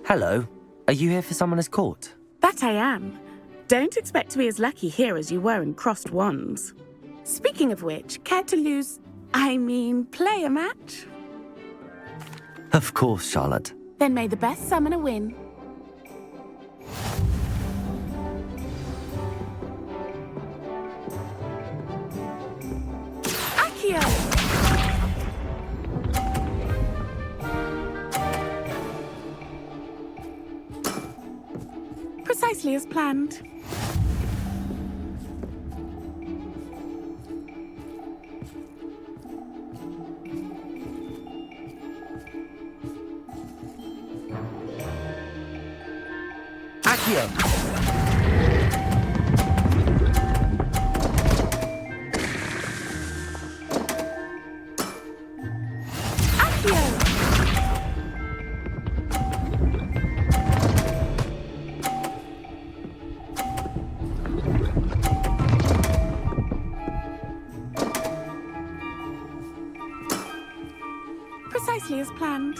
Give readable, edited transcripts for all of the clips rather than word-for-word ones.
Hello. Are you here for Summoner's Court? That I am. Don't expect to be as lucky here as you were in Crossed Wands. Speaking of which, care to play a match? Of course, Charlotte. Then may the best summoner win. Accio! Precisely as planned. Accio! Precisely as planned.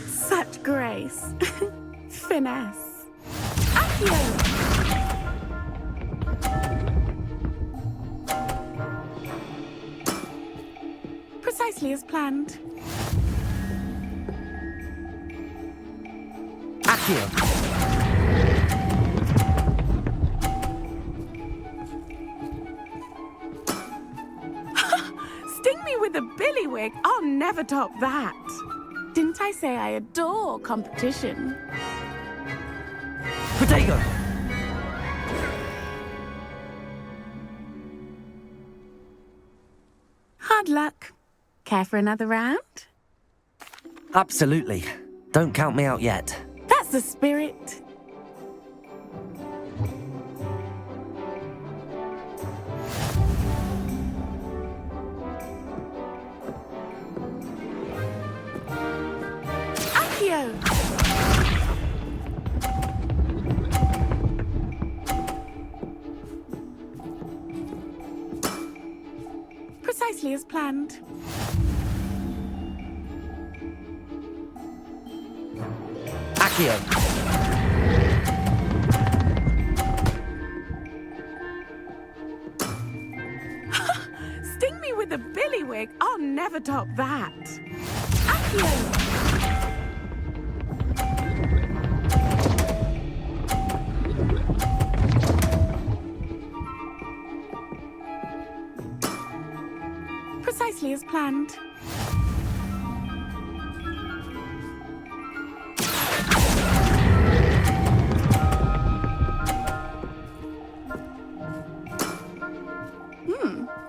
Such grace. Finesse. Accio! Precisely as planned. Accio! Sting me with a billywig. I'll never top that. Didn't I say I adore competition? Potato! Hard luck. Care for another round? Absolutely. Don't count me out yet. That's the spirit. Accio! Precisely as planned. Accio! Sting me with a billywig. I'll never top that. Accio! Precisely as planned.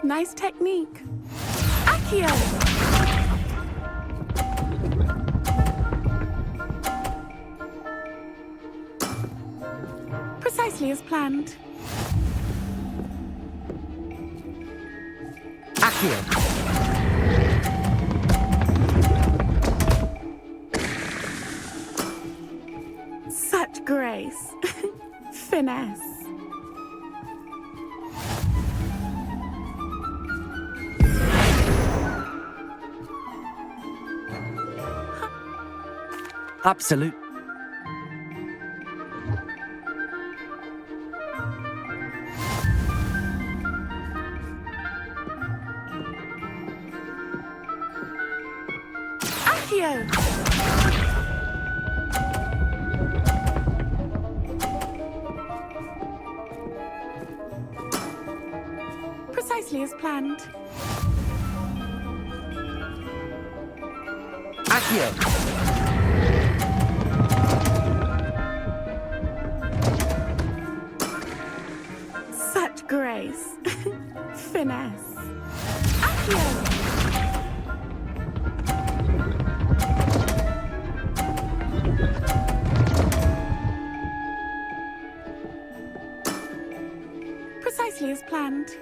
Nice technique. Accio! Precisely as planned. Accio! Such grace. Finesse. Absolute. Accio! Precisely as planned. Accio! Such grace. Finesse. Accio! Precisely as planned.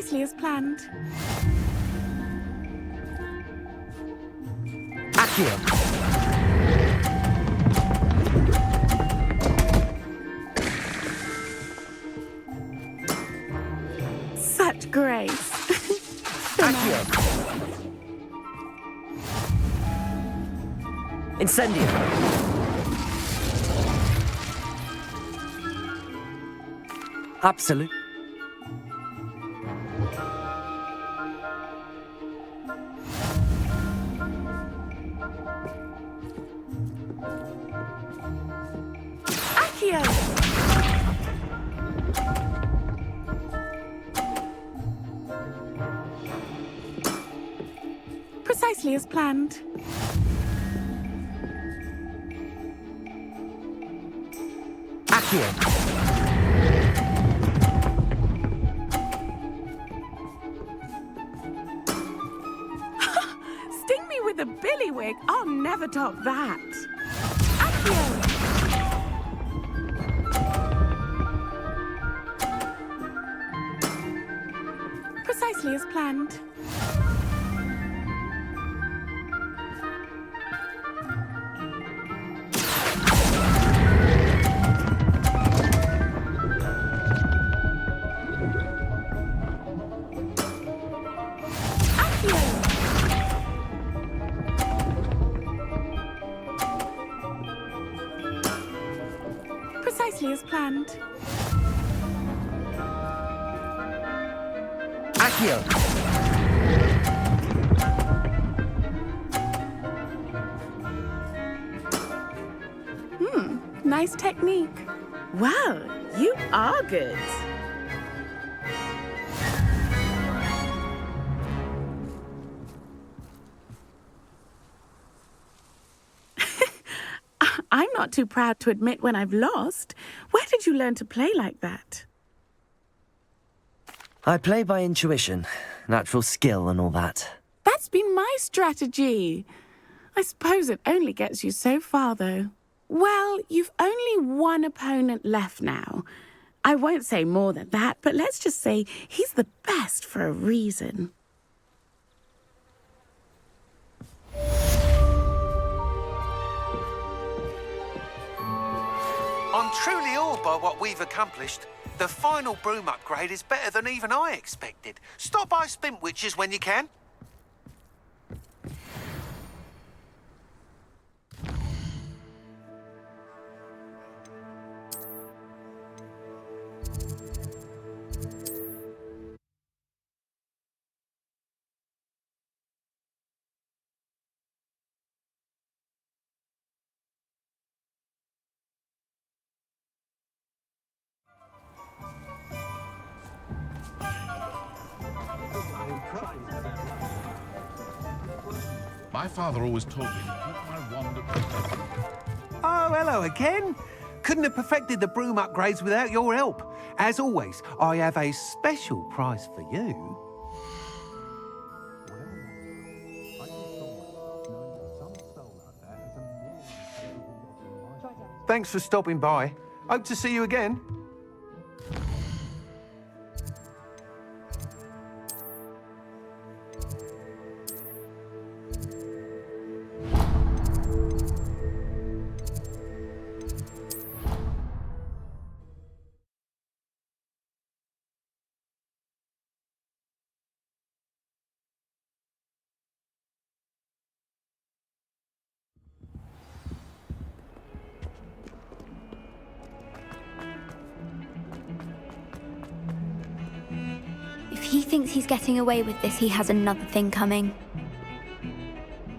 Precisely as planned. Accio. Such grace. Accio. Incendio. Absolute. Accio. Precisely as planned. Accio. Sting me with a billywig. I'll never top that. Accio. Precisely as planned. Precisely as planned. Accio. Nice technique. Well, you are good. I'm not too proud to admit when I've lost. Where did you learn to play like that? I play by intuition, natural skill and all that. That's been my strategy. I suppose it only gets you so far, though. Well, you've only one opponent left now. I won't say more than that, but let's just say he's the best for a reason. I'm truly awed by what we've accomplished. The final broom upgrade is better than even I expected. Stop by Spintwitches when you can. My father always told me to keep my wand at the Oh, hello again. Couldn't have perfected the broom upgrades without your help. As always, I have a special prize for you. Thanks for stopping by. Hope to see you again. If he thinks he's getting away with this, he has another thing coming.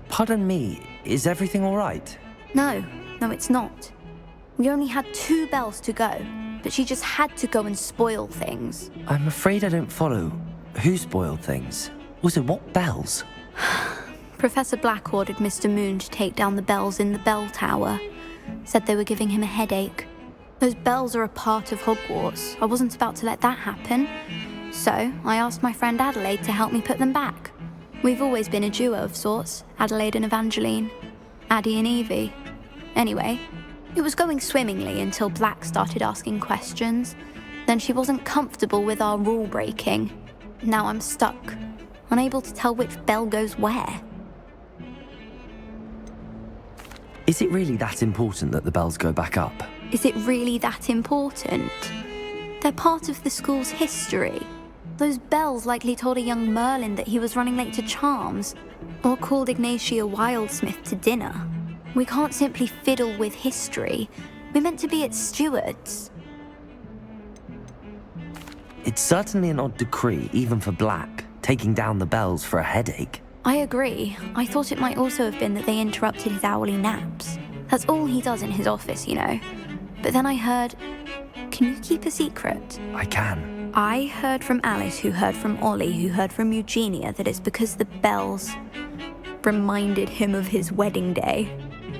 Pardon me, is everything all right? No, it's not. We only had 2 bells to go, but she just had to go and spoil things. I'm afraid I don't follow. Who spoiled things? Also, what bells? Professor Black ordered Mr. Moon to take down the bells in the bell tower. Said they were giving him a headache. Those bells are a part of Hogwarts. I wasn't about to let that happen. So I asked my friend Adelaide to help me put them back. We've always been a duo of sorts, Adelaide and Evangeline. Addie and Evie. Anyway, it was going swimmingly until Black started asking questions. Then she wasn't comfortable with our rule breaking. Now I'm stuck, unable to tell which bell goes where. Is it really that important that the bells go back up? Is it really that important? They're part of the school's history. Those bells likely told a young Merlin that he was running late to charms, or called Ignatia Wildsmith to dinner. We can't simply fiddle with history. We're meant to be its stewards. It's certainly an odd decree, even for Black, taking down the bells for a headache. I agree. I thought it might also have been that they interrupted his hourly naps. That's all he does in his office, you know. But then I heard... Can you keep a secret? I can. I heard from Alice, who heard from Ollie, who heard from Eugenia, that it's because the bells reminded him of his wedding day.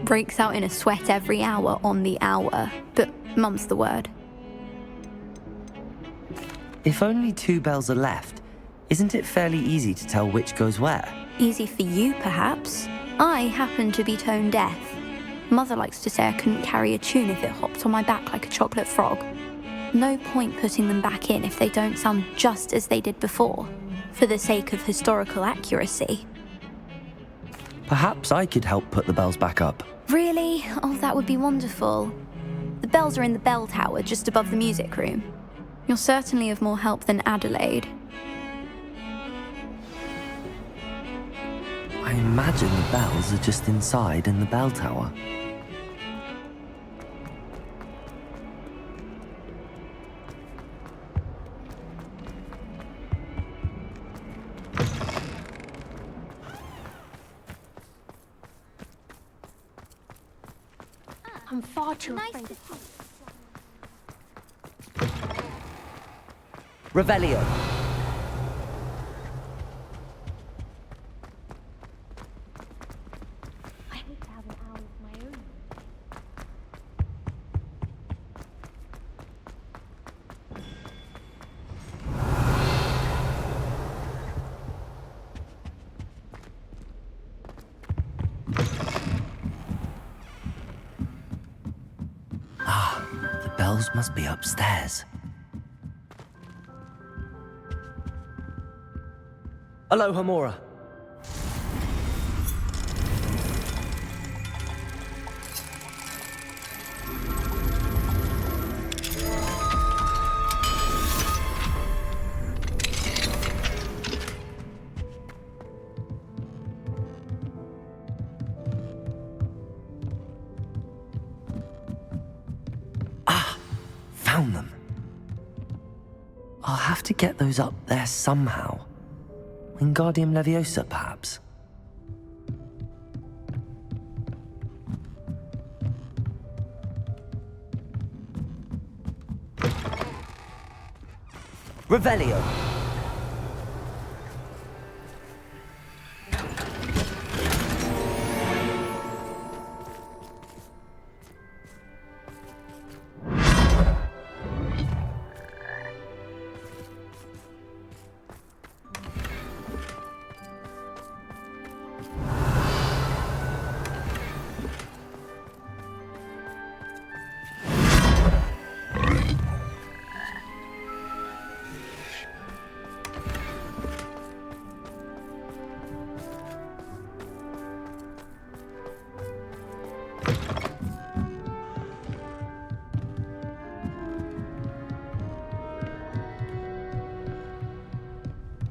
Breaks out in a sweat every hour on the hour, but mum's the word. If only 2 bells are left, isn't it fairly easy to tell which goes where? Easy for you, perhaps. I happen to be tone deaf. Mother likes to say I couldn't carry a tune if it hopped on my back like a chocolate frog. No point putting them back in if they don't sound just as they did before, for the sake of historical accuracy. Perhaps I could help put the bells back up. Really? Oh, that would be wonderful. The bells are in the bell tower just above the music room. You're certainly of more help than Adelaide. I imagine the bells are just inside in the bell tower. I'm far too afraid of Revelio. I hope to have an hour of my own. The bells must be upstairs. Aloha, Mora. Found them. I'll have to get those up there somehow. Wingardium Leviosa, perhaps? Revelio.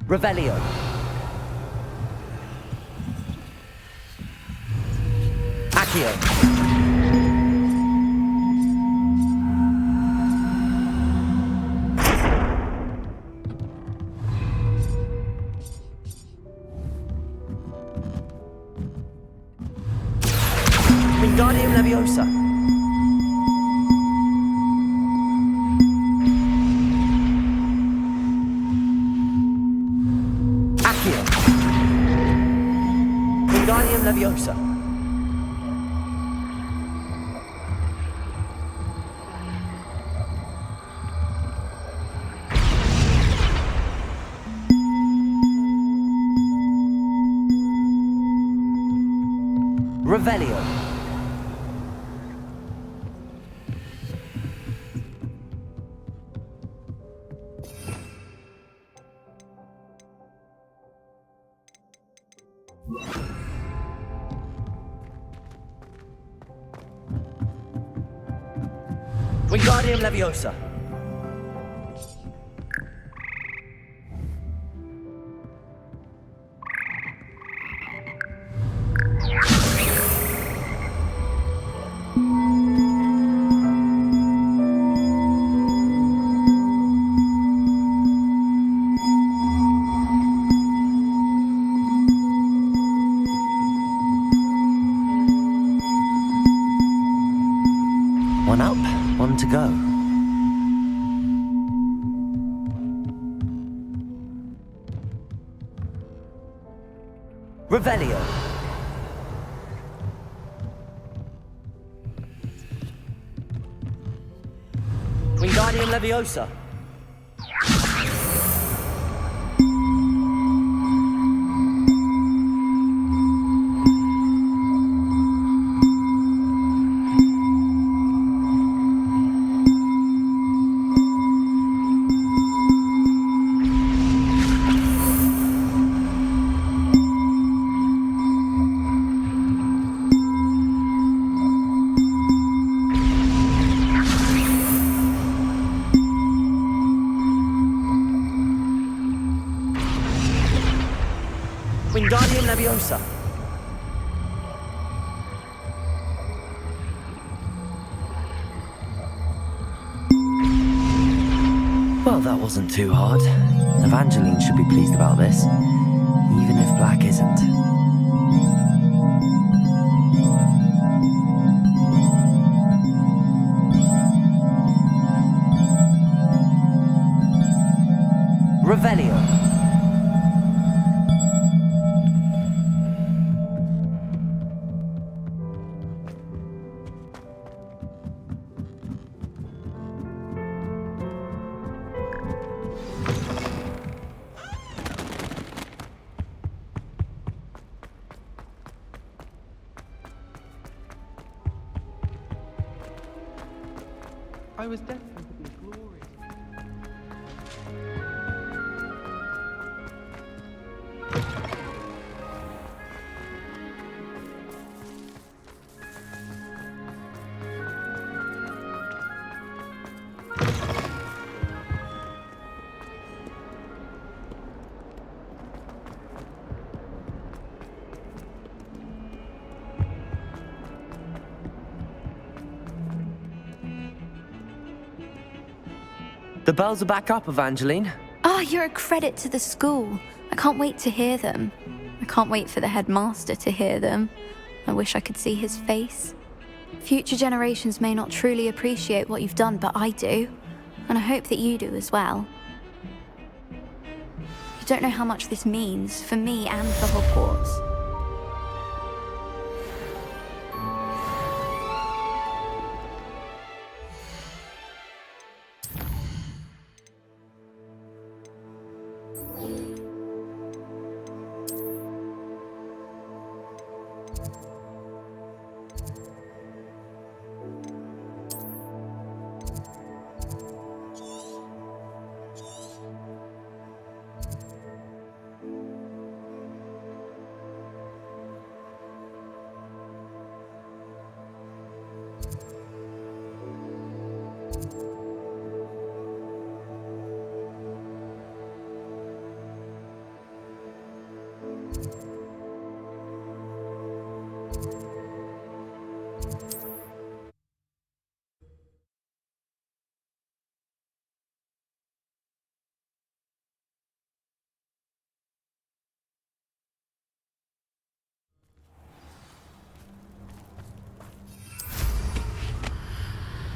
Revelio. Accio. Wingardium Leviosa. Wingardium Leviosa. Revelio. Wingardium Leviosa. One up, one to go. Revelio. Wingardium Leviosa. Wingardium Leviosa. Well, that wasn't too hard. Evangeline should be pleased about this, even if Black isn't. Revelio. I was destined to be glorious. The bells are back up, Evangeline. Oh, you're a credit to the school. I can't wait to hear them. I can't wait for the headmaster to hear them. I wish I could see his face. Future generations may not truly appreciate what you've done, but I do. And I hope that you do as well. You don't know how much this means for me and for Hogwarts.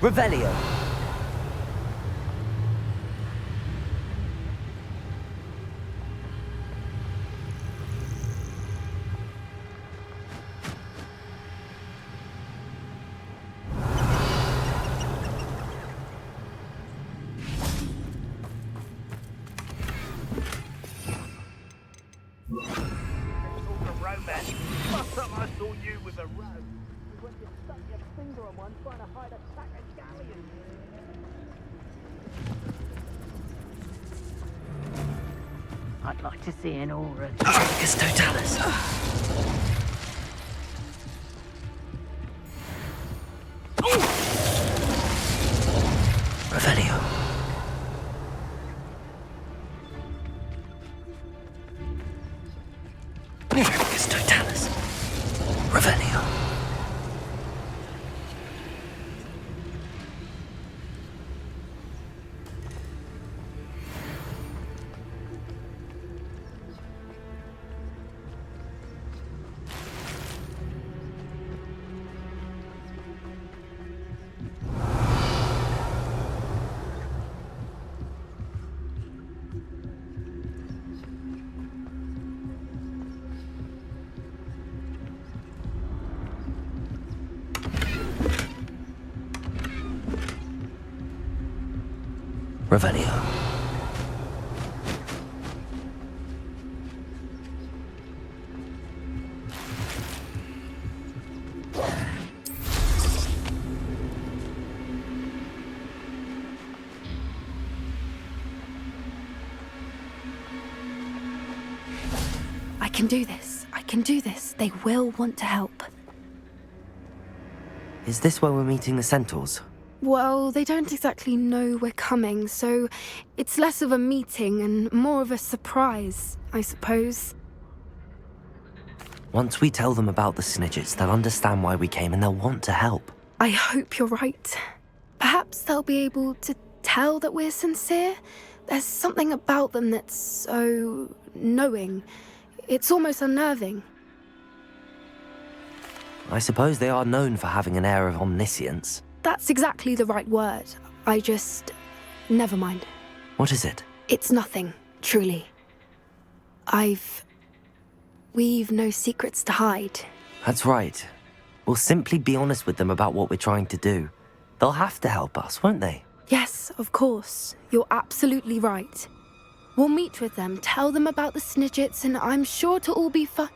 Revelio. I saw you with a row. When you stuck your finger on one trying to hide a sack of galleons. I'd like to see an aura. It's Totalis. Revelio. It's Totalis. Revelio. Revelio. I can do this. I can do this. They will want to help. Is this where we're meeting the Centaurs? Well, they don't exactly know we're coming, so it's less of a meeting and more of a surprise, I suppose. Once we tell them about the Snidgets, they'll understand why we came and they'll want to help. I hope you're right. Perhaps they'll be able to tell that we're sincere. There's something about them that's so knowing. It's almost unnerving. I suppose they are known for having an air of omniscience. That's exactly the right word. Never mind. What is it? It's nothing, truly. We've no secrets to hide. That's right. We'll simply be honest with them about what we're trying to do. They'll have to help us, won't they? Yes, of course. You're absolutely right. We'll meet with them, tell them about the Snidgets, and I'm sure to all be fine.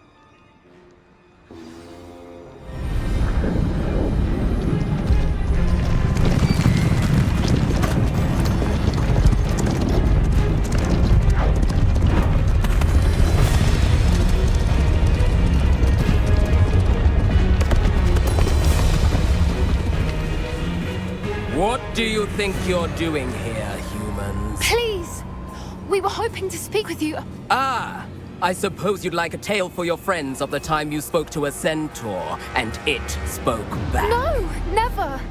What do you think you're doing here, humans? Please! We were hoping to speak with you. Ah! I suppose you'd like a tale for your friends of the time you spoke to a centaur, and it spoke back. No, never!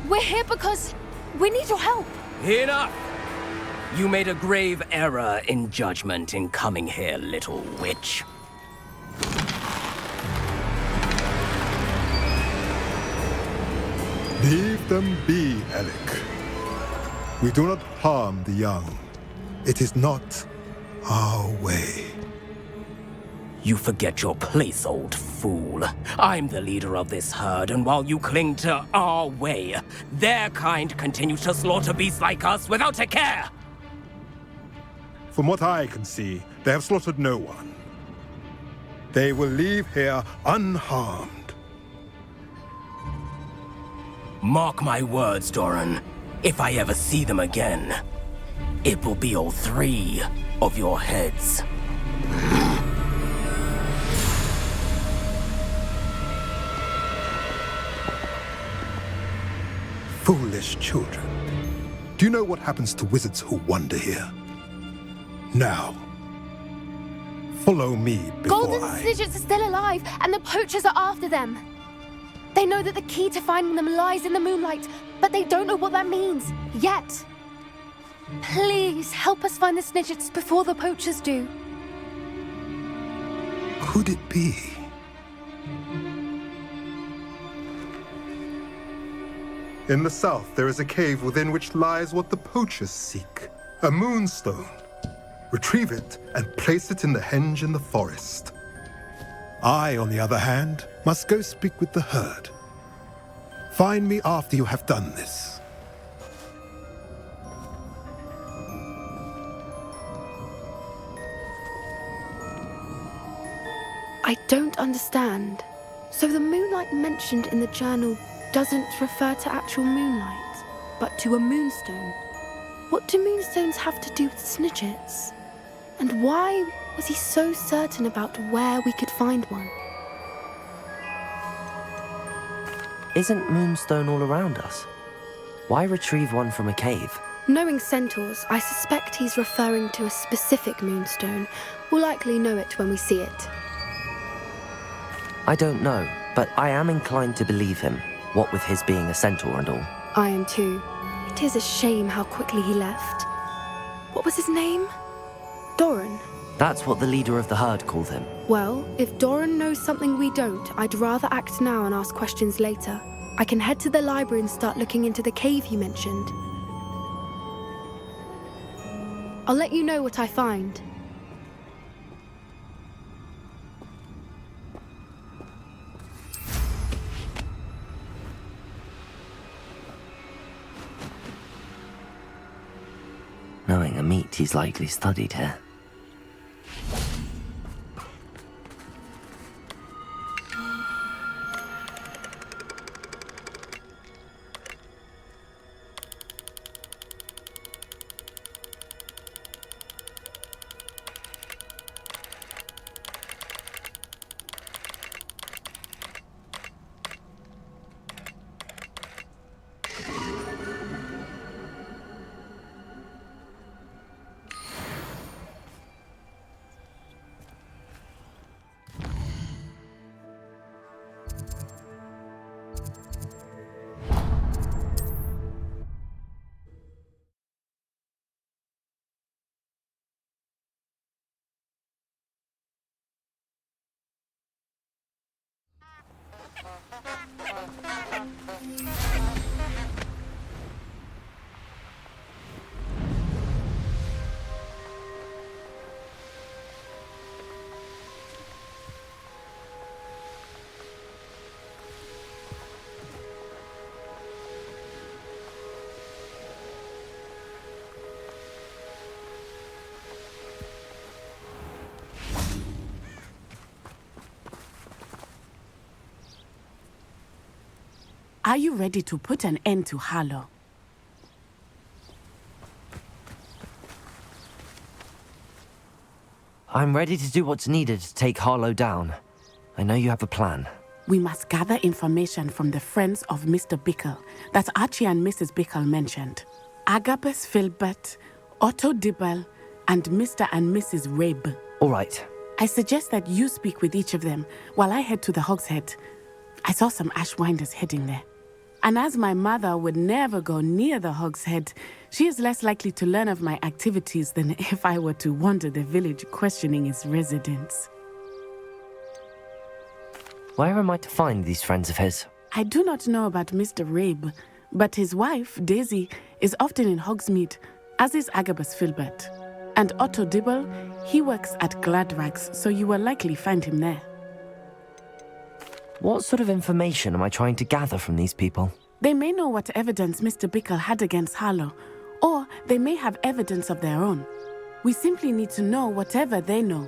We're here because we need your help. Enough! You made a grave error in judgment in coming here, little witch. Leave them be, Relic. We do not harm the young. It is not our way. You forget your place, old fool. I'm the leader of this herd, and while you cling to our way, their kind continues to slaughter beasts like us without a care! From what I can see, they have slaughtered no one. They will leave here unharmed. Mark my words, Doran. If I ever see them again, it will be all 3 of your heads. Foolish children. Do you know what happens to wizards who wander here? Now, follow me before Golden Snidgets are still alive, and the poachers are after them. They know that the key to finding them lies in the moonlight, but they don't know what that means, yet. Please, help us find the Snidgets before the poachers do. Could it be? In the south, there is a cave within which lies what the poachers seek. A moonstone. Retrieve it and place it in the henge in the forest. I, on the other hand, must go speak with the herd. Find me after you have done this. I don't understand. So the moonlight mentioned in the journal doesn't refer to actual moonlight, but to a moonstone. What do moonstones have to do with Snidgets? And why was he so certain about where we could find one? Isn't Moonstone all around us? Why retrieve one from a cave? Knowing centaurs, I suspect he's referring to a specific moonstone. We'll likely know it when we see it. I don't know, but I am inclined to believe him, what with his being a centaur and all. I am too. It is a shame how quickly he left. What was his name? Doran. That's what the leader of the herd called him. Well, if Doran knows something we don't, I'd rather act now and ask questions later. I can head to the library and start looking into the cave you mentioned. I'll let you know what I find. Knowing a meat, he's likely studied here. Are you ready to put an end to Harlow? I'm ready to do what's needed to take Harlow down. I know you have a plan. We must gather information from the friends of Mr. Pickle that Archie and Mrs. Pickle mentioned. Agabus Filbert, Otto Dibble, and Mr. and Mrs. Rabe. All right. I suggest that you speak with each of them while I head to the Hogshead. I saw some Ashwinders heading there. And as my mother would never go near the Hogshead, she is less likely to learn of my activities than if I were to wander the village questioning its residents. Where am I to find these friends of his? I do not know about Mr. Rabe, but his wife, Daisy, is often in Hogsmeade, as is Agabus Filbert. And Otto Dibble, he works at Gladrags, so you will likely find him there. What sort of information am I trying to gather from these people? They may know what evidence Mr. Pickle had against Harlow, or they may have evidence of their own. We simply need to know whatever they know.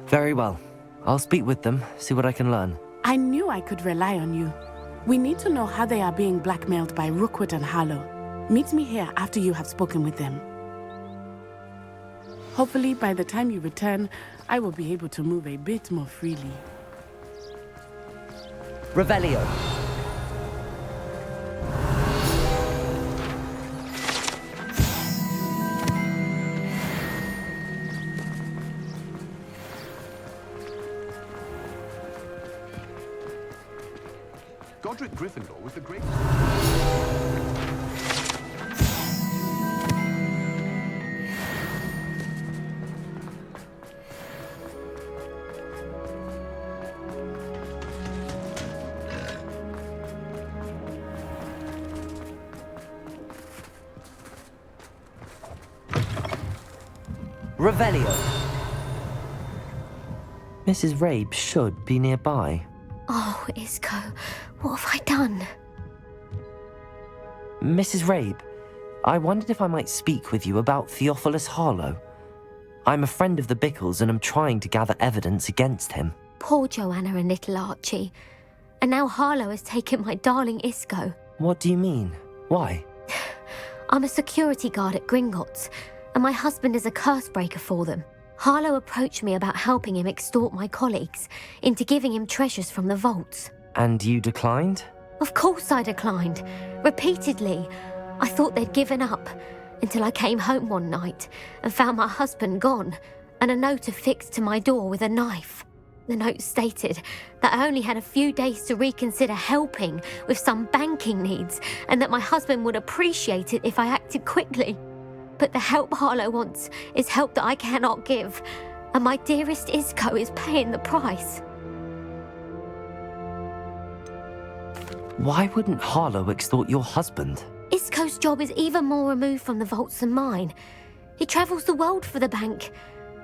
Very well. I'll speak with them, see what I can learn. I knew I could rely on you. We need to know how they are being blackmailed by Rookwood and Harlow. Meet me here after you have spoken with them. Hopefully, by the time you return, I will be able to move a bit more freely. Revelio. Godric Gryffindor was the great... Revelio. Mrs. Rabe should be nearby. Oh, Isco, what have I done? Mrs. Rabe, I wondered if I might speak with you about Theophilus Harlow. I'm a friend of the Pickles and am trying to gather evidence against him. Poor Joanna and little Archie. And now Harlow has taken my darling Isco. What do you mean? Why? I'm a security guard at Gringotts, and my husband is a curse breaker for them. Harlow approached me about helping him extort my colleagues into giving him treasures from the vaults. And you declined? Of course I declined. Repeatedly. I thought they'd given up, until I came home one night and found my husband gone, and a note affixed to my door with a knife. The note stated that I only had a few days to reconsider helping with some banking needs, and that my husband would appreciate it if I acted quickly. But the help Harlow wants is help that I cannot give, and my dearest Isco is paying the price. Why wouldn't Harlow extort your husband? Isco's job is even more removed from the vaults than mine. He travels the world for the bank.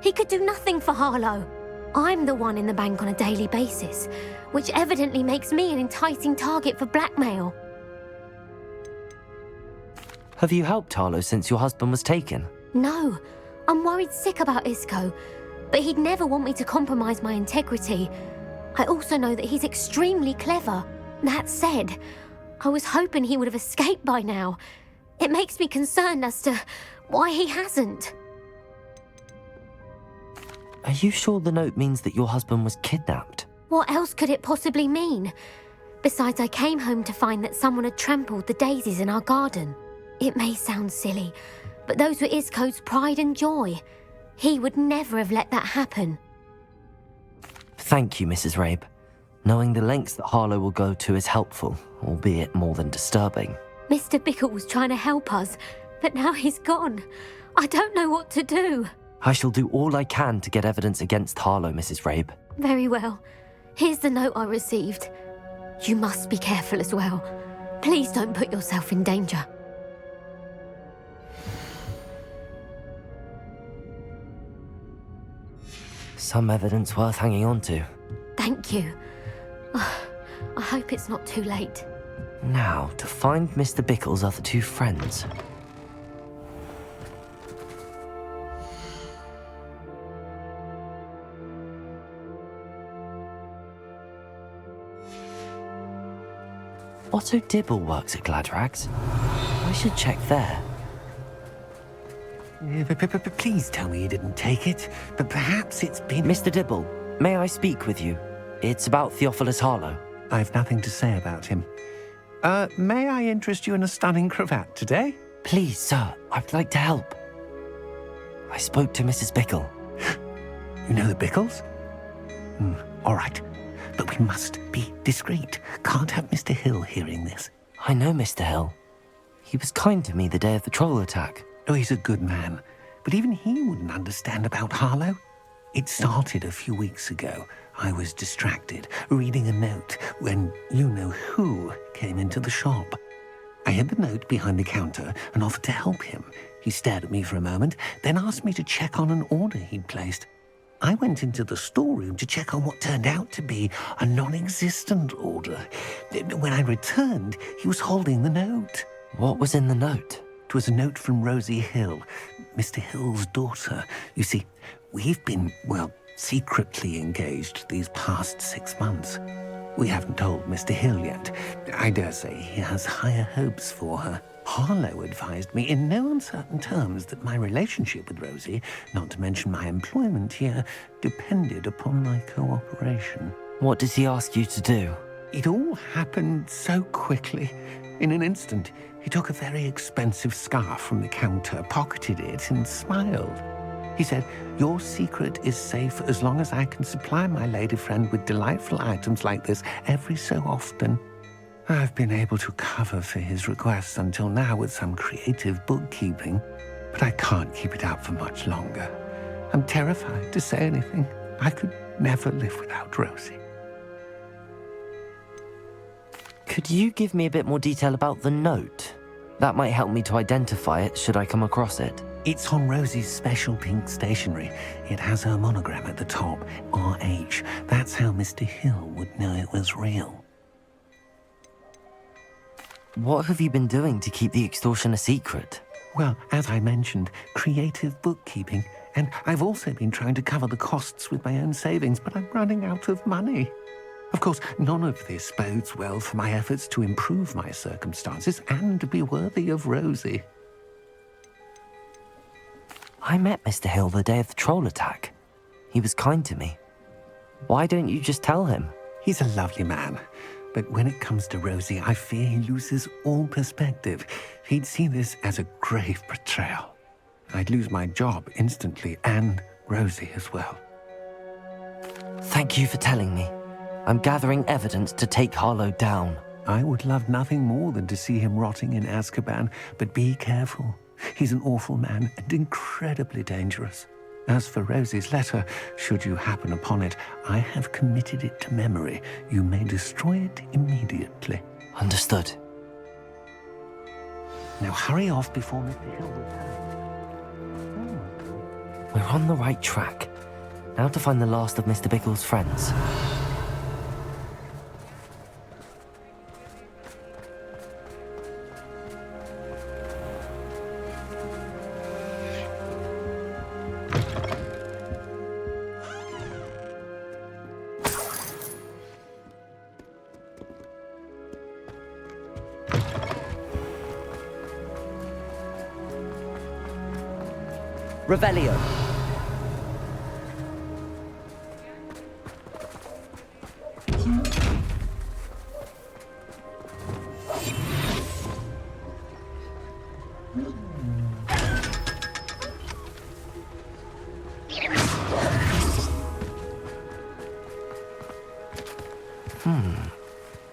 He could do nothing for Harlow. I'm the one in the bank on a daily basis, which evidently makes me an enticing target for blackmail. Have you helped Harlow since your husband was taken? No, I'm worried sick about Isco, but he'd never want me to compromise my integrity. I also know that he's extremely clever. That said, I was hoping he would have escaped by now. It makes me concerned as to why he hasn't. Are you sure the note means that your husband was kidnapped? What else could it possibly mean? Besides, I came home to find that someone had trampled the daisies in our garden. It may sound silly, but those were Isco's pride and joy. He would never have let that happen. Thank you, Mrs. Rabe. Knowing the lengths that Harlow will go to is helpful, albeit more than disturbing. Mr. Pickle was trying to help us, but now he's gone. I don't know what to do. I shall do all I can to get evidence against Harlow, Mrs. Rabe. Very well. Here's the note I received. You must be careful as well. Please don't put yourself in danger. Some evidence worth hanging on to. Thank you. I hope it's not too late. Now, to find Mr. Bickle's other two friends. Otto Dibble works at Gladrags. I should check there. Please tell me you didn't take it, but perhaps it's been... Mr. Dibble, may I speak with you? It's about Theophilus Harlow. I've nothing to say about him. May I interest you in a stunning cravat today? Please, sir, I'd like to help. I spoke to Mrs. Bickle. You know the Bickles? All right, but we must be discreet. Can't have Mr. Hill hearing this. I know Mr. Hill. He was kind to me the day of the troll attack. Oh, he's a good man, but even he wouldn't understand about Harlow. It started a few weeks ago. I was distracted, reading a note, when you-know-who came into the shop. I hid the note behind the counter and offered to help him. He stared at me for a moment, then asked me to check on an order he'd placed. I went into the storeroom to check on what turned out to be a non-existent order. When I returned, he was holding the note. What was in the note? It was a note from Rosie Hill, Mr. Hill's daughter. You see, we've been, secretly engaged these past 6 months. We haven't told Mr. Hill yet. I dare say he has higher hopes for her. Harlow advised me in no uncertain terms that my relationship with Rosie, not to mention my employment here, depended upon my cooperation. What does he ask you to do? It all happened so quickly. In an instant, he took a very expensive scarf from the counter, pocketed it, and smiled. He said, "Your secret is safe as long as I can supply my lady friend with delightful items like this every so often." I've been able to cover for his requests until now with some creative bookkeeping, but I can't keep it up for much longer. I'm terrified to say anything. I could never live without Rosie. Could you give me a bit more detail about the note? That might help me to identify it should I come across it. It's on Rosie's special pink stationery. It has her monogram at the top, RH. That's how Mr. Hill would know it was real. What have you been doing to keep the extortion a secret? Well, as I mentioned, creative bookkeeping. And I've also been trying to cover the costs with my own savings, but I'm running out of money. Of course, none of this bodes well for my efforts to improve my circumstances and to be worthy of Rosie. I met Mr. Hill the day of the troll attack. He was kind to me. Why don't you just tell him? He's a lovely man, But when it comes to Rosie, I fear he loses all perspective. He'd see this as a grave betrayal. I'd lose my job instantly, and Rosie as well. Thank you for telling me. I'm gathering evidence to take Harlow down. I would love nothing more than to see him rotting in Azkaban, but be careful. He's an awful man and incredibly dangerous. As for Rosie's letter, should you happen upon it, I have committed it to memory. You may destroy it immediately. Understood. Now hurry off before Mr. Hill returns. We're on the right track. Now to find the last of Mr. Pickle's friends. Revelio.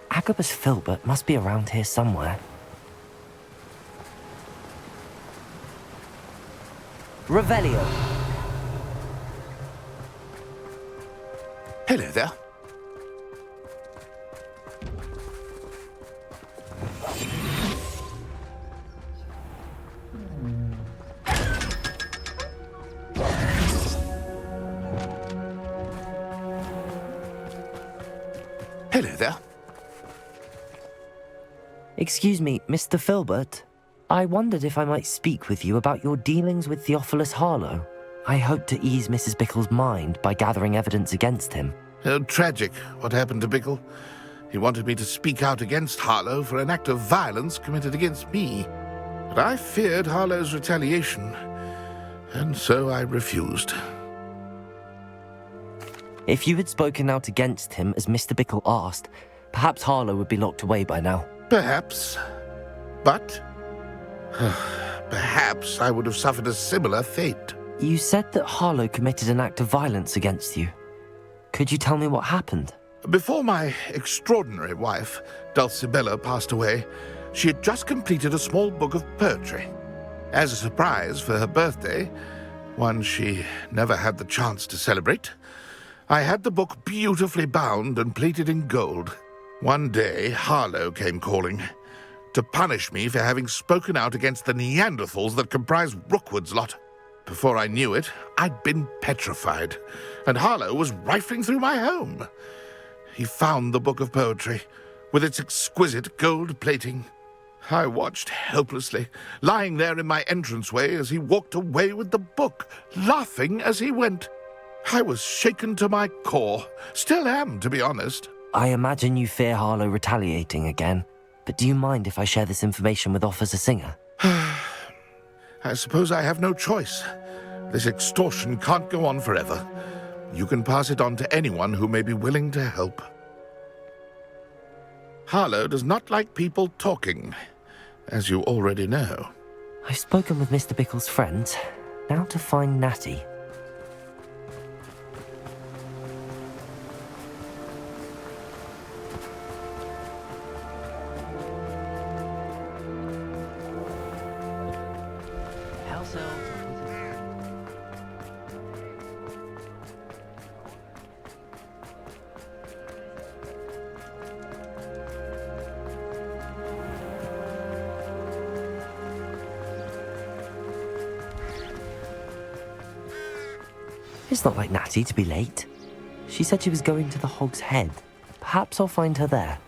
Agabus Filbert must be around here somewhere. Revelio. Hello there. Hello there. Excuse me, Mr. Filbert. I wondered if I might speak with you about your dealings with Theophilus Harlow. I hope to ease Mrs. Pickle's mind by gathering evidence against him. Tragic, what happened to Pickle. He wanted me to speak out against Harlow for an act of violence committed against me. But I feared Harlow's retaliation, and so I refused. If you had spoken out against him as Mr. Pickle asked, perhaps Harlow would be locked away by now. Perhaps. But perhaps I would have suffered a similar fate. You said that Harlow committed an act of violence against you. Could you tell me what happened? Before my extraordinary wife, Dulcibella, passed away, she had just completed a small book of poetry. As a surprise for her birthday, one she never had the chance to celebrate, I had the book beautifully bound and plated in gold. One day, Harlow came calling to punish me for having spoken out against the Neanderthals that comprise Rookwood's lot. Before I knew it, I'd been petrified, and Harlow was rifling through my home. He found the book of poetry, with its exquisite gold plating. I watched helplessly, lying there in my entranceway as he walked away with the book, laughing as he went. I was shaken to my core. Still am, to be honest. I imagine you fear Harlow retaliating again, but do you mind if I share this information with Officer Singer? I suppose I have no choice. This extortion can't go on forever. You can pass it on to anyone who may be willing to help. Harlow does not like people talking, as you already know. I've spoken with Mr. Pickle's friends. Now to find Natty. It's not like Natty to be late. She said she was going to the Hog's Head. Perhaps I'll find her there.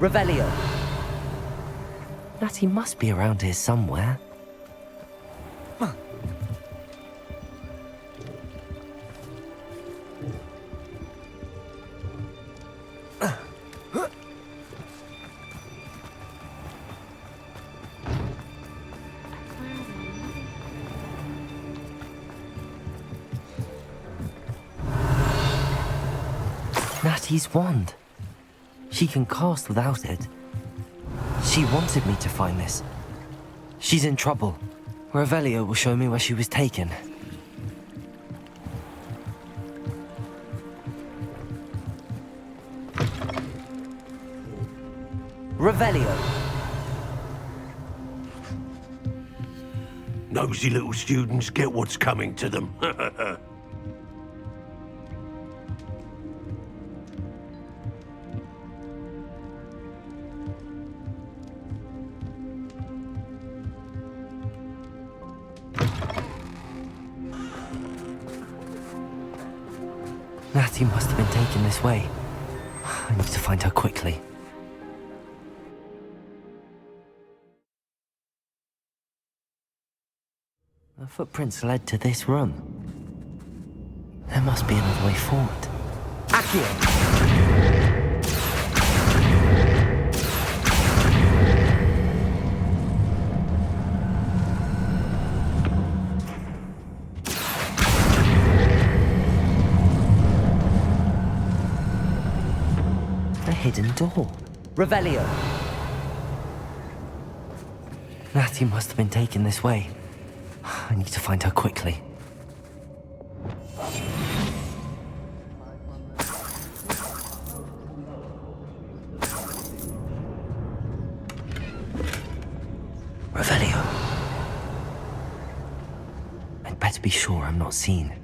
Revelio! Natty must be around here somewhere. Natty's wand. She can cast without it. She wanted me to find this. She's in trouble. Revelio will show me where she was taken. Revelio. Nosy little students get what's coming to them. Natty must have been taken this way. I need to find her quickly. The footprints led to this room. There must be another way forward. Accio! Hidden door. Revelio. Natty must have been taken this way. I need to find her quickly. Revelio. I'd better be sure I'm not seen.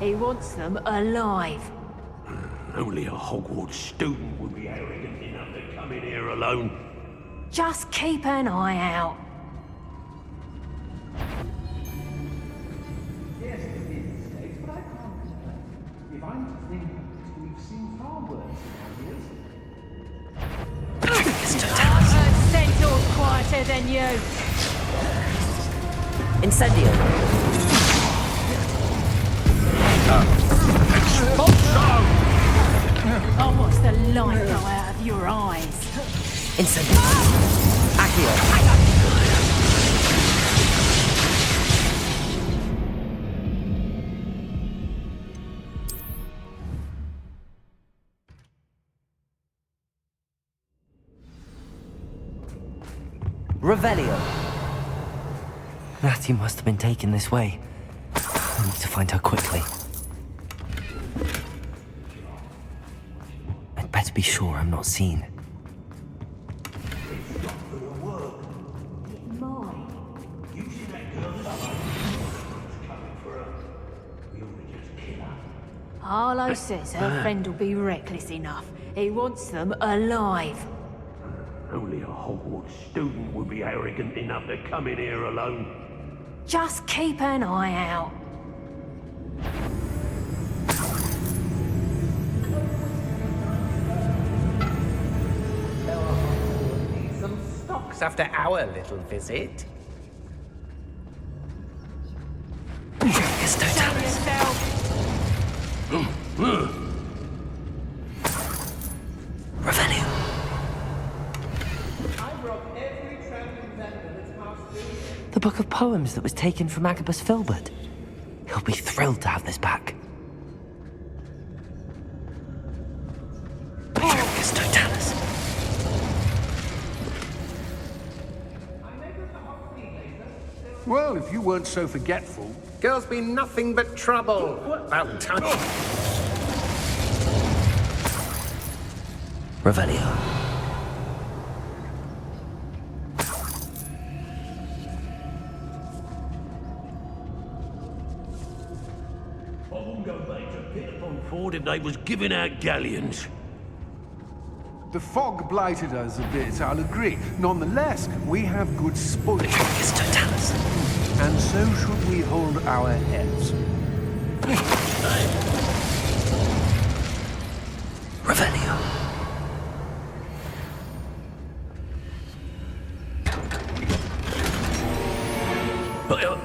He wants them alive. Only a Hogwarts student would be arrogant enough to come in here alone. Just keep an eye out. Yes, it is mistakes, but I can't complain. If I'm to think we've seen far worse I've heard Centaur's quieter than you. Incendio. Oh, what's the light go out of your eyes? Incendio. Accio. Revelio. Natty must have been taken this way. I need to find her quickly. I'd better be sure I'm not seen. Harlow says her friend will be reckless enough. He wants them alive. Only a Hogwarts student would be arrogant enough to come in here alone. Just keep an eye out. Some stocks after our little visit. Revelio. The book of poems that was taken from Agabus Filbert. He'll be thrilled to have this back. Well, if you weren't so forgetful. Girls be nothing but trouble. About time. Revelio. I wouldn't go back to Pit upon Ford if they was giving out galleons. The fog blighted us a bit, I'll agree. Nonetheless, we have good sport. And so should we hold our heads. Revelio.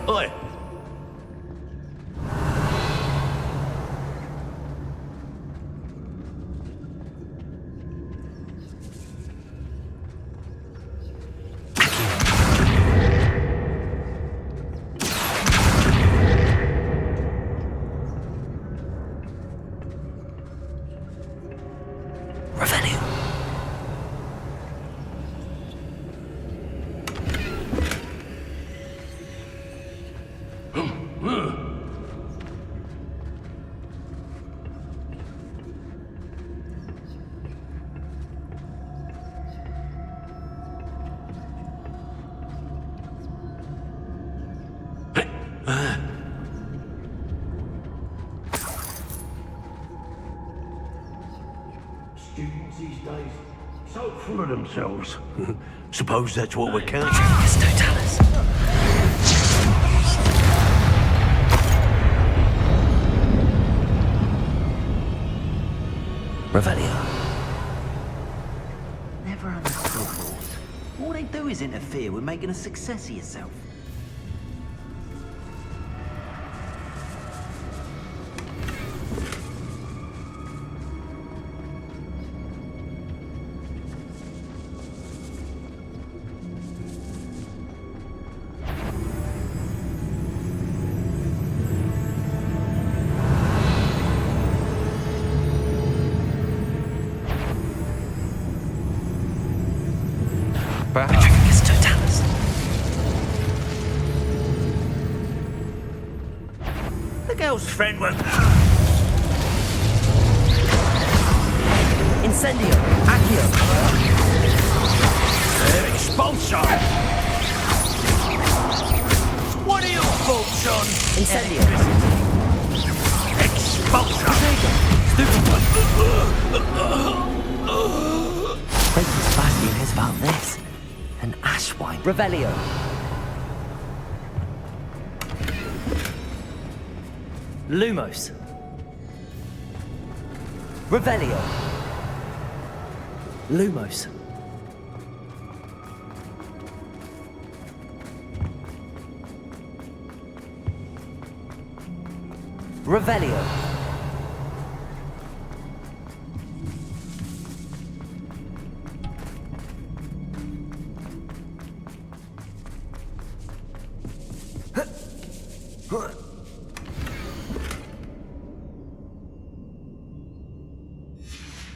Oi! Students these days, so full of themselves. Suppose that's what we're counting. Revelio. Never understood rules. All they do is interfere with making a success of yourself. The girl's friend won't... Incendio! Accio! Expulsion! What are your thoughts on... Incendio! Expulsion! Princess Bastion hears about this. An ash wipe. Revelio. Lumos. Revelio. Lumos. Revelio.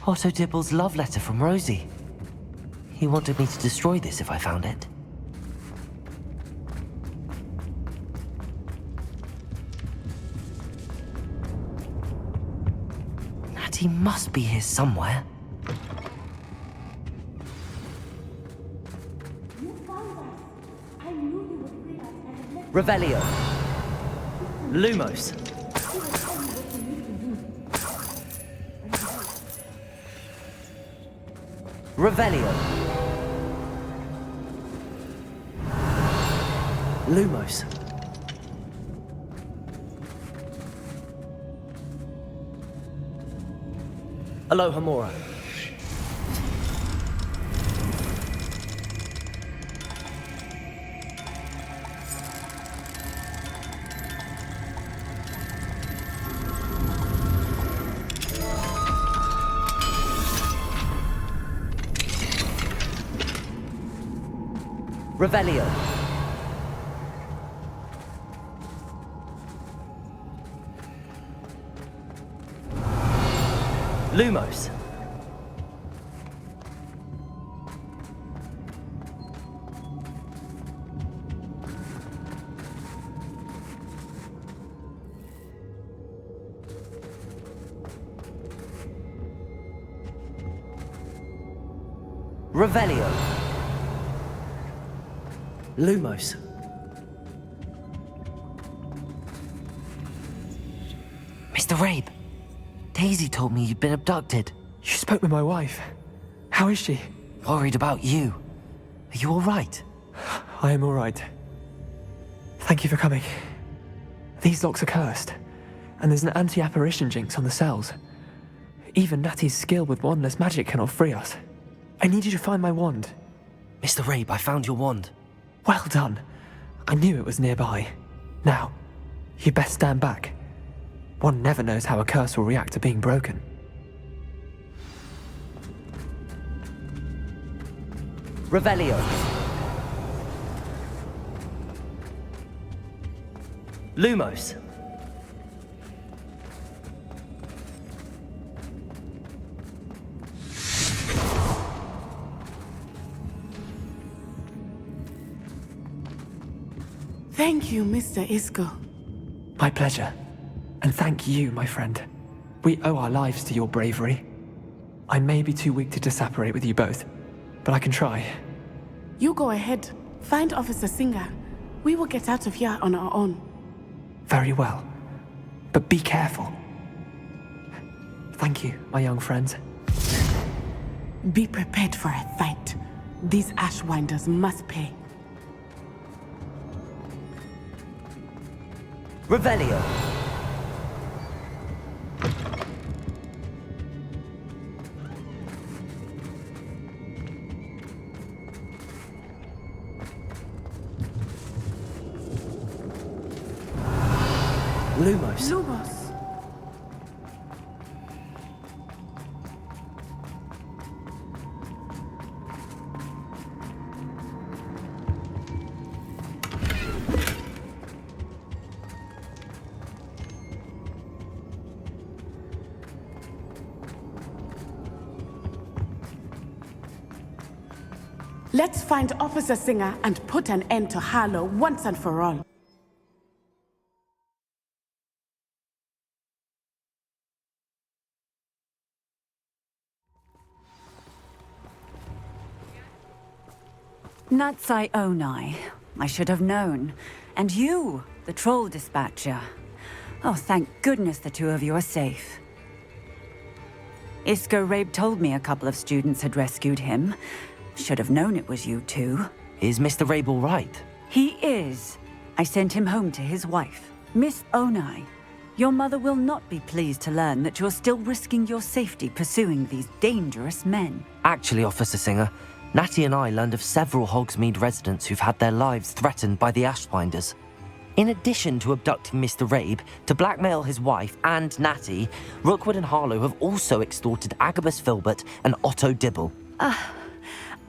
Otto Dibble's love letter from Rosie. He wanted me to destroy this if I found it. Natty must be here somewhere. Revelio. Lumos. Revelio. Lumos. Alohomora. Revelio. Lumos. Revelio. Lumos. Mr. Rabe, Daisy told me you'd been abducted. You spoke with my wife. How is she? Worried about you. Are you all right? I am all right. Thank you for coming. These locks are cursed, and there's an anti-apparition jinx on the cells. Even Natty's skill with wandless magic cannot free us. I need you to find my wand. Mr. Rabe, I found your wand. Well done. I knew it was nearby. Now, you best stand back. One never knows how a curse will react to being broken. Revelio. Lumos. Thank you, Mr. Isco. My pleasure. And thank you, my friend. We owe our lives to your bravery. I may be too weak to disapparate with you both, but I can try. You go ahead. Find Officer Singer. We will get out of here on our own. Very well. But be careful. Thank you, my young friends. Be prepared for a fight. These Ashwinders must pay. Revelio. Lumos. Lumos. Let's find Officer Singer and put an end to Harlow once and for all. Natsai Onai. I should have known. And you, the troll dispatcher. Oh, thank goodness the two of you are safe. Isco Rabe told me a couple of students had rescued him. Should have known it was you two. Is Mr. Rabe all right? He is. I sent him home to his wife. Miss Onai, your mother will not be pleased to learn that you're still risking your safety pursuing these dangerous men. Actually, Officer Singer, Natty and I learned of several Hogsmeade residents who've had their lives threatened by the Ashwinders. In addition to abducting Mr. Rabe, to blackmail his wife and Natty, Rookwood and Harlow have also extorted Agabus Filbert and Otto Dibble.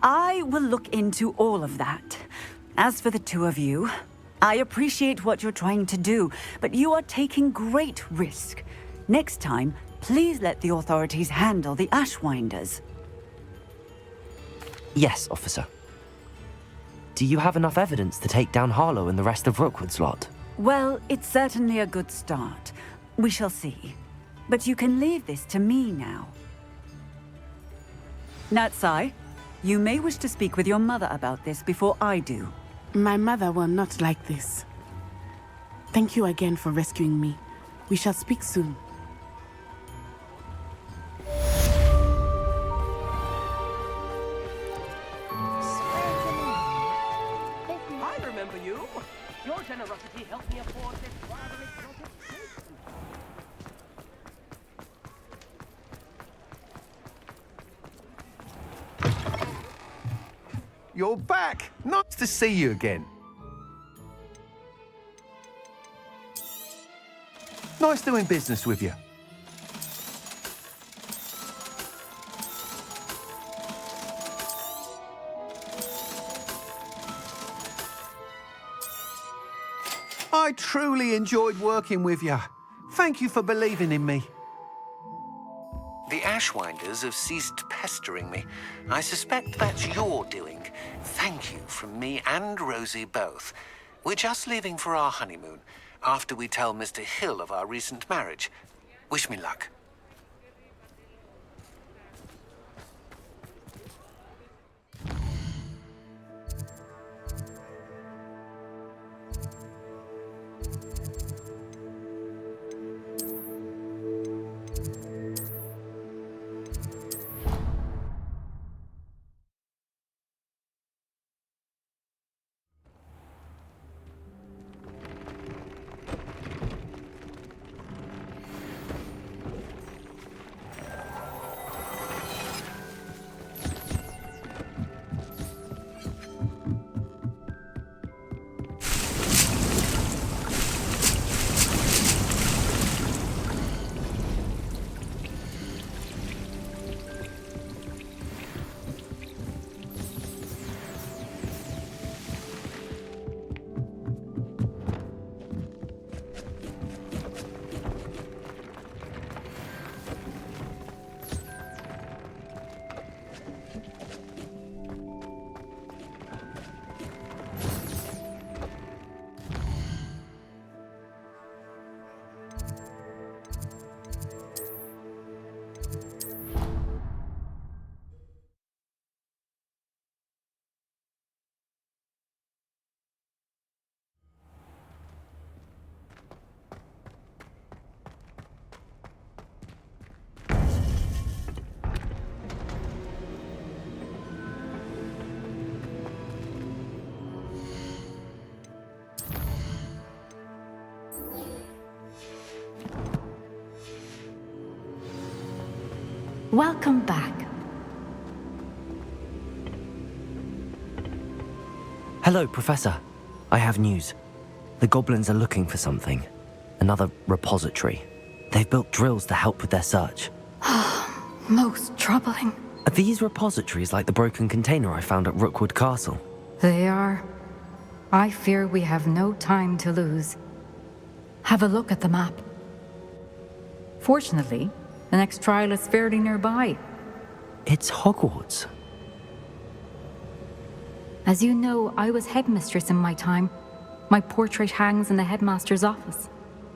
I will look into all of that. As for the two of you, I appreciate what you're trying to do, but you are taking great risk. Next time, please let the authorities handle the Ashwinders. Yes, officer. Do you have enough evidence to take down Harlow and the rest of Rookwood's lot? Well, it's certainly a good start. We shall see. But you can leave this to me now. Natsai, you may wish to speak with your mother about this before I do. My mother will not like this. Thank you again for rescuing me. We shall speak soon. I remember you. Your generosity helped me afford this rather exotic patron. You're back! Nice to see you again. Nice doing business with you. I truly enjoyed working with you. Thank you for believing in me. The Ashwinders have ceased pestering me. I suspect that's your doing. Thank you from me and Rosie both. We're just leaving for our honeymoon, after we tell Mr. Hill of our recent marriage. Wish me luck. Welcome back. Hello, Professor. I have news. The goblins are looking for something. Another repository. They've built drills to help with their search. Most troubling. Are these repositories like the broken container I found at Rookwood Castle? They are. I fear we have no time to lose. Have a look at the map. Fortunately, the next trial is fairly nearby. It's Hogwarts. As you know, I was headmistress in my time. My portrait hangs in the headmaster's office.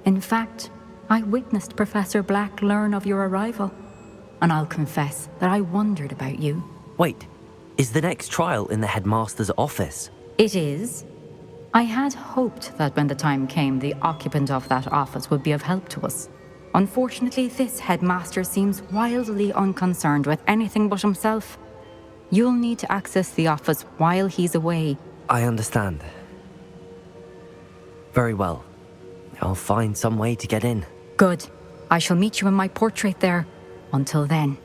In fact, I witnessed Professor Black learn of your arrival. And I'll confess that I wondered about you. Wait, is the next trial in the headmaster's office? It is. I had hoped that when the time came, the occupant of that office would be of help to us. Unfortunately, this headmaster seems wildly unconcerned with anything but himself. You'll need to access the office while he's away. I understand. Very well. I'll find some way to get in. Good. I shall meet you in my portrait there. Until then.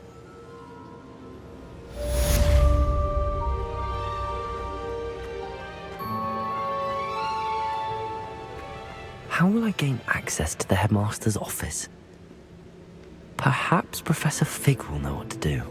How will I gain access to the headmaster's office? Perhaps Professor Fig will know what to do.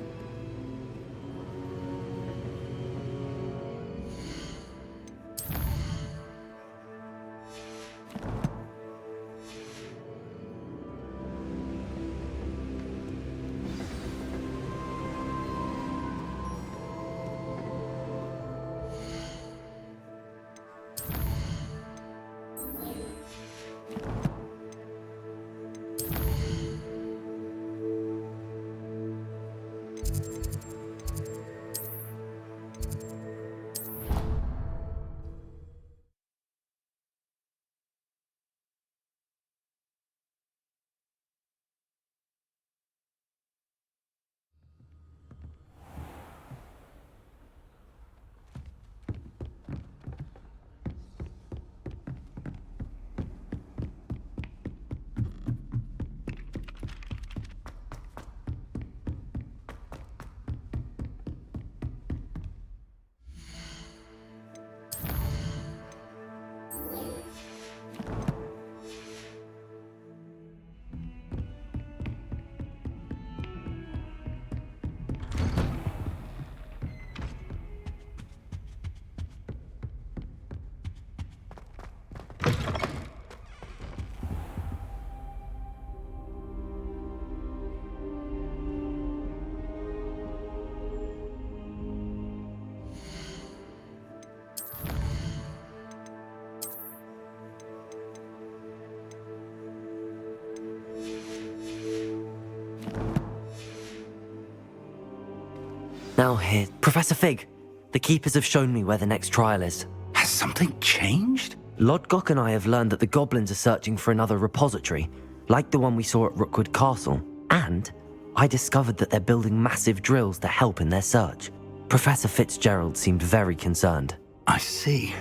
Now here, Professor Fig. The Keepers have shown me where the next trial is. Has something changed? Lodgok and I have learned that the goblins are searching for another repository, like the one we saw at Rookwood Castle. And I discovered that they're building massive drills to help in their search. Professor Fitzgerald seemed very concerned. I see.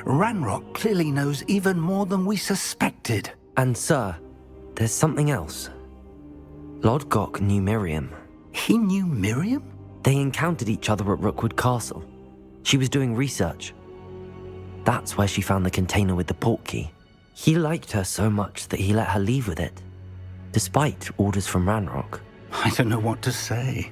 Ranrock clearly knows even more than we suspected. And sir, there's something else. Lodgok knew Miriam. He knew Miriam? They encountered each other at Rookwood Castle. She was doing research. That's where she found the container with the portkey. He liked her so much that he let her leave with it, despite orders from Ranrock. I don't know what to say.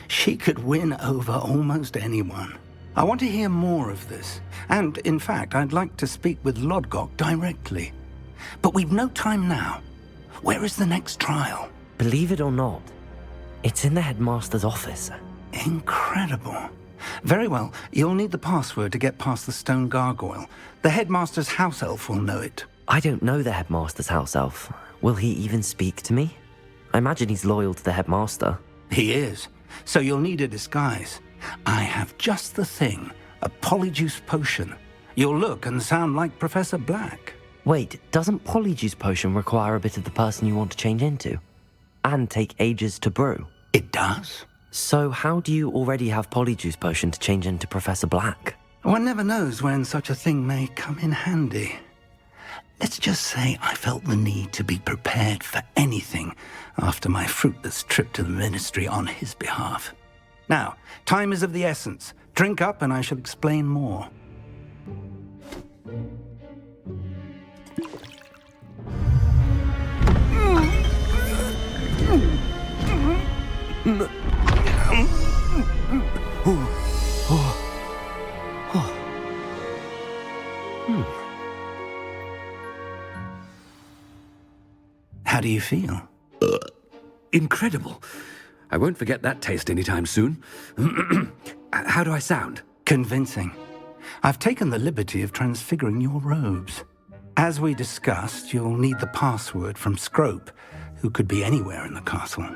She could win over almost anyone. I want to hear more of this. And, in fact, I'd like to speak with Lodgok directly. But we've no time now. Where is the next trial? Believe it or not, it's in the headmaster's office. Incredible. Very well. You'll need the password to get past the stone gargoyle. The headmaster's house elf will know it. I don't know the headmaster's house elf. Will he even speak to me? I imagine he's loyal to the headmaster. He is. So you'll need a disguise. I have just the thing. A polyjuice potion. You'll look and sound like Professor Black. Wait, doesn't polyjuice potion require a bit of the person you want to change into? And take ages to brew? It does. So how do you already have polyjuice potion to change into Professor Black? One never knows when such a thing may come in handy. Let's just say I felt the need to be prepared for anything after my fruitless trip to the Ministry on his behalf. Now, time is of the essence. Drink up and I shall explain more. How do you feel? Incredible. I won't forget that taste anytime soon. How do I sound? Convincing. I've taken the liberty of transfiguring your robes. As we discussed, you'll need the password from Scrope, who could be anywhere in the castle.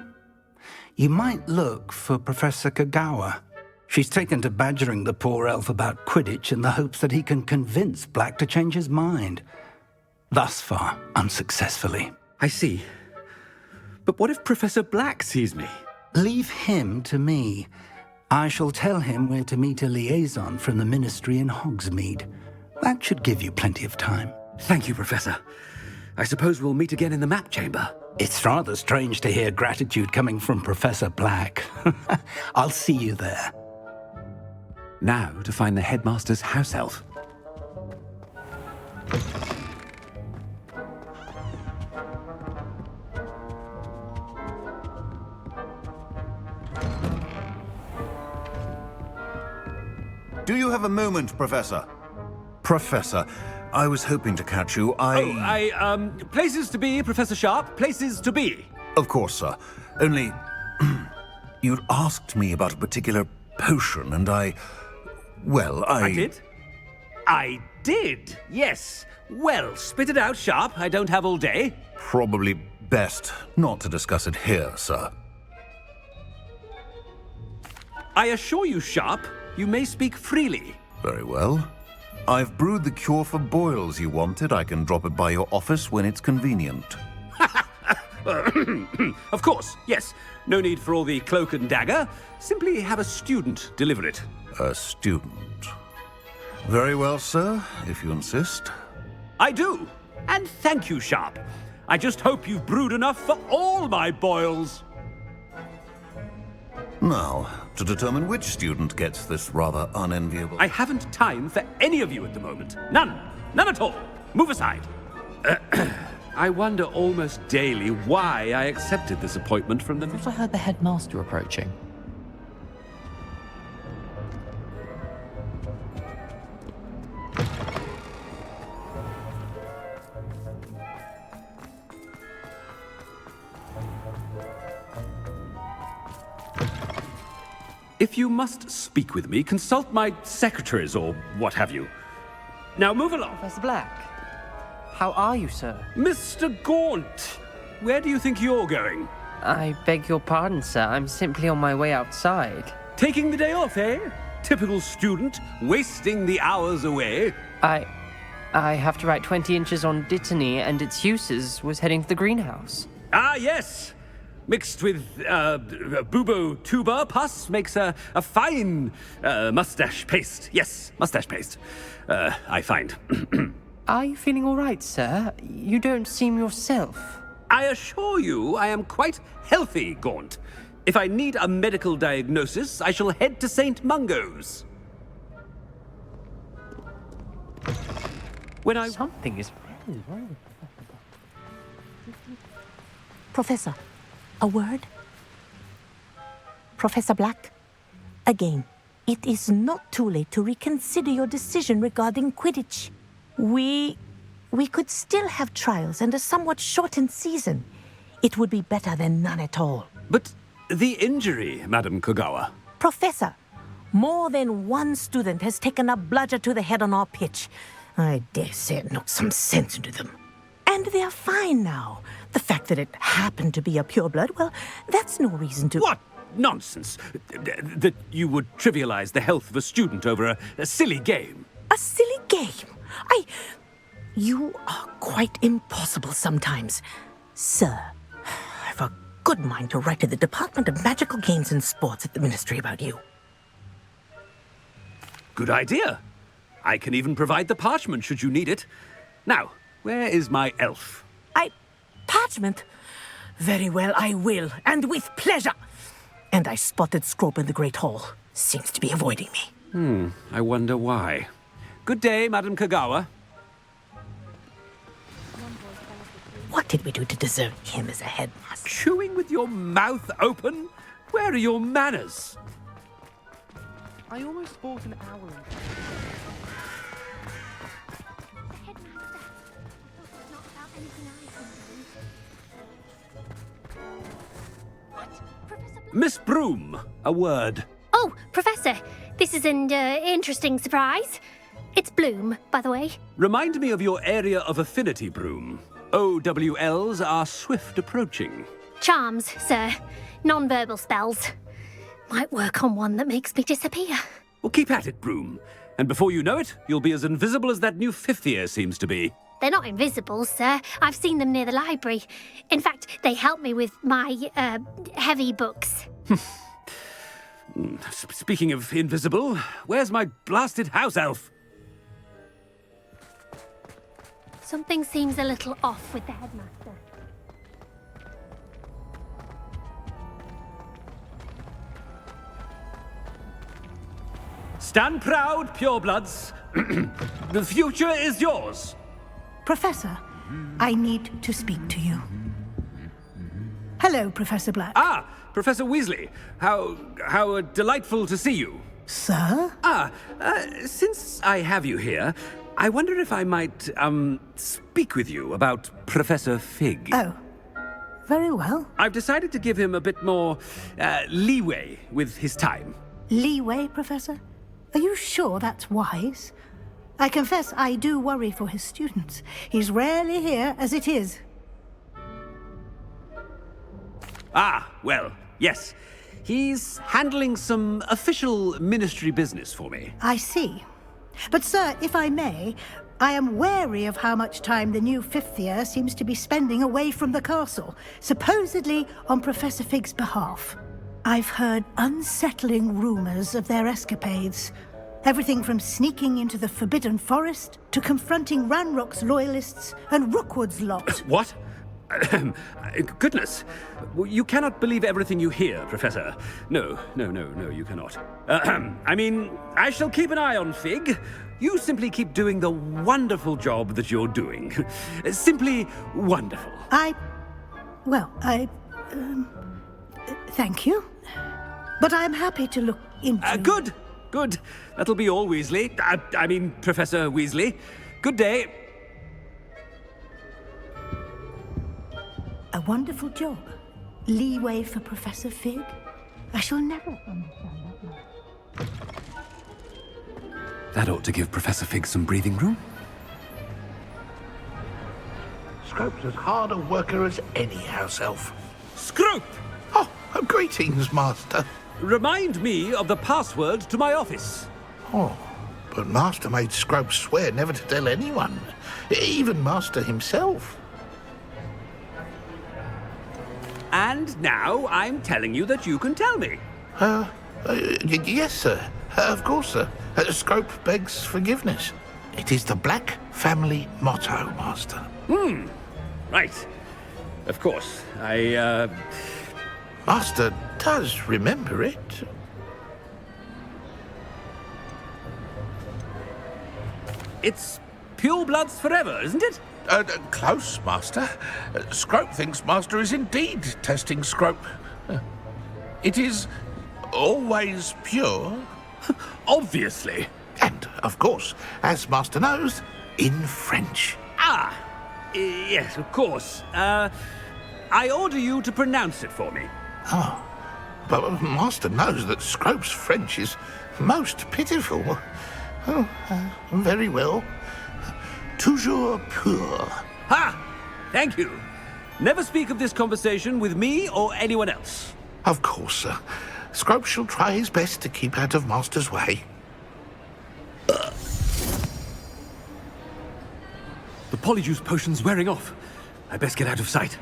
You might look for Professor Kagawa. She's taken to badgering the poor elf about Quidditch in the hopes that he can convince Black to change his mind. Thus far, unsuccessfully. I see. But what if Professor Black sees me? Leave him to me. I shall tell him where to meet a liaison from the Ministry in Hogsmeade. That should give you plenty of time. Thank you, Professor. I suppose we'll meet again in the map chamber. It's rather strange to hear gratitude coming from Professor Black. I'll see you there. Now to find the headmaster's house elf. Do you have a moment, Professor? Professor, I was hoping to catch you. Places to be, Professor Sharp. Places to be. Of course, sir. Only, you'd asked me about a particular potion, and I did? I did, yes. Well, spit it out, Sharp. I don't have all day. Probably best not to discuss it here, sir. I assure you, Sharp, you may speak freely. Very well. I've brewed the cure for boils you wanted. I can drop it by your office when it's convenient. Of course, yes. No need for all the cloak and dagger. Simply have a student deliver it. A student. Very well, sir, if you insist. I do. And thank you, Sharp. I just hope you've brewed enough for all my boils. Now, to determine which student gets this rather unenviable... I haven't time for any of you at the moment. None. None at all. Move aside. I wonder almost daily why I accepted this appointment from the... I thought I heard the headmaster approaching. If you must speak with me, consult my secretaries or what have you. Now move along. Professor Black, how are you, sir? Mr. Gaunt, where do you think you're going? I beg your pardon, sir. I'm simply on my way outside. Taking the day off, eh? Typical student, wasting the hours away. I have to write 20 inches on Dittany and its uses. Was heading to the greenhouse. Ah, yes. Mixed with bubo tuber pus makes a fine mustache paste. Yes, mustache paste. I find. Are you feeling all right, sir? You don't seem yourself. I assure you I am quite healthy, Gaunt. If I need a medical diagnosis, I shall head to St. Mungo's. When I... Something is really wrong. Professor, a word? Professor Black, again, it is not too late to reconsider your decision regarding Quidditch. We could still have trials and a somewhat shortened season. It would be better than none at all. But the injury, Madam Kagawa. Professor, more than one student has taken a bludger to the head on our pitch. I dare say it knocked some sense into them. And they're fine now. The fact that it happened to be a pureblood, well, that's no reason to... What nonsense! That you would trivialize the health of a student over a silly game. A silly game? You are quite impossible sometimes. Sir, I've a good mind to write to the Department of Magical Games and Sports at the Ministry about you. Good idea. I can even provide the parchment should you need it. Now, Where is my elf? Parchment? Very well, I will, and with pleasure. And I spotted Scrope in the Great Hall. Seems to be avoiding me. I wonder why. Good day, Madam Kagawa. What did we do to deserve him as a headmaster? Chewing with your mouth open? Where are your manners? I almost bought an owl. Miss Broom, a word. Oh, Professor, this is an interesting surprise. It's Bloom, by the way. Remind me of your area of affinity, Broom. OWLs are swift approaching. Charms, sir. Non-verbal spells. Might work on one that makes me disappear. Well, keep at it, Broom. And before you know it, you'll be as invisible as that new fifth year seems to be. They're not invisible, sir. I've seen them near the library. In fact, they help me with my, heavy books. Speaking of invisible, where's my blasted house elf? Something seems a little off with the headmaster. Stand proud, purebloods. The future is yours. Professor, I need to speak to you. Hello, Professor Black. Ah, Professor Weasley. How delightful to see you. Sir? Since I have you here, I wonder if I might, speak with you about Professor Fig. Oh, very well. I've decided to give him a bit more, leeway with his time. Leeway, Professor? Are you sure that's wise? I confess I do worry for his students. He's rarely here as it is. Ah, well, yes. He's handling some official ministry business for me. I see. But, sir, if I may, I am wary of how much time the new fifth year seems to be spending away from the castle, supposedly on Professor Fig's behalf. I've heard unsettling rumors of their escapades. Everything from sneaking into the Forbidden Forest to confronting Ranrock's loyalists and Rookwood's lot. What? Goodness. You cannot believe everything you hear, Professor. No, you cannot. I mean, I shall keep an eye on Fig. You simply keep doing the wonderful job that you're doing. Simply wonderful. Thank you. But I'm happy to look into... Good. That'll be all, Weasley. I mean, Professor Weasley. Good day. A wonderful job. Leeway for Professor Fig. I shall never understand that. That ought to give Professor Fig some breathing room. Scrope's as hard a worker as any house elf. Scrope! Oh, greetings, Master. Remind me of the password to my office. Oh, but Master made Scrope swear never to tell anyone, even Master himself. And now I'm telling you that you can tell me. Yes, sir. Of course, sir. Scrope begs forgiveness. It is the Black family motto, Master. Right. Of course. Master does remember it. It's purebloods forever, isn't it? Close, Master. Scrope thinks Master is indeed testing Scrope. It is always pure. Obviously. And, of course, as Master knows, in French. Yes, of course. I order you to pronounce it for me. Oh, but Master knows that Scrope's French is most pitiful. Oh, very well. Toujours pur. Ha! Thank you. Never speak of this conversation with me or anyone else. Of course, sir. Scrope shall try his best to keep out of Master's way. The polyjuice potion's wearing off. I best get out of sight.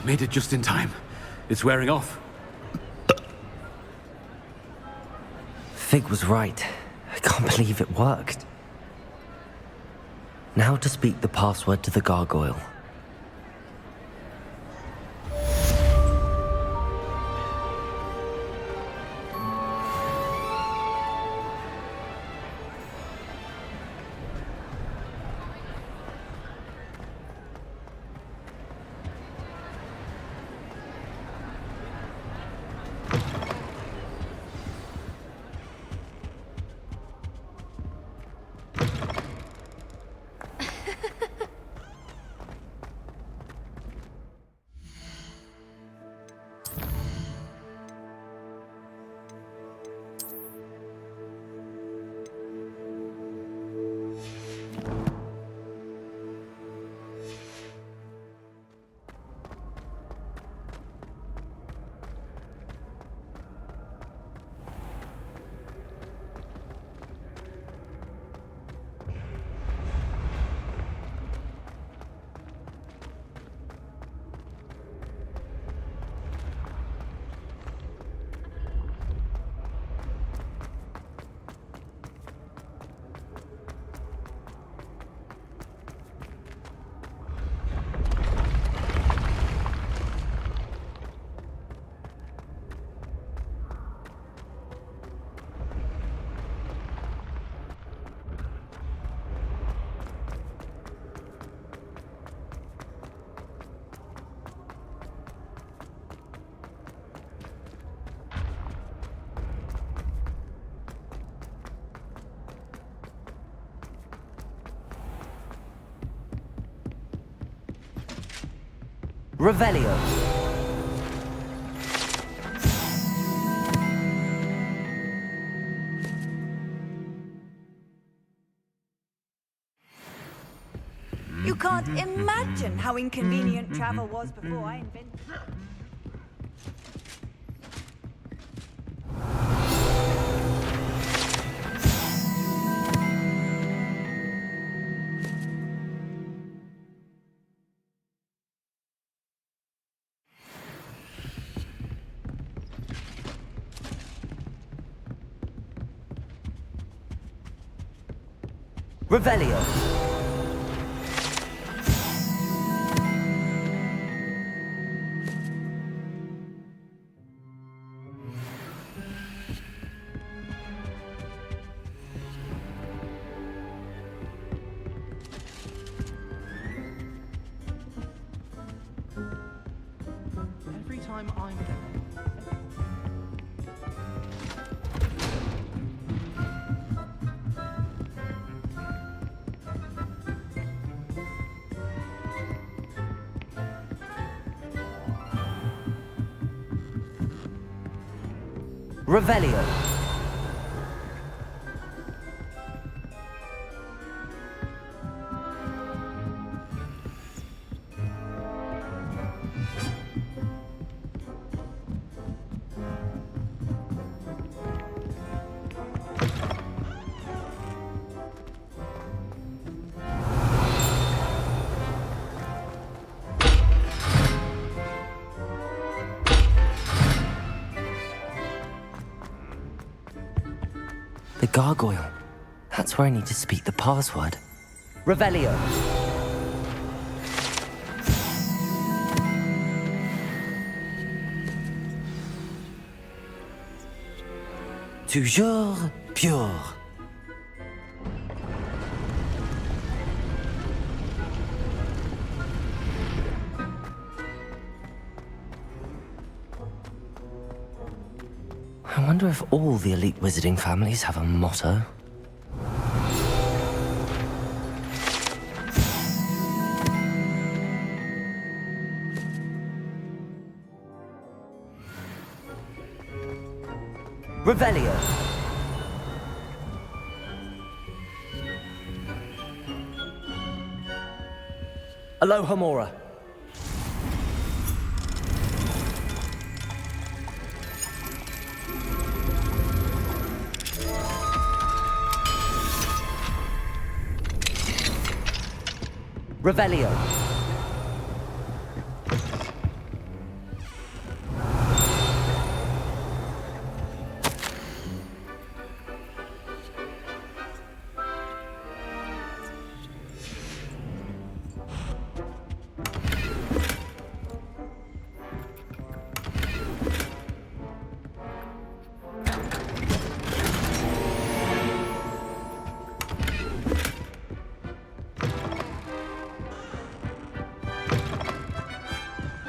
Made it just in time. It's wearing off. Fig was right. I can't believe it worked. Now to speak the password to the gargoyle. Revelio. You can't imagine how inconvenient travel was before I invented... Revelio. Every time I'm down. Revelio. The gargoyle. That's where I need to speak the password. Revelio. Toujours pure. I wonder if all the elite wizarding families have a motto. Revelio. Aloha Mora. Revelio.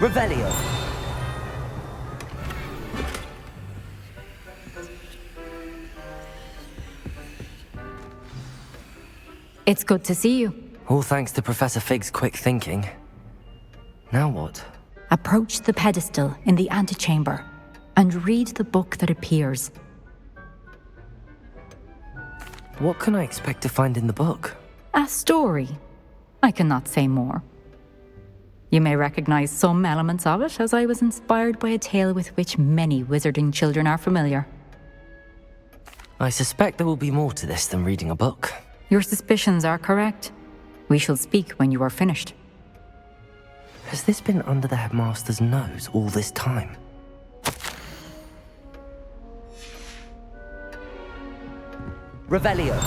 Revelio. It's good to see you. All thanks to Professor Fig's quick thinking. Now what? Approach the pedestal in the antechamber and read the book that appears. What can I expect to find in the book? A story. I cannot say more. You may recognize some elements of it, as I was inspired by a tale with which many wizarding children are familiar. I suspect there will be more to this than reading a book. Your suspicions are correct. We shall speak when you are finished. Has this been under the headmaster's nose all this time? Revelio.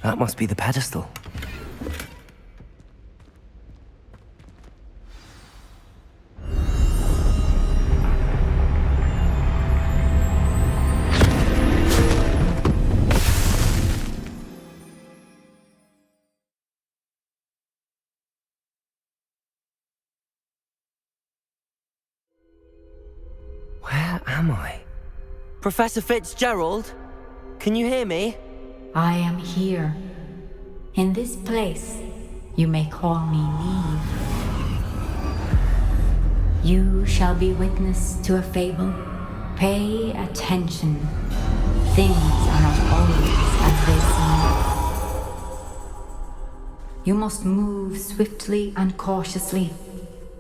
That must be the pedestal. Where am I? Professor Fitzgerald? Can you hear me? I am here. In this place, you may call me Niamh. You shall be witness to a fable. Pay attention. Things are not always as they seem. You must move swiftly and cautiously.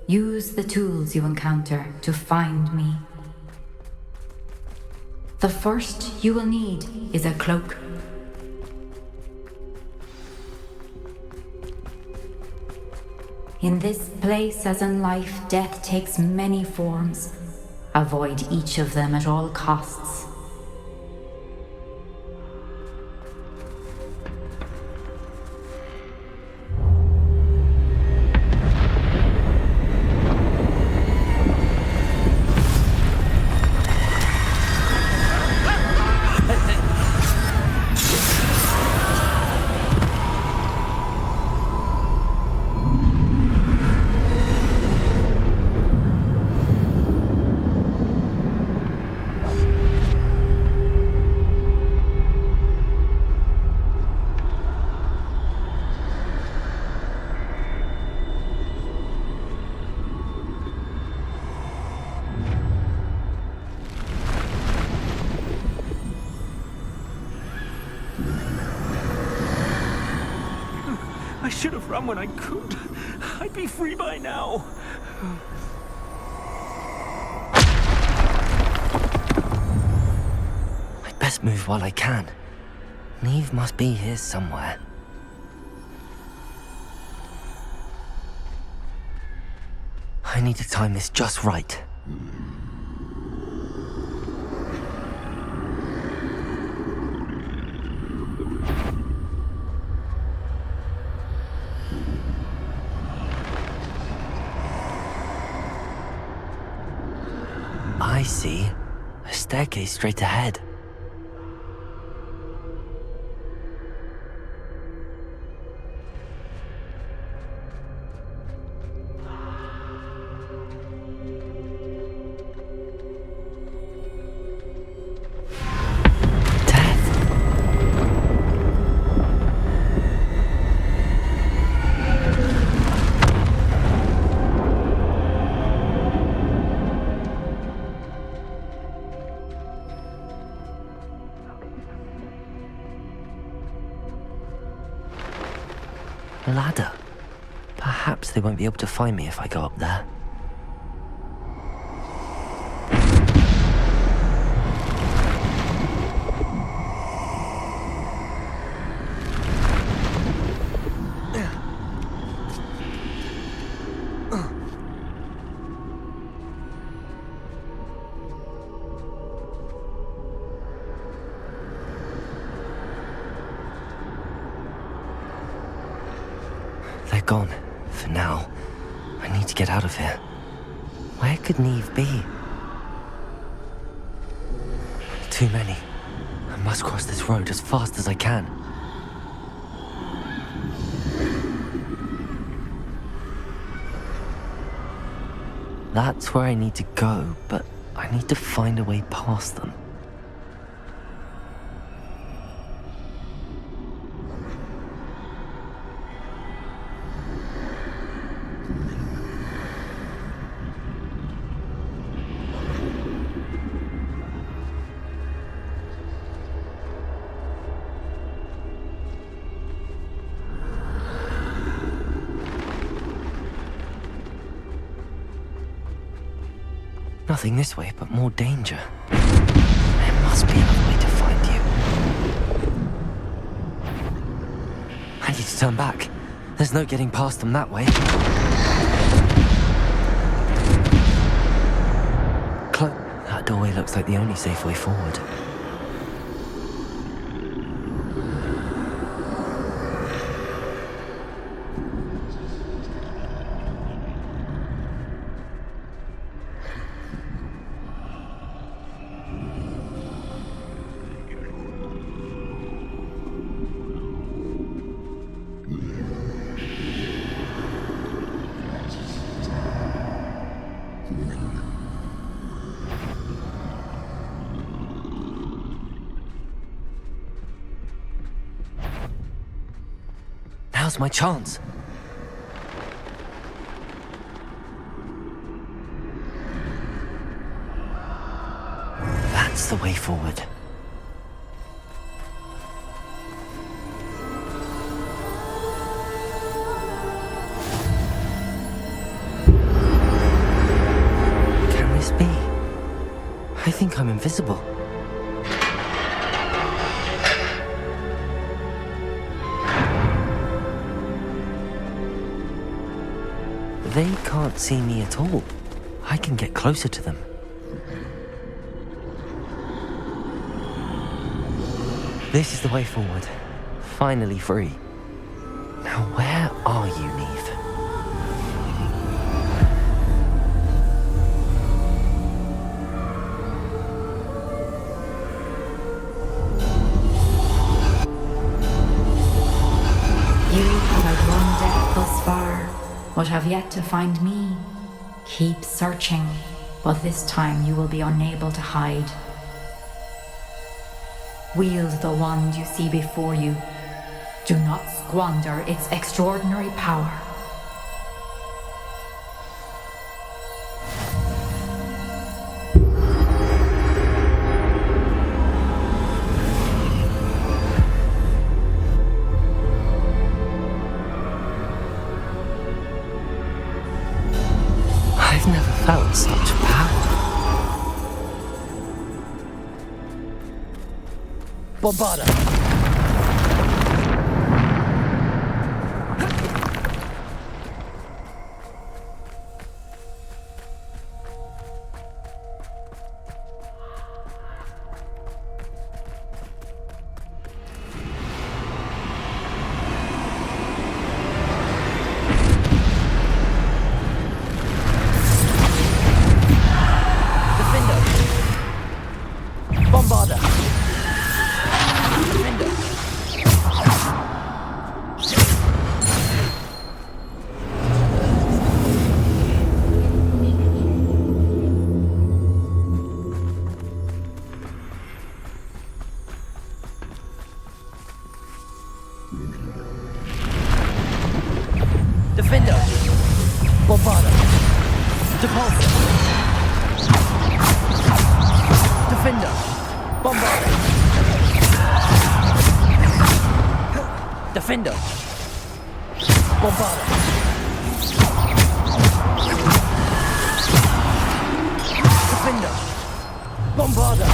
Use the tools you encounter to find me. The first you will need is a cloak. In this place, as in life, death takes many forms. Avoid each of them at all costs. I should have run when I could. I'd be free by now. I'd best move while I can. Niamh must be here somewhere. I need to time this just right. I see. A staircase straight ahead. Ladder. Perhaps they won't be able to find me if I go up there. gone. For now. I need to get out of here. Where could Niamh be? Too many. I must cross this road as fast as I can. That's where I need to go, but I need to find a way past them. Nothing this way, but more danger. There must be another way to find you. I need to turn back. There's no getting past them that way. That doorway looks like the only safe way forward. Now's my chance. That's the way forward. Can this be? I think I'm invisible. They can't see me at all. I can get closer to them. This is the way forward. Finally free. Now where are you, Niamh? You have run death thus far, but have yet to find me. Keep searching, but this time you will be unable to hide. Wield the wand you see before you. Do not squander its extraordinary power. I've never felt such power. Bombarda! Bombarda! Defender! Bombarda! Depulsor! Defender! Bombarda! Defender! Bombarda! Defender! Bombarda!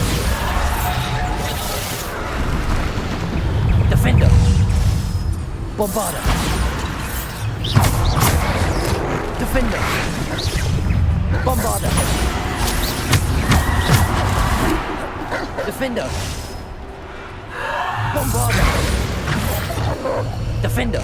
Defender! Bombarda! Defender! Bombarda! Defender! Bombarda! Defender!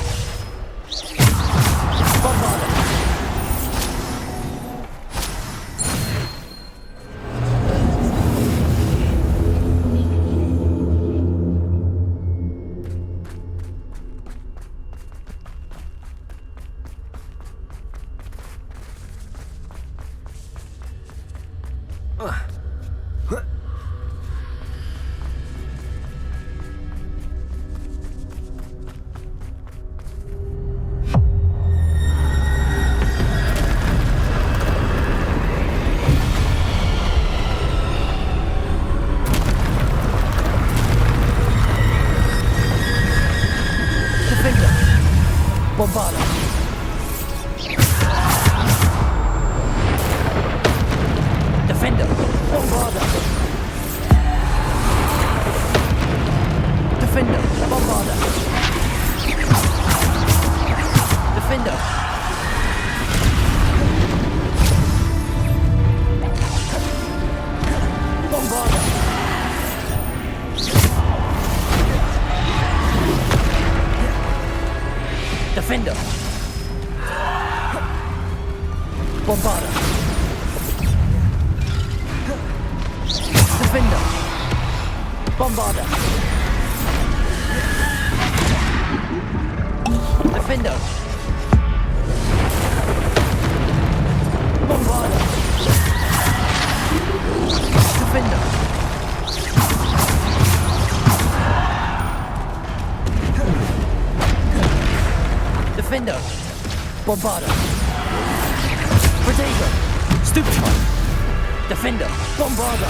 Bombarder. Protego. Stupefy. Defender. Bombarder.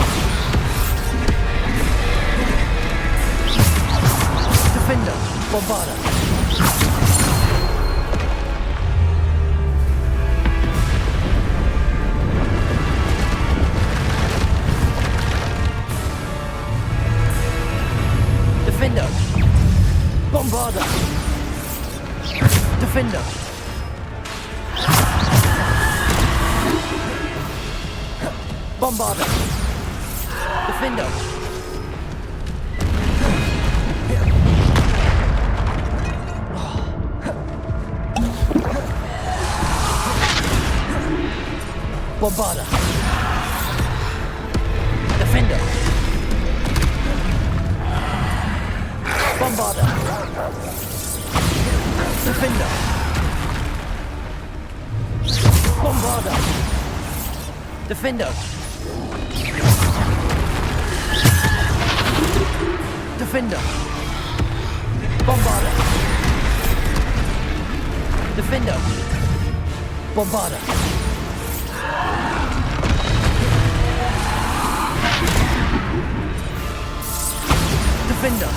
Defender. Bombarder. Defender. Bombarder. Defender. Bombarder. Defender. Bombarder. Defender. Bombarder. Defender. Bombarder. Defender. Defender. Bombarder. Defender. Bombarder. Defender. Bombarder. Defender.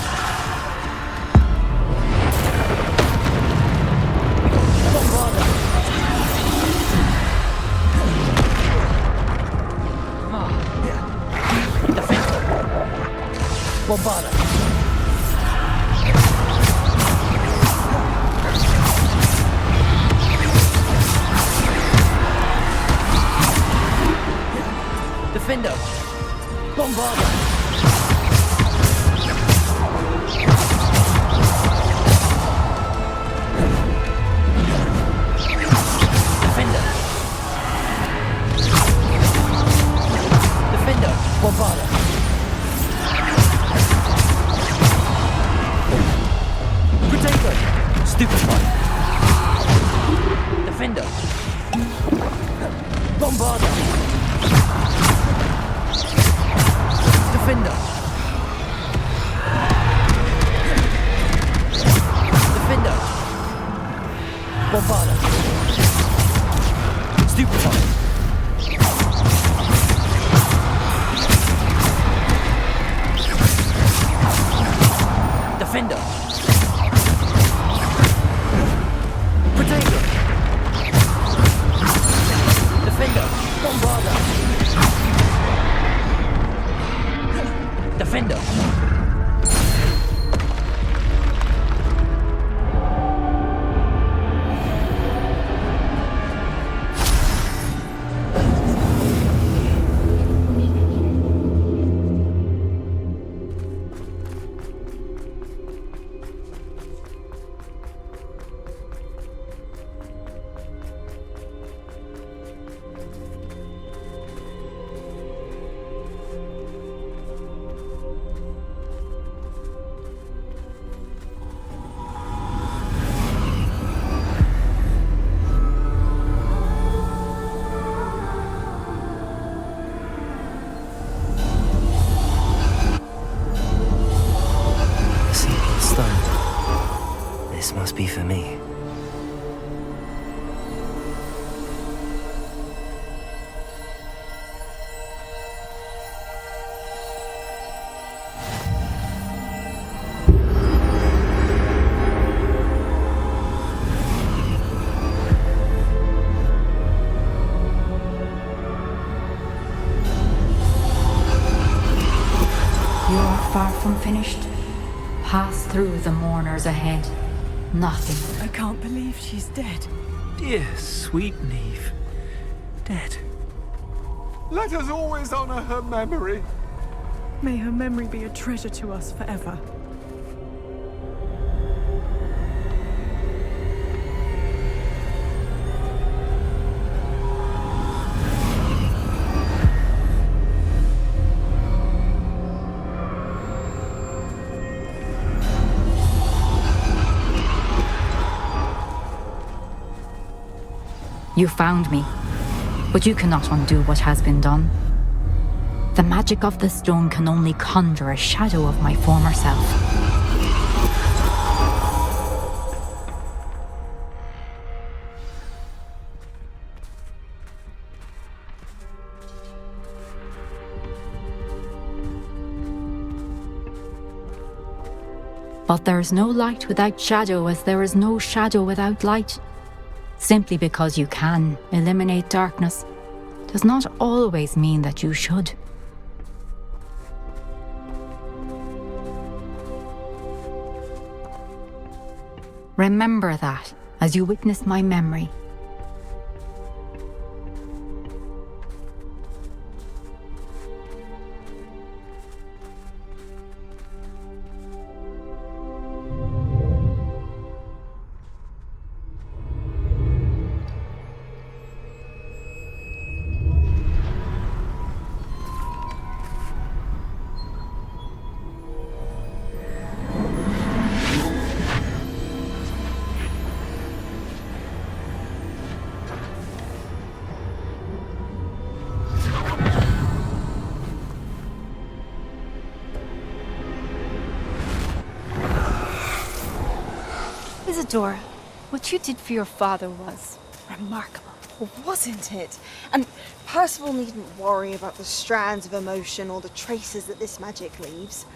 Bombarder. Defender. Bombarder. Defender. Defender. Bombarder. Protego. Stupefy. Defender. Bombarder. Defender. Defender. Bombarder. Stupefy. Defender. Protego. Defender. Bombarder. Defender. far from finished. Pass through the mourners ahead. Nothing. I can't believe she's dead. Dear, sweet Niamh. Dead. Let us always honor her memory. May her memory be a treasure to us forever. You found me, but you cannot undo what has been done. The magic of the stone can only conjure a shadow of my former self. But there is no light without shadow, as there is no shadow without light. Simply because you can eliminate darkness does not always mean that you should. Remember that as you witness my memory. Isadora, what you did for your father was remarkable, wasn't it? And Percival needn't worry about the strands of emotion or the traces that this magic leaves.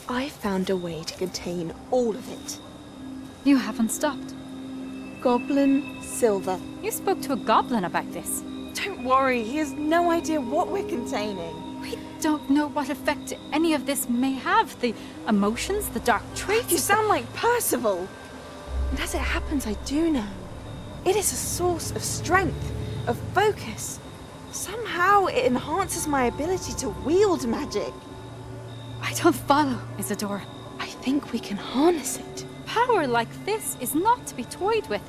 I found a way to contain all of it. You haven't stopped. Goblin Silver. You spoke to a goblin about this. Don't worry, he has no idea what we're containing. We don't know what effect any of this may have. The emotions, the dark traits. You sound like Percival. And as it happens, I do know. It is a source of strength, of focus. Somehow it enhances my ability to wield magic. I don't follow, Isadora. I think we can harness it. Power like this is not to be toyed with.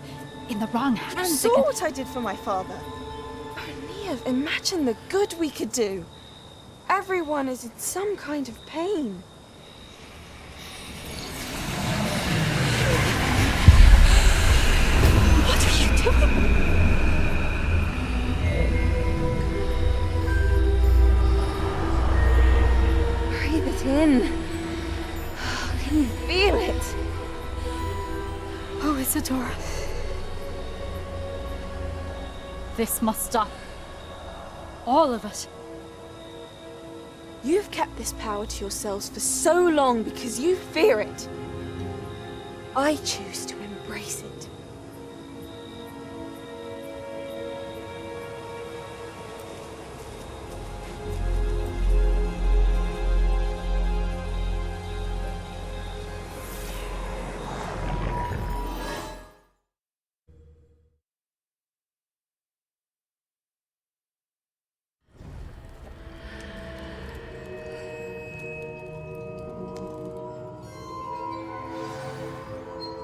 In the wrong hands. You saw what I did for my father. Oh, Niamh, imagine the good we could do. Everyone is in some kind of pain. What are you doing? Breathe it in. Can you feel it? Oh, Isadora. This must stop. All of it. You've kept this power to yourselves for so long because you fear it. I choose to embrace it.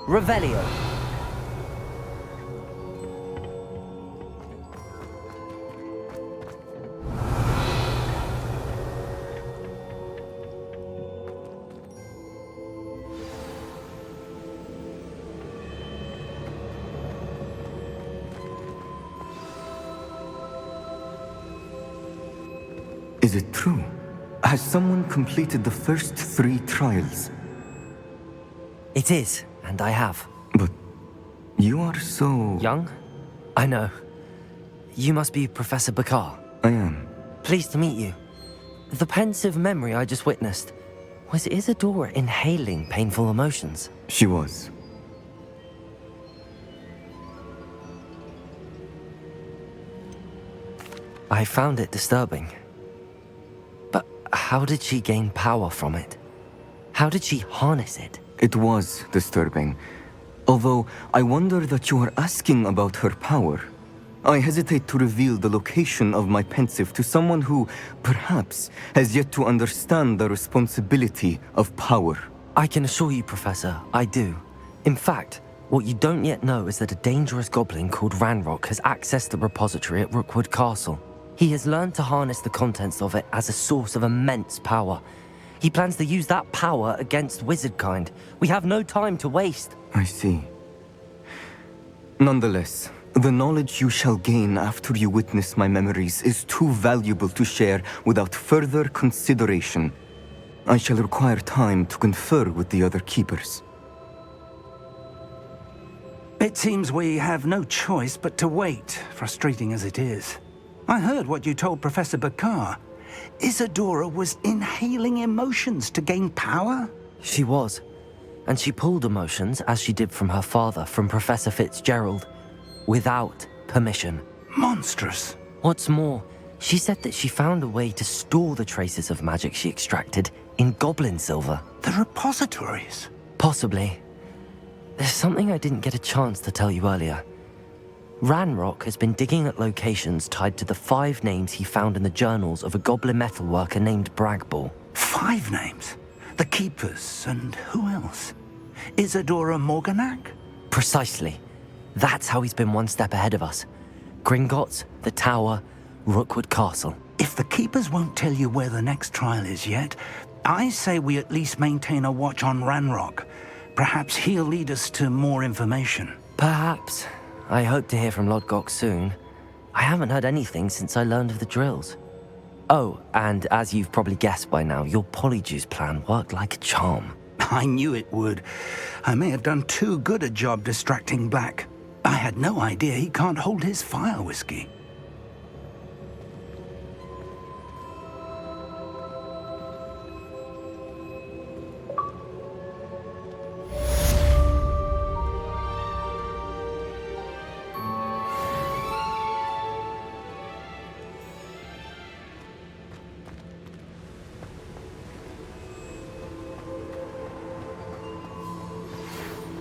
Revelio. Is it true? Has someone completed the first 3 trials? It is, and I have. But you are so... young? I know. You must be Professor Bakar. I am. Pleased to meet you. The pensive memory I just witnessed, was Isadora inhaling painful emotions? She was. I found it disturbing. But how did she gain power from it? How did she harness it? It was disturbing. Although I wonder that you are asking about her power. I hesitate to reveal the location of my pensive to someone who, perhaps, has yet to understand the responsibility of power. I can assure you, Professor, I do. In fact, what you don't yet know is that a dangerous goblin called Ranrock has accessed the repository at Rookwood Castle. He has learned to harness the contents of it as a source of immense power. He plans to use that power against wizardkind. We have no time to waste. I see. Nonetheless, the knowledge you shall gain after you witness my memories is too valuable to share without further consideration. I shall require time to confer with the other keepers. It seems we have no choice but to wait, frustrating as it is. I heard what you told Professor Bakar. Isadora was inhaling emotions to gain power? She was. And she pulled emotions, as she did from her father, from Professor Fitzgerald, without permission. Monstrous. What's more, she said that she found a way to store the traces of magic she extracted in goblin silver. The repositories? Possibly. There's something I didn't get a chance to tell you earlier. Ranrock has been digging at locations tied to the 5 names he found in the journals of a goblin metalworker named Bragball. 5 names? The Keepers, and who else? Isadora Morganac? Precisely. That's how he's been one step ahead of us. Gringotts, the Tower, Rookwood Castle. If the Keepers won't tell you where the next trial is yet, I say we at least maintain a watch on Ranrock. Perhaps he'll lead us to more information. Perhaps. I hope to hear from Lodgoks soon. I haven't heard anything since I learned of the drills. Oh, and as you've probably guessed by now, your Polyjuice plan worked like a charm. I knew it would. I may have done too good a job distracting Black. I had no idea he can't hold his fire whiskey.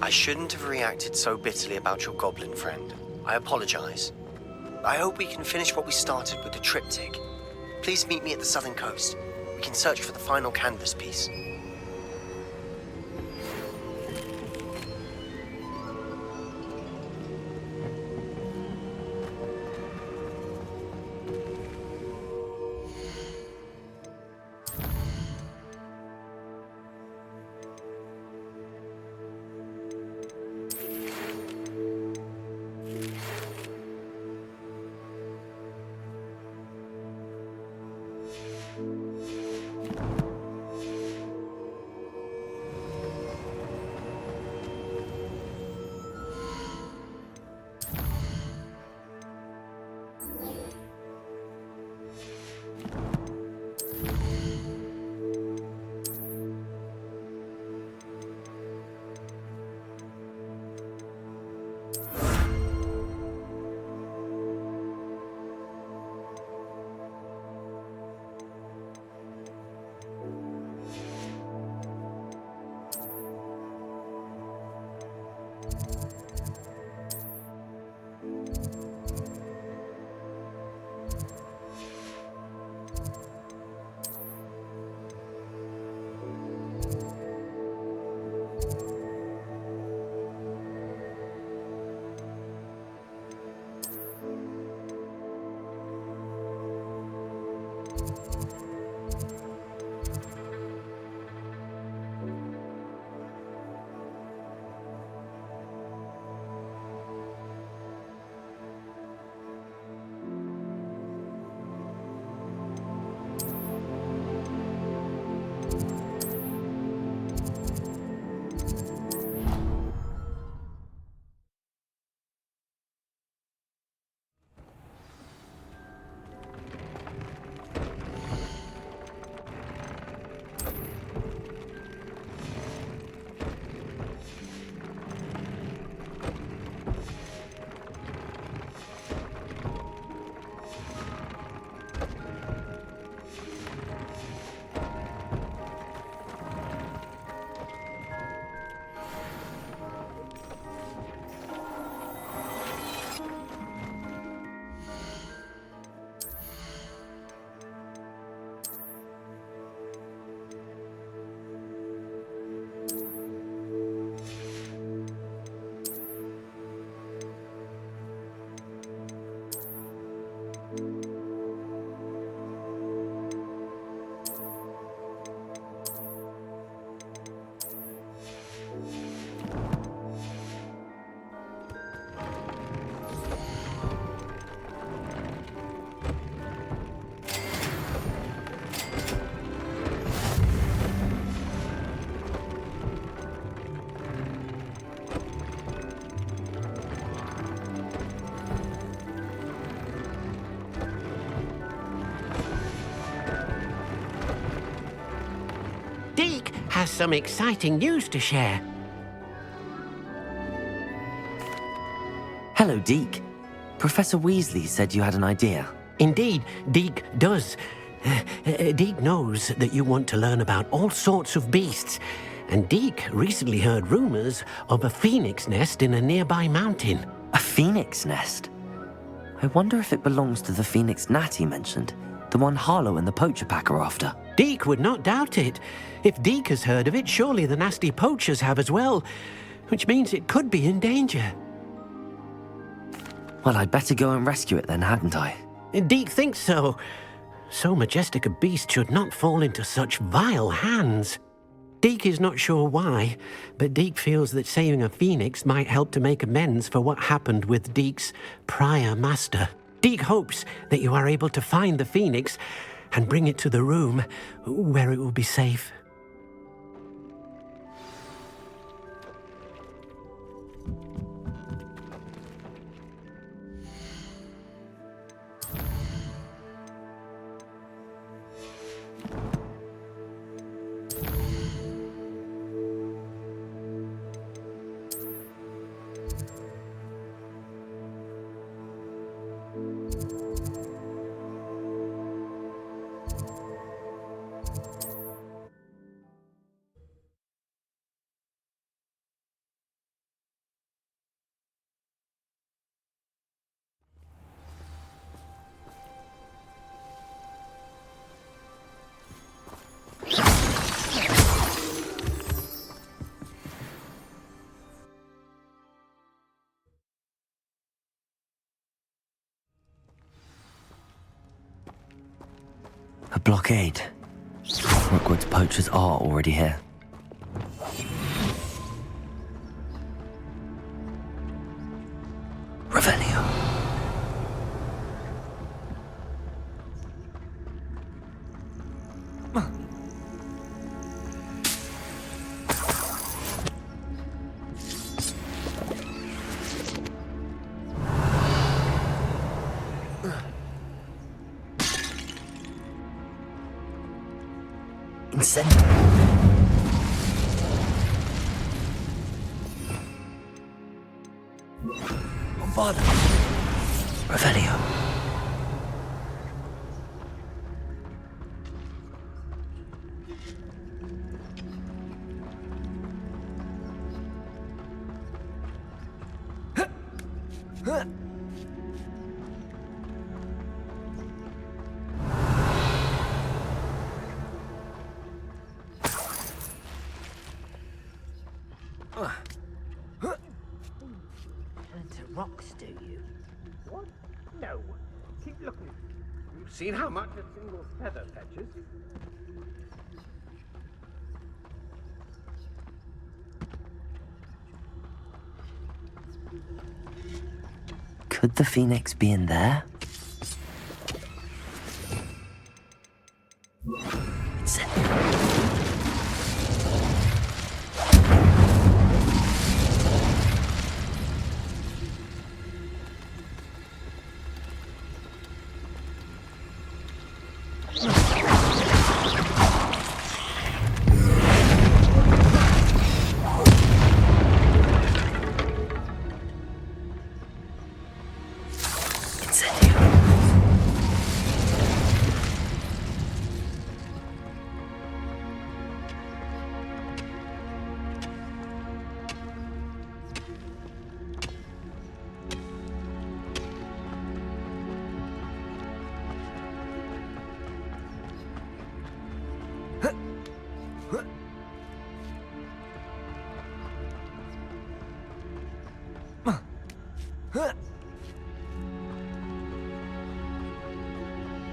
I shouldn't have reacted so bitterly about your goblin friend. I apologize. I hope we can finish what we started with the triptych. Please meet me at the southern coast. We can search for the final canvas piece. has some exciting news to share. Hello, Deke. Professor Weasley said you had an idea. Indeed, Deke does. Deke knows that you want to learn about all sorts of beasts, and Deke recently heard rumors of a phoenix nest in a nearby mountain. A phoenix nest? I wonder if it belongs to the phoenix Natty mentioned, the one Harlow and the poacher pack are after. Deke would not doubt it. If Deke has heard of it, surely the nasty poachers have as well, which means it could be in danger. Well, I'd better go and rescue it then, hadn't I? Deke thinks so. So majestic a beast should not fall into such vile hands. Deke is not sure why, but Deke feels that saving a phoenix might help to make amends for what happened with Deke's prior master. Deke hopes that you are able to find the phoenix and bring it to the room where it will be safe. A blockade. Rookwood's poachers are already here. Revelio. Centaur. Bombardment. Revelio. Rocks, do you? What? No. Keep looking. You've seen how much a single feather fetches. Could the phoenix be in there? It's in there.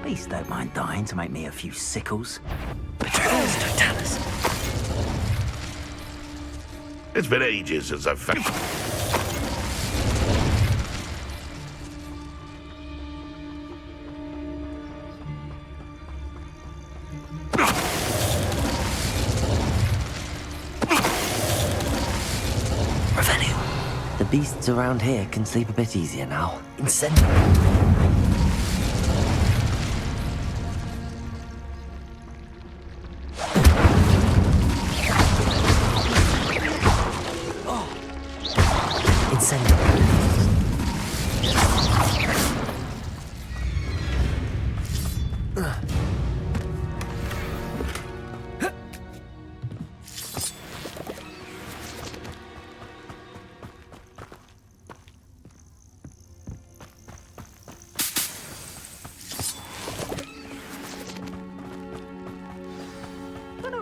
Beasts don't mind dying to make me a few sickles. Betrayals totalis. It's been ages since I've found... The beasts around here can sleep a bit easier now. Incendiary.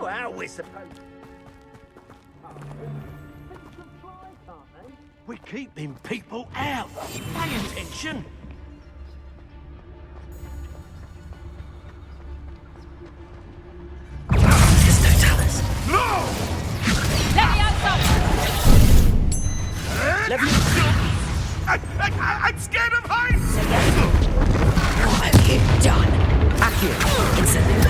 how we're supposed. We're keeping people out. Pay attention. There's no Talus. No! Let me outside! Let me... I'm scared of heights! What have you done? Accio, incendio.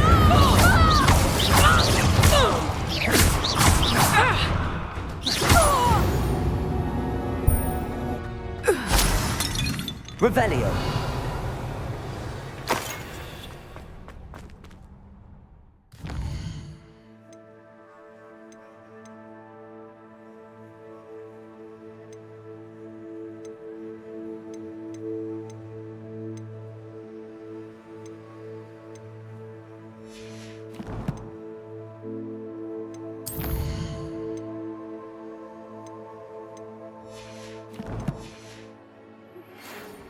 Revelio.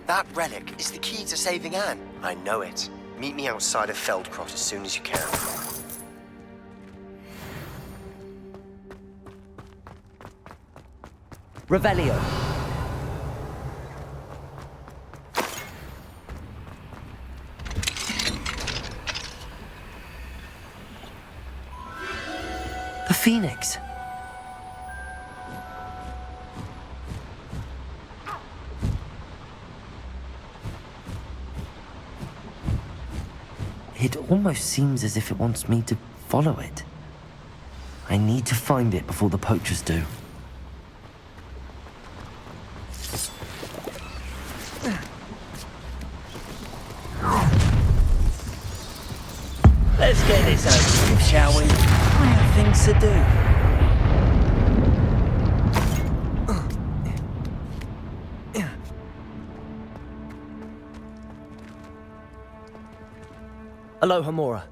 That relic is the key to saving Anne. I know it. Meet me outside of Feldcroft as soon as you can. Revelio. The Phoenix. It almost seems as if it wants me to follow it. I need to find it before the poachers do. Let's get this over with, shall we? I have things to do. Aloha, Mora.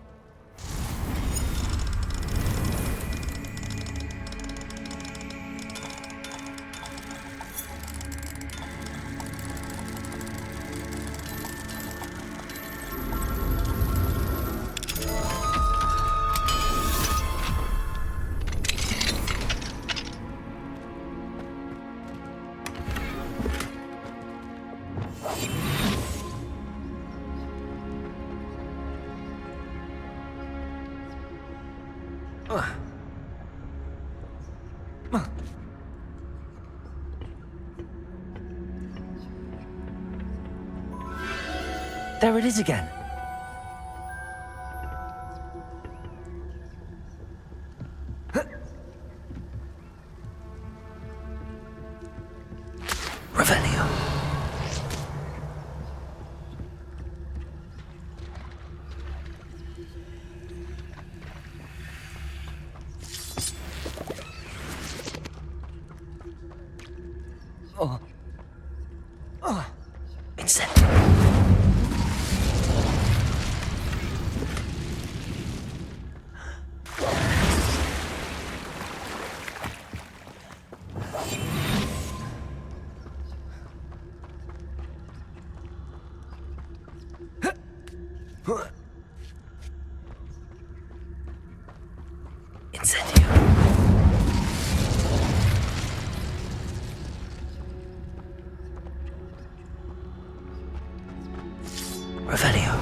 There it is again. Revelio. Incendio. Incendio. Revelio.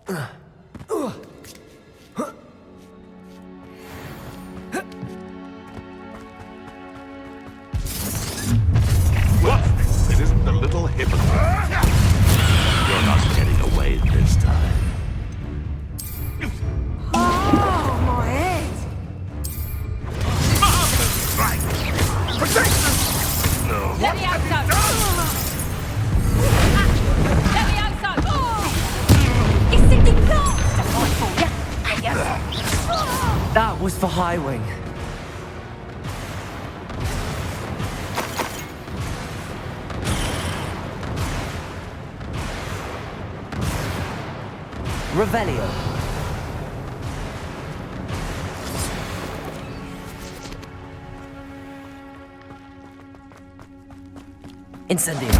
What? It isn't the little hypocrite. You're not getting away this time. Oh, my head! Right. Protect us! No. Let me outside! Let me outside! It's sticking close! That was for Highwing. Revelio. Incendio.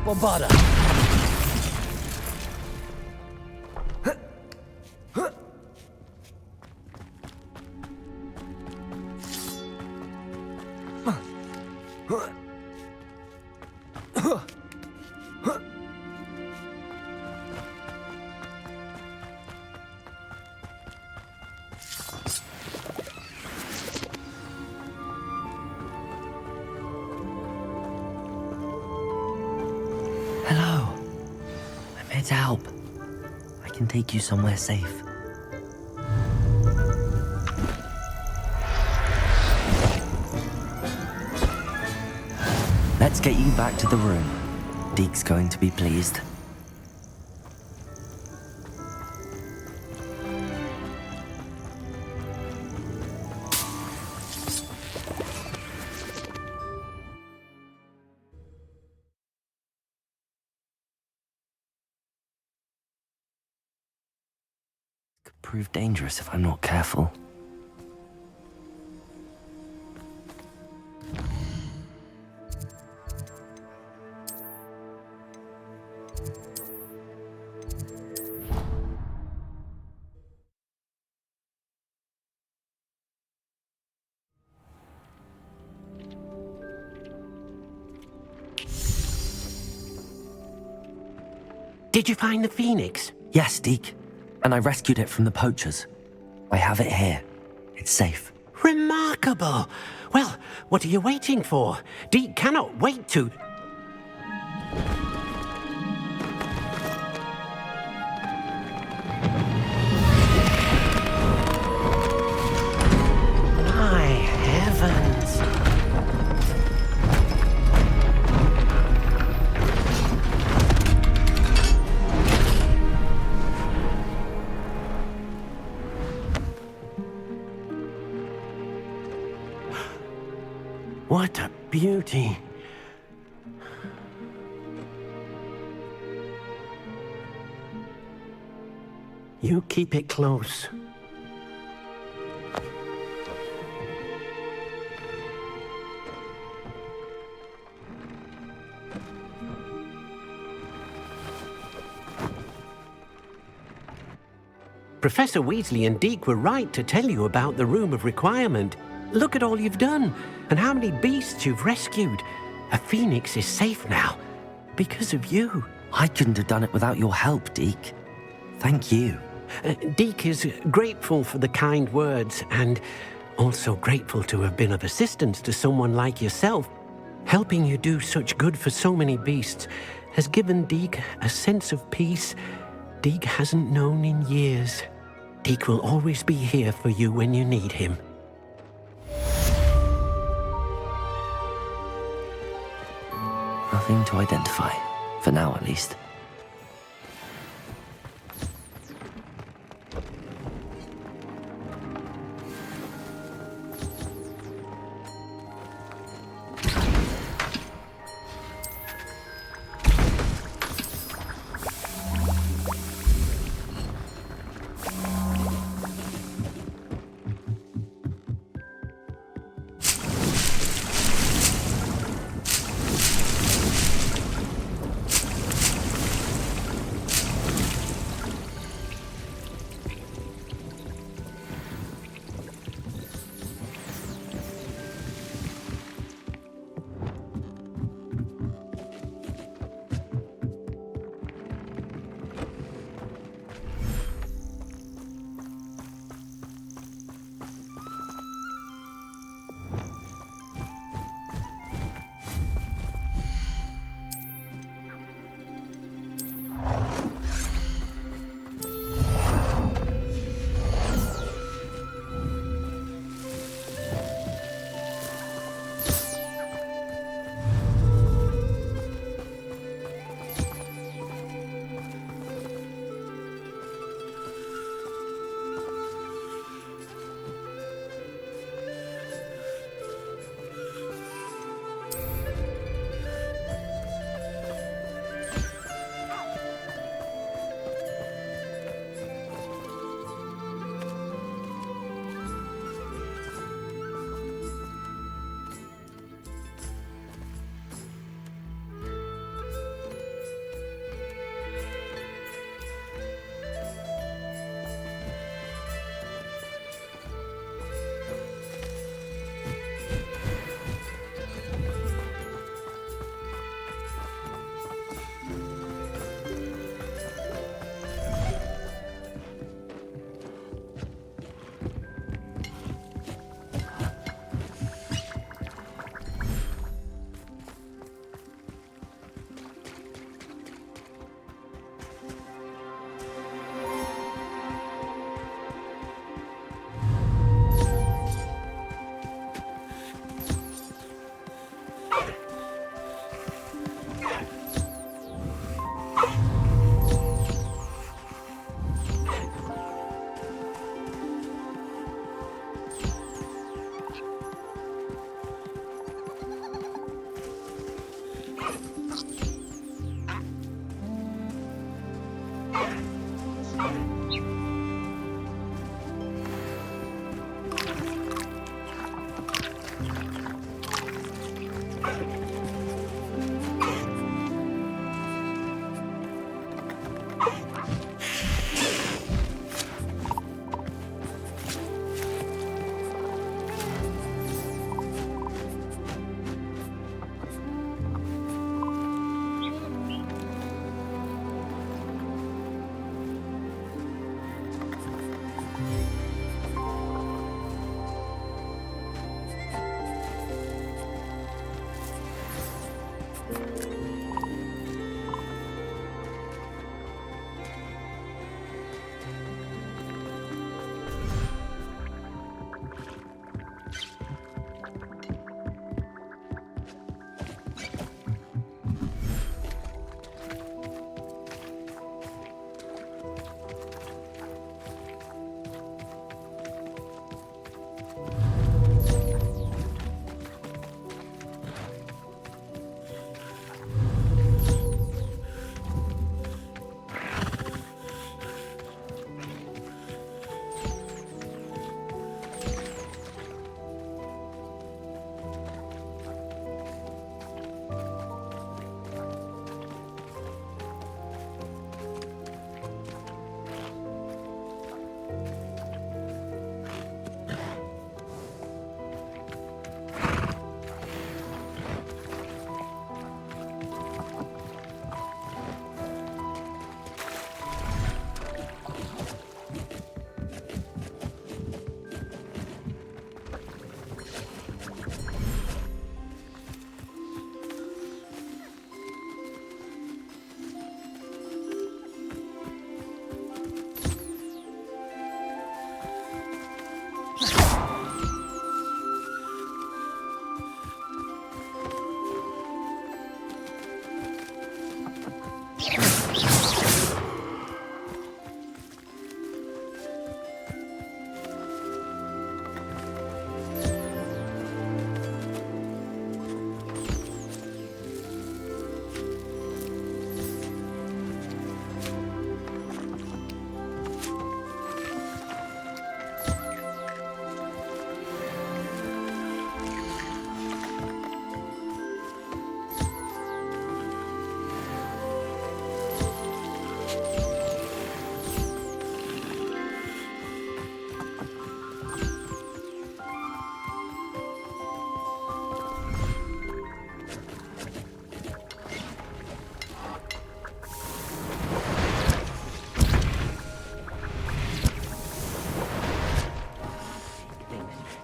Bombarda. Hello. I'm here to help. I can take you somewhere safe. Let's get you back to the room. Deke's going to be pleased. Could prove dangerous if I'm not careful. Did you find the phoenix? Yes, Deke. And I rescued it from the poachers. I have it here. It's safe. Remarkable. Well, what are you waiting for? Deke cannot wait to... My heavens. What a beauty. You keep it close. Professor Weasley and Deke were right to tell you about the Room of Requirement. Look at all you've done, and how many beasts you've rescued. A phoenix is safe now, because of you. I couldn't have done it without your help, Deke. Thank you. Deke is grateful for the kind words, and also grateful to have been of assistance to someone like yourself. Helping you do such good for so many beasts has given Deke a sense of peace Deke hasn't known in years. Deke will always be here for you when you need him. Nothing to identify. For now, at least.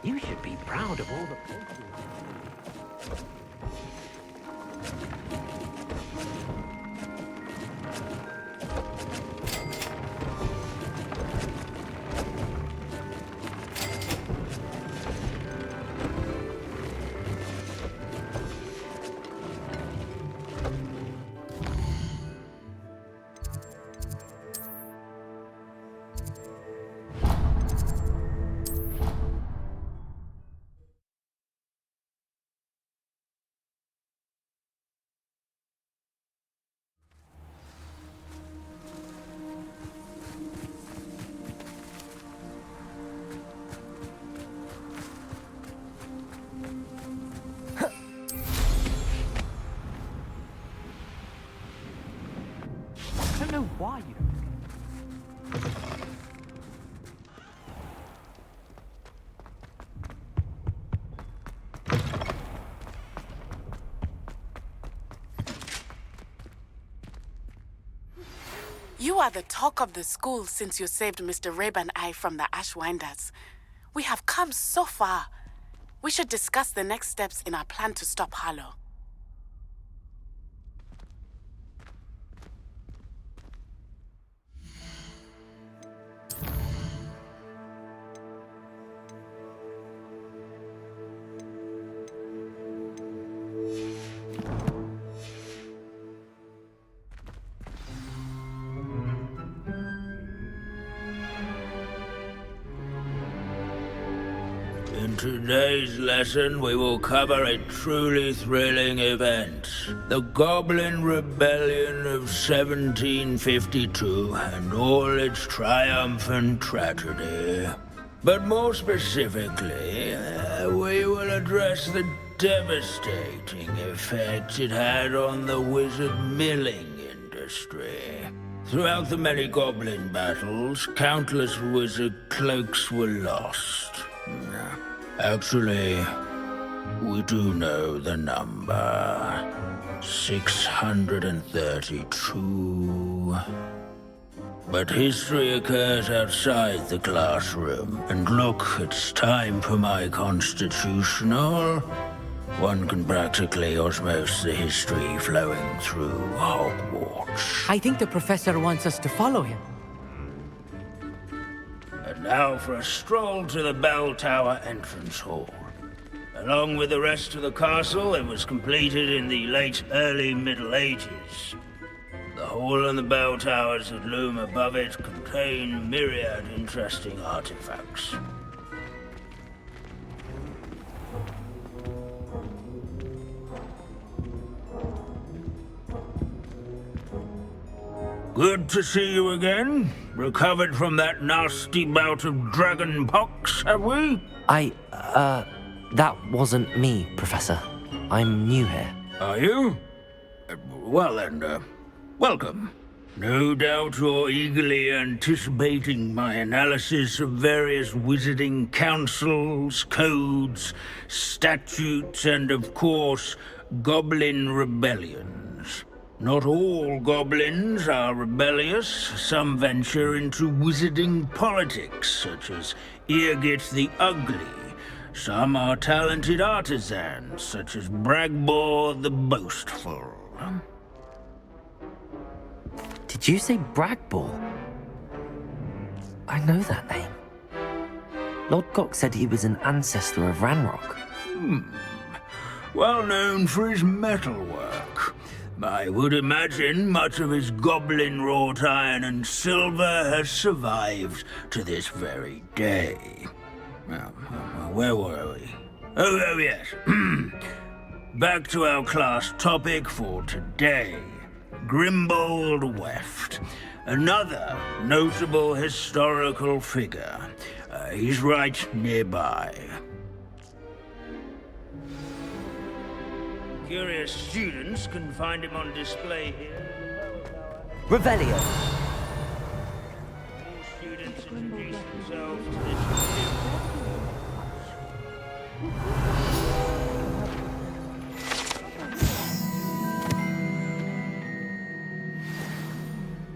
You should be proud of all the places. I don't know why you... You are the talk of the school since you saved Mr. Rabe and I from the Ashwinders. We have come so far. We should discuss the next steps in our plan to stop Harlow. In today's lesson, we will cover a truly thrilling event. The Goblin Rebellion of 1752 and all its triumphant tragedy. But more specifically, we will address the devastating effect it had on the wizard milling industry. Throughout the many goblin battles, countless wizard cloaks were lost. Actually, we do know the number. 632. But history occurs outside the classroom, and look, it's time for my constitutional. One can practically osmose the history flowing through Hogwarts. I think the professor wants us to follow him. And now for a stroll to the Bell Tower entrance hall. Along with the rest of the castle, it was completed in the early Middle Ages. The hall and the bell towers that loom above it contain myriad interesting artifacts. Good to see you again. Recovered from that nasty bout of dragon pox, have we? That wasn't me, Professor. I'm new here. Are you? Well then, welcome. No doubt you're eagerly anticipating my analysis of various wizarding councils, codes, statutes, and of course, goblin rebellions. Not all goblins are rebellious. Some venture into wizarding politics, such as Eargit the Ugly. Some are talented artisans, such as Bragbor the Boastful. Did you say Bragbor? I know that name. Lodgok said he was an ancestor of Ranrock. Well known for his metalwork. I would imagine much of his goblin-wrought iron and silver has survived to this very day. Where were we? Oh yes. Back to our class topic for today. Grimbold Weft. Another notable historical figure. He's right nearby. Curious students can find him on display here. Revelio. All students introduce themselves to this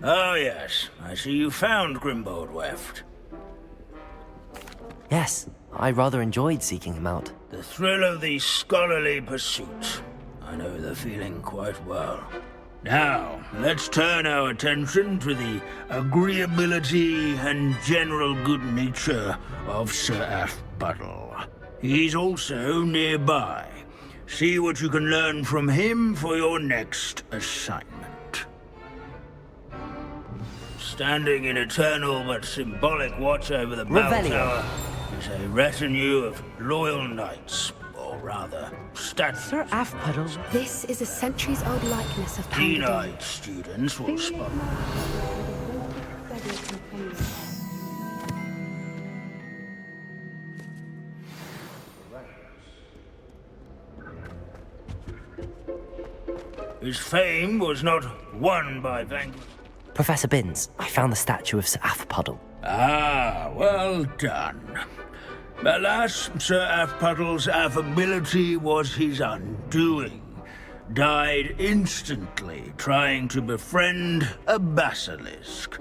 Oh yes, I see you found Grimbold Weft. Yes, I rather enjoyed seeking him out. The thrill of the scholarly pursuit. I know the feeling quite well. Now, let's turn our attention to the agreeability and general good nature of Sir Aphbuttle. He's also nearby. See what you can learn from him for your next assignment. Standing in eternal but symbolic watch over the bell tower is a retinue of loyal knights, or rather, statues. Sir Aphbuttle, this is a centuries-old likeness of Keen-eyed students will spot. His fame was not won by vanquished. Professor Binns, I found the statue of Sir Aphbuttle. Ah, well done. Alas, Sir Aphbuttle's affability was his undoing. Died instantly trying to befriend a basilisk.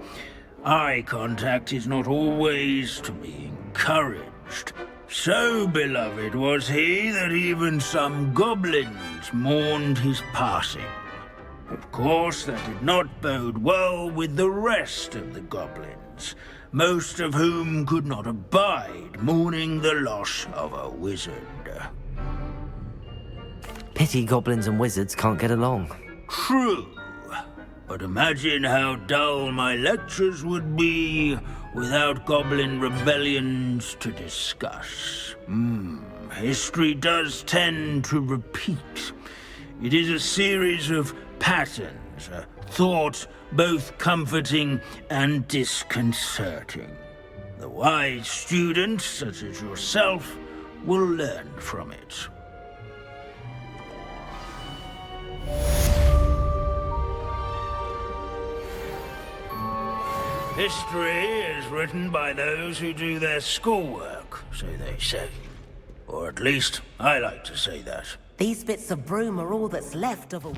Eye contact is not always to be encouraged. So beloved was he that even some goblins mourned his passing. Of course, that did not bode well with the rest of the goblins, most of whom could not abide mourning the loss of a wizard. Pity goblins and wizards can't get along. True. but imagine how dull my lectures would be without goblin rebellions to discuss. History does tend to repeat. It is a series of patterns, a thought both comforting and disconcerting. The wise student, such as yourself, will learn from it. History is written by those who do their schoolwork, so they say. Or at least, I like to say that. These bits of broom are all that's left of a...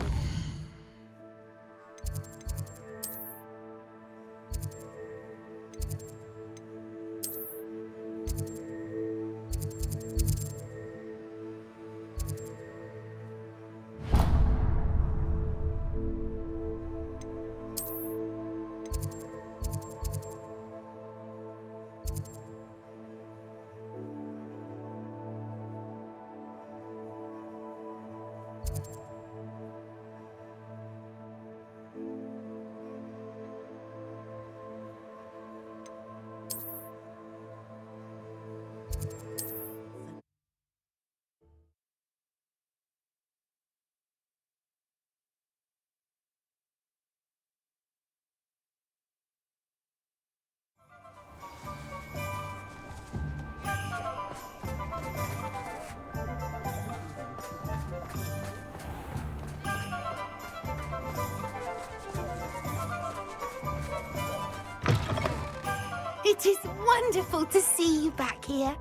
It is wonderful to see you back here.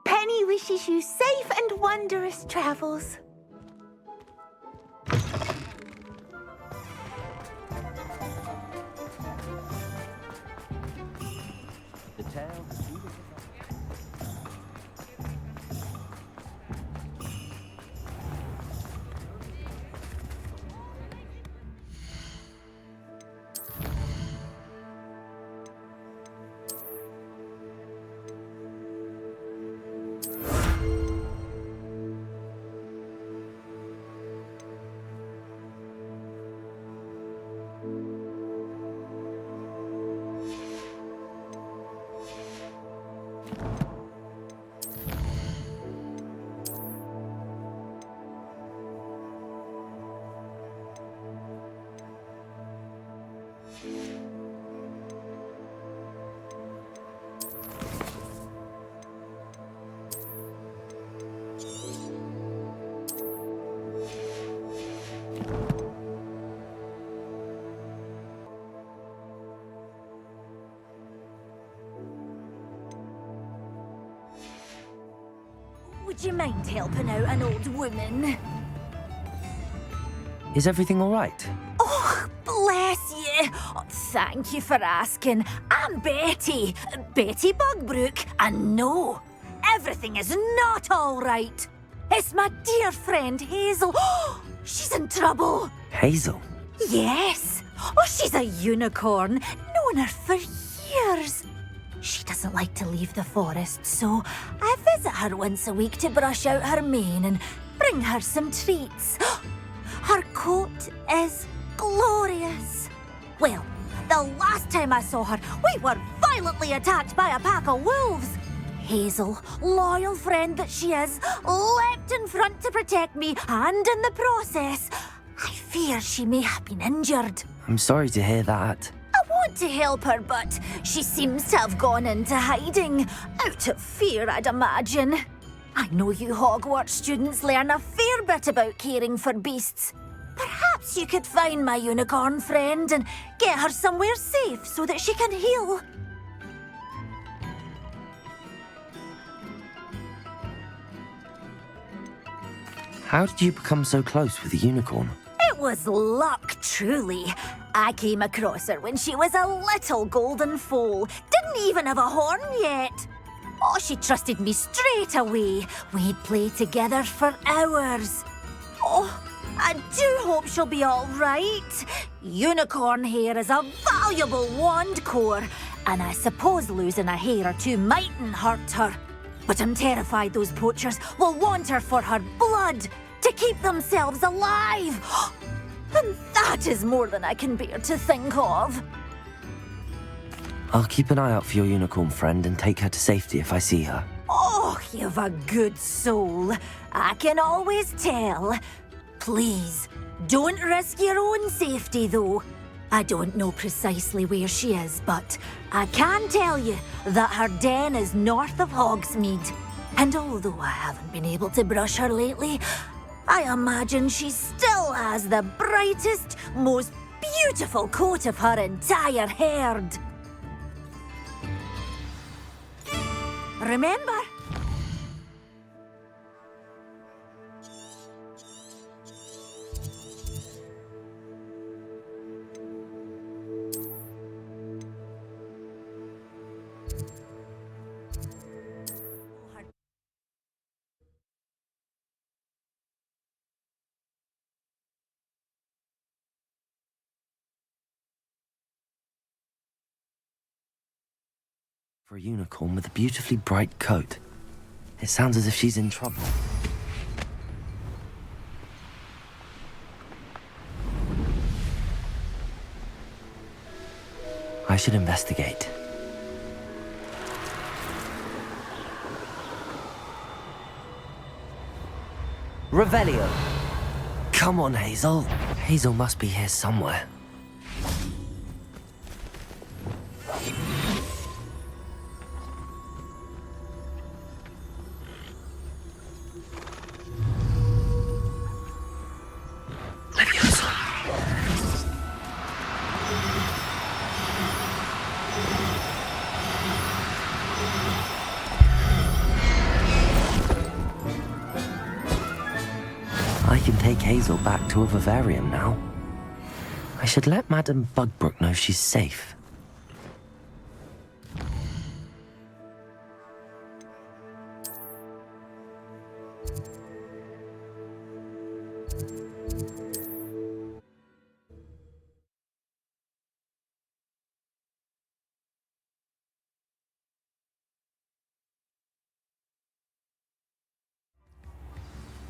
Penny wishes you safe and wondrous travels. Would you mind helping out an old woman? Is everything all right? Oh, bless you. Oh, thank you for asking. I'm Betty. Betty Bugbrook. And no, everything is not all right. It's my dear friend Hazel. Oh, she's in trouble. Hazel? Yes. Oh, she's a unicorn. Known her for years. She doesn't like to leave the forest, so I visit her once a week to brush out her mane and bring her some treats. Her coat is glorious. Well, the last time I saw her, we were violently attacked by a pack of wolves. Hazel, loyal friend that she is, leapt in front to protect me, and in the process, I fear she may have been injured. I'm sorry to hear that. I want to help her, but she seems to have gone into hiding. Out of fear, I'd imagine. I know you Hogwarts students learn a fair bit about caring for beasts. Perhaps you could find my unicorn friend and get her somewhere safe so that she can heal. How did you become so close with the unicorn? It was luck, truly. I came across her when she was a little golden foal. Didn't even have a horn yet. Oh, she trusted me straight away. We'd play together for hours. Oh, I do hope she'll be all right. Unicorn hair is a valuable wand core, and I suppose losing a hair or two mightn't hurt her. But I'm terrified those poachers will want her for her blood, to keep themselves alive. And that is more than I can bear to think of. I'll keep an eye out for your unicorn friend and take her to safety if I see her. Oh, you've a good soul. I can always tell. Please, don't risk your own safety, though. I don't know precisely where she is, but I can tell you that her den is north of Hogsmeade. And although I haven't been able to brush her lately, I imagine she still has the brightest, most beautiful coat of her entire herd. Remember? For a unicorn with a beautifully bright coat. It sounds as if she's in trouble. I should investigate. Revelio! Come on, Hazel. Hazel must be here somewhere. I can take Hazel back to a vivarium now. I should let Madame Bugbrook know she's safe.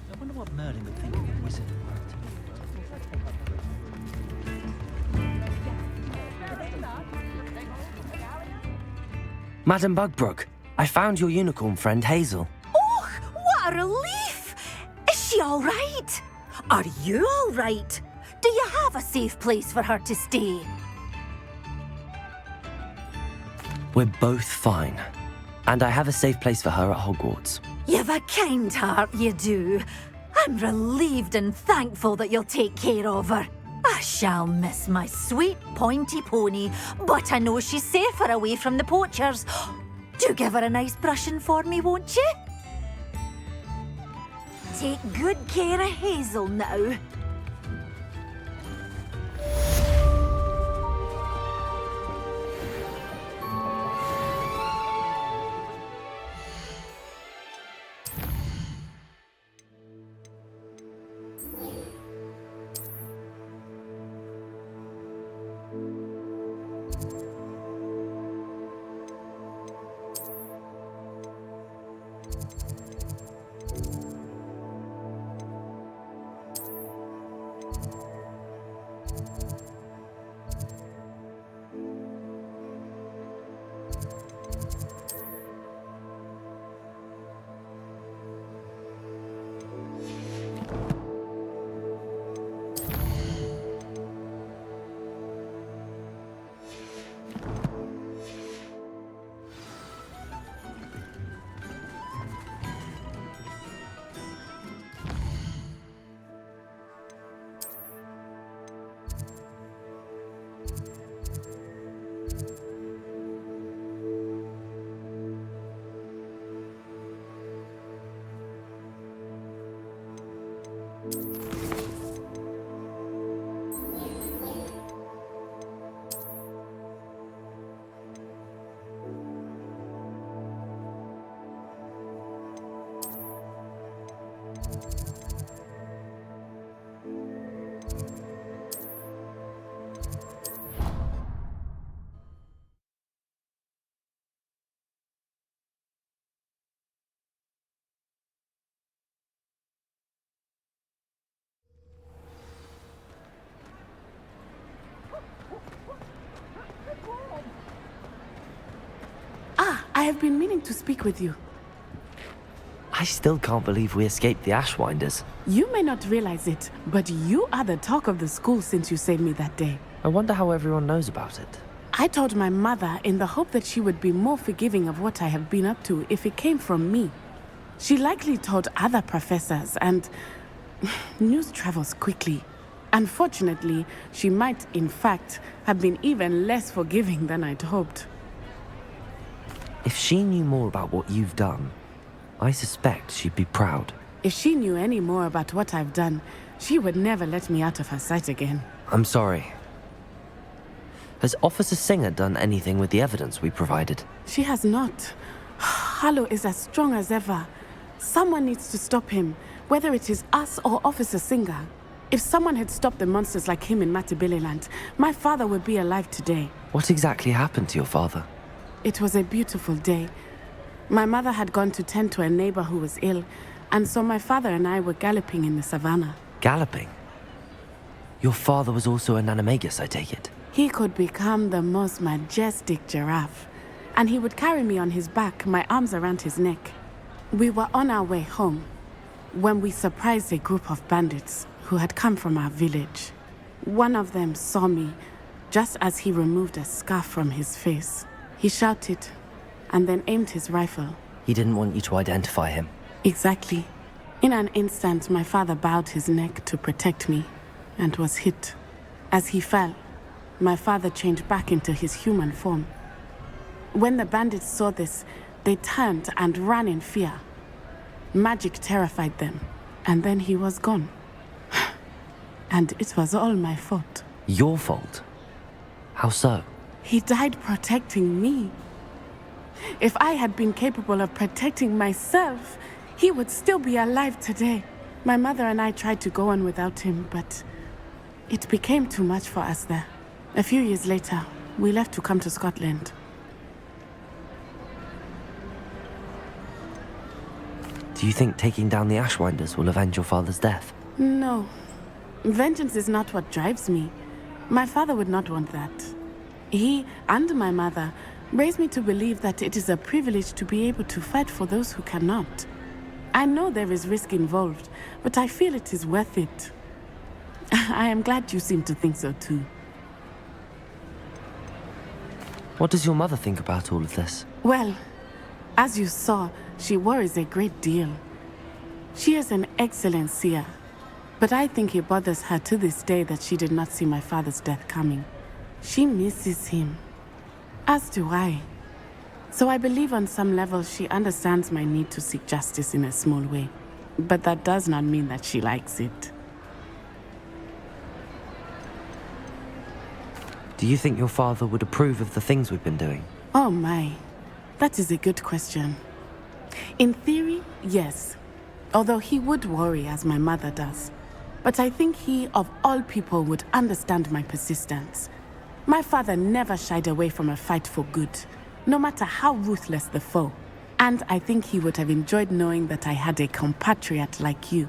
I wonder what Merlin would think of a wizard who worked. Madame Bugbrook, I found your unicorn friend Hazel. Oh, what a relief! Is she all right? Are you all right? Do you have a safe place for her to stay? We're both fine. And I have a safe place for her at Hogwarts. You've a kind heart, you do. I'm relieved and thankful that you'll take care of her. I shall miss my sweet pointy pony, but I know she's safer away from the poachers. Do give her a nice brushing for me, won't you? Take good care of Hazel now. I have been meaning to speak with you. I still can't believe we escaped the Ashwinders. You may not realize it, but you are the talk of the school since you saved me that day. I wonder how everyone knows about it. I told my mother in the hope that she would be more forgiving of what I have been up to if it came from me. She likely told other professors, and news travels quickly. Unfortunately, she might, in fact, have been even less forgiving than I'd hoped. If she knew more about what you've done, I suspect she'd be proud. If she knew any more about what I've done, she would never let me out of her sight again. I'm sorry. Has Officer Singer done anything with the evidence we provided? She has not. Harlow is as strong as ever. Someone needs to stop him, whether it is us or Officer Singer. If someone had stopped the monsters like him in Matabeleland, my father would be alive today. What exactly happened to your father? It was a beautiful day. My mother had gone to tend to a neighbor who was ill, and so my father and I were galloping in the savannah. Galloping? Your father was also an animagus, I take it? He could become the most majestic giraffe, and he would carry me on his back, my arms around his neck. We were on our way home when we surprised a group of bandits who had come from our village. One of them saw me just as he removed a scarf from his face. He shouted and then aimed his rifle. He didn't want you to identify him. Exactly. In an instant, my father bowed his neck to protect me and was hit. As he fell, my father changed back into his human form. When the bandits saw this, they turned and ran in fear. Magic terrified them, and then he was gone. And it was all my fault. Your fault? How so? He died protecting me. If I had been capable of protecting myself, he would still be alive today. My mother and I tried to go on without him, but it became too much for us there. A few years later, we left to come to Scotland. Do you think taking down the Ashwinders will avenge your father's death? No. Vengeance is not what drives me. My father would not want that. He and my mother raised me to believe that it is a privilege to be able to fight for those who cannot. I know there is risk involved, but I feel it is worth it. I am glad you seem to think so too. What does your mother think about all of this? Well, as you saw, she worries a great deal. She is an excellent seer, but I think it bothers her to this day that she did not see my father's death coming. She misses him, as do I. So I believe on some level she understands my need to seek justice in a small way, but that does not mean that she likes it. Do you think your father would approve of the things we've been doing? Oh my, that is a good question. In theory, yes, although he would worry as my mother does. But I think he, of all people, would understand my persistence. My father never shied away from a fight for good, no matter how ruthless the foe. And I think he would have enjoyed knowing that I had a compatriot like you.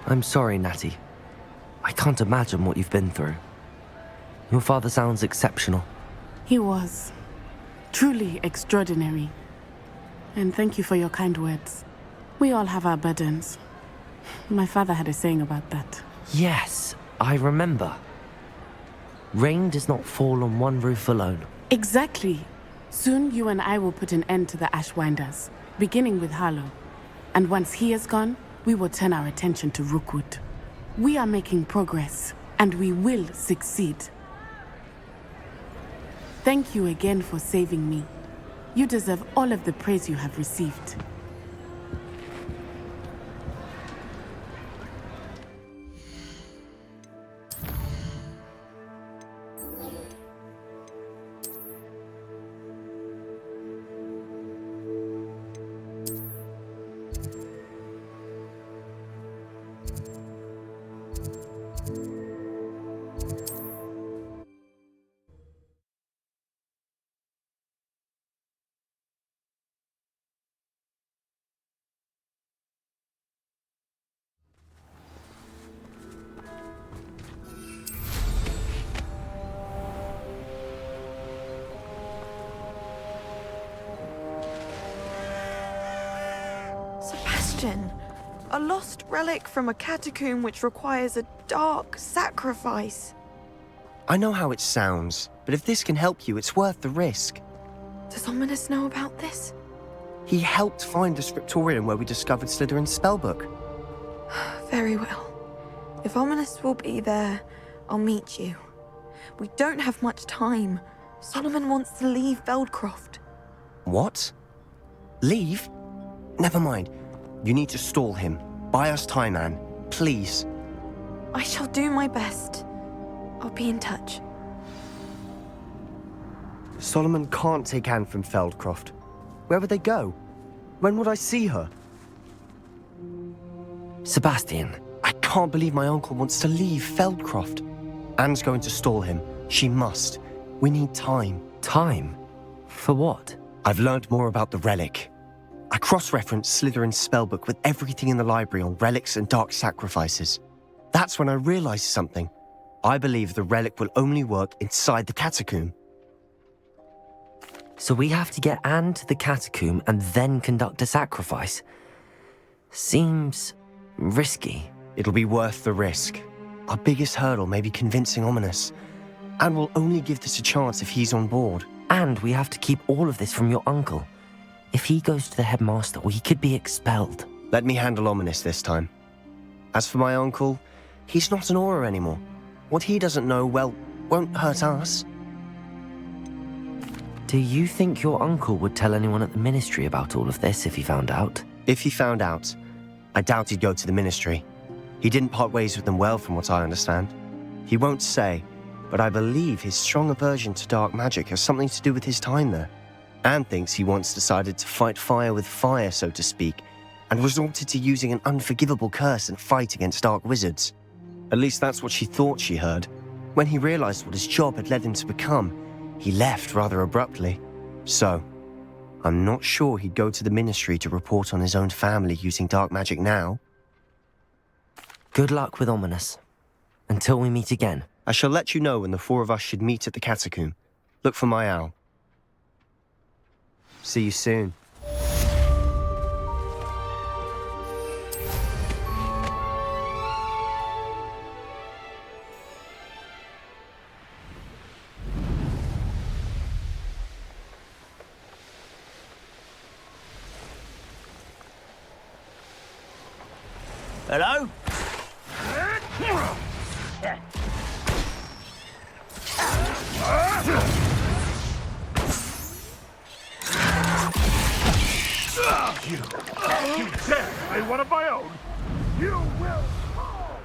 I'm sorry, Natty. I can't imagine what you've been through. Your father sounds exceptional. He was. Truly extraordinary. And thank you for your kind words. We all have our burdens. My father had a saying about that. Yes, I remember. Rain does not fall on one roof alone. Exactly. Soon you and I will put an end to the Ashwinders, beginning with Harlow. And once he is gone, we will turn our attention to Rookwood. We are making progress, and we will succeed. Thank you again for saving me. You deserve all of the praise you have received. imagine? A lost relic from a catacomb which requires a dark sacrifice. I know how it sounds, but if this can help you, it's worth the risk. Does Ominous know about this? He helped find the scriptorium where we discovered Slytherin's spellbook. Very well. If Ominous will be there, I'll meet you. We don't have much time. Solomon wants to leave Feldcroft. What? Leave? Never mind. You need to stall him. Buy us time, Anne. Please. I shall do my best. I'll be in touch. Solomon can't take Anne from Feldcroft. Where would they go? When would I see her? Sebastian. I can't believe my uncle wants to leave Feldcroft. Anne's going to stall him. She must. We need time. Time? For what? I've learned more about the relic. I cross-referenced Slytherin's spellbook with everything in the library on relics and dark sacrifices. That's when I realized something. I believe the relic will only work inside the catacomb. So we have to get Anne to the catacomb and then conduct a sacrifice? Seems risky. It'll be worth the risk. Our biggest hurdle may be convincing Ominous. And we'll only give this a chance if he's on board. And we have to keep all of this from your uncle. If he goes to the headmaster, we could be expelled. Let me handle Ominous this time. As for my uncle, he's not an Auror anymore. What he doesn't know, well, won't hurt us. Do you think your uncle would tell anyone at the ministry about all of this if he found out? If he found out, I doubt he'd go to the ministry. He didn't part ways with them well, from what I understand. He won't say, but I believe his strong aversion to dark magic has something to do with his time there. Anne thinks he once decided to fight fire with fire, so to speak, and resorted to using an unforgivable curse in a fight against dark wizards. At least that's what she thought she heard. When he realized what his job had led him to become, he left rather abruptly. So, I'm not sure he'd go to the ministry to report on his own family using dark magic now. Good luck with Ominous. Until we meet again. I shall let you know when the four of us should meet at the catacomb. Look for my owl. See you soon. Hello? You dare play one of my own? You will fall!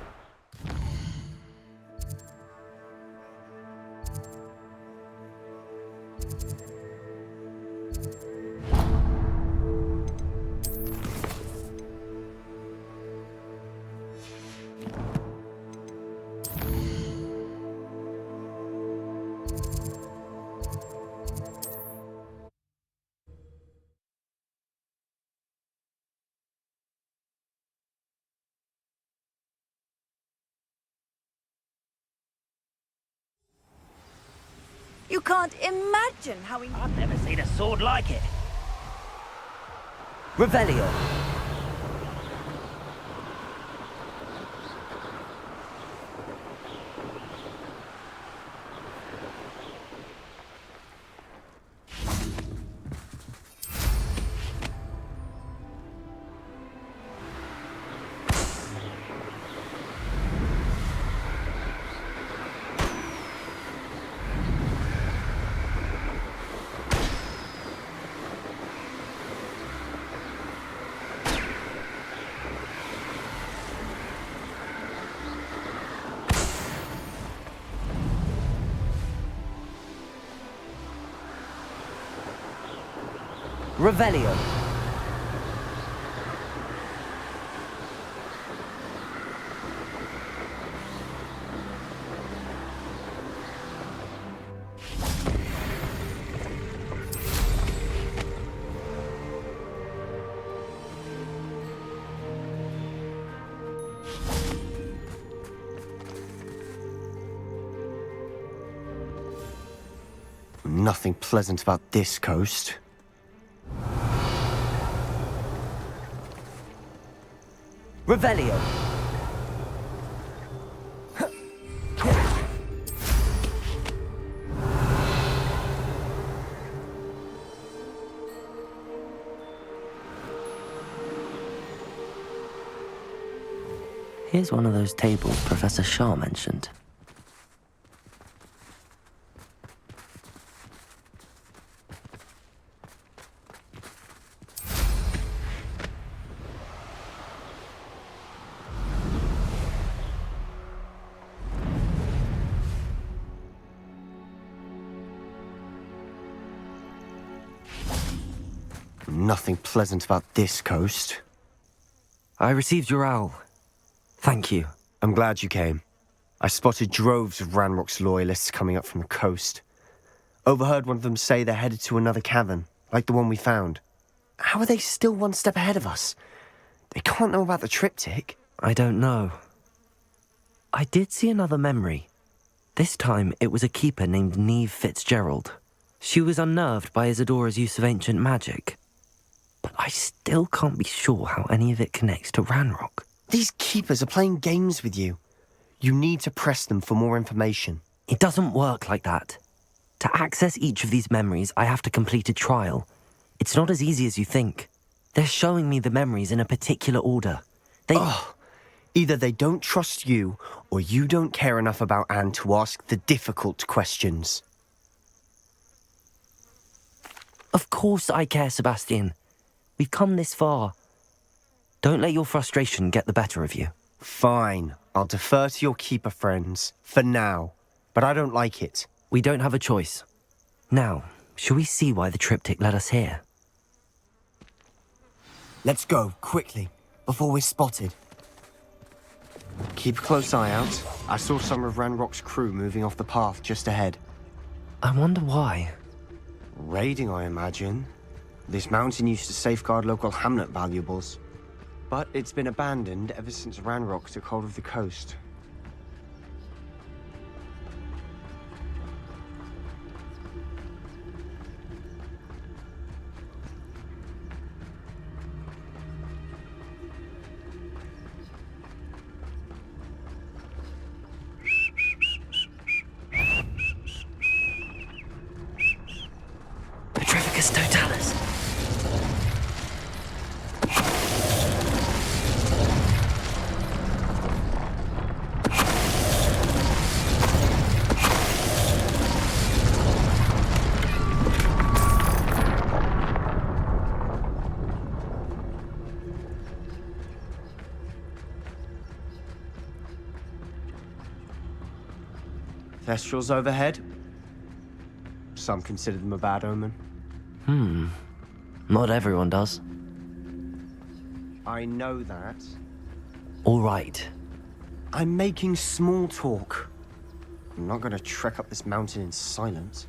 You can't imagine how I've never seen a sword like it. Revelio. Revelio. Nothing pleasant about this coast. Revelio. Here's one of those tables Professor Shah mentioned. Nothing pleasant about this coast. I received your owl. Thank you. I'm glad you came. I spotted droves of Ranrock's loyalists coming up from the coast. Overheard one of them say they're headed to another cavern, like the one we found. How are they still one step ahead of us? They can't know about the triptych. I don't know. I did see another memory. This time it was a keeper named Niamh Fitzgerald. She was unnerved by Isadora's use of ancient magic. But I still can't be sure how any of it connects to Ranrock. These keepers are playing games with you. You need to press them for more information. It doesn't work like that. To access each of these memories, I have to complete a trial. It's not as easy as you think. They're showing me the memories in a particular order. Either they don't trust you, or you don't care enough about Anne to ask the difficult questions. Of course I care, Sebastian. We've come this far. Don't let your frustration get the better of you. Fine. I'll defer to your keeper friends, for now. But I don't like it. We don't have a choice. Now, shall we see why the triptych led us here? Let's go, quickly, before we're spotted. Keep a close eye out. I saw some of Ranrock's crew moving off the path just ahead. I wonder why. Raiding, I imagine. This mountain used to safeguard local hamlet valuables. But it's been abandoned ever since Ranrock took hold of the coast. Petrificus totalis. Thestrals overhead. Some consider them a bad omen. Not everyone does. I know that. All right. I'm making small talk. I'm not going to trek up this mountain in silence.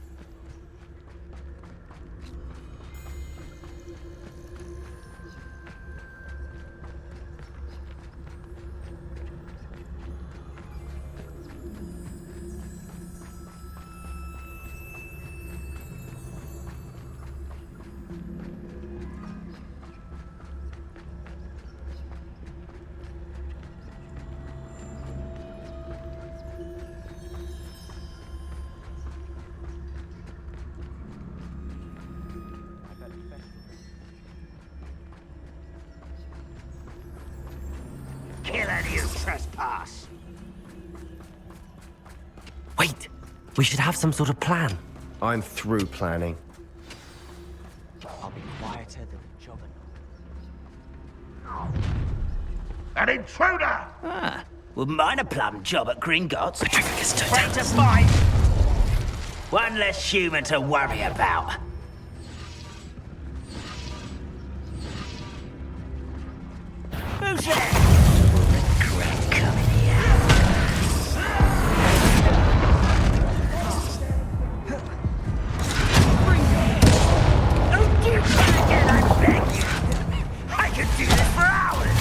Kill any who trespass. Wait! We should have some sort of plan. I'm through planning. I'll be quieter than a jobber. An intruder! Wouldn't mind a plum job at Gringotts. Petrificus Ready to totalis. fight? One less human to worry about. Who's there? Regret coming here. Don't you try again, I beg you. I could do this for hours.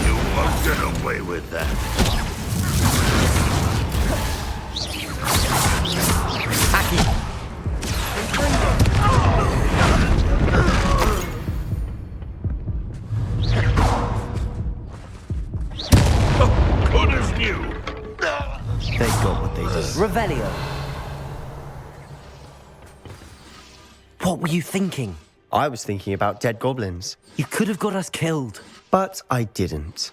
You won't get away with that. you. They got what they deserve. Revelio! What were you thinking? I was thinking about dead goblins. You could have got us killed. But I didn't.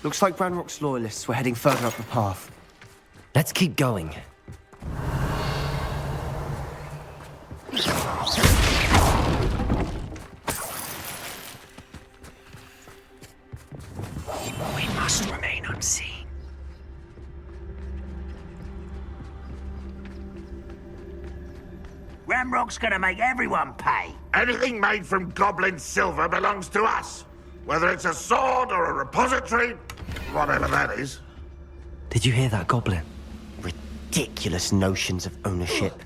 Looks like Ranrock's loyalists were heading further up the path. Let's keep going. We must remain unseen. Ranrock's gonna make everyone pay. Anything made from goblin silver belongs to us. Whether it's a sword or a repository, whatever that is. Did you hear that, Goblin? Ridiculous notions of ownership.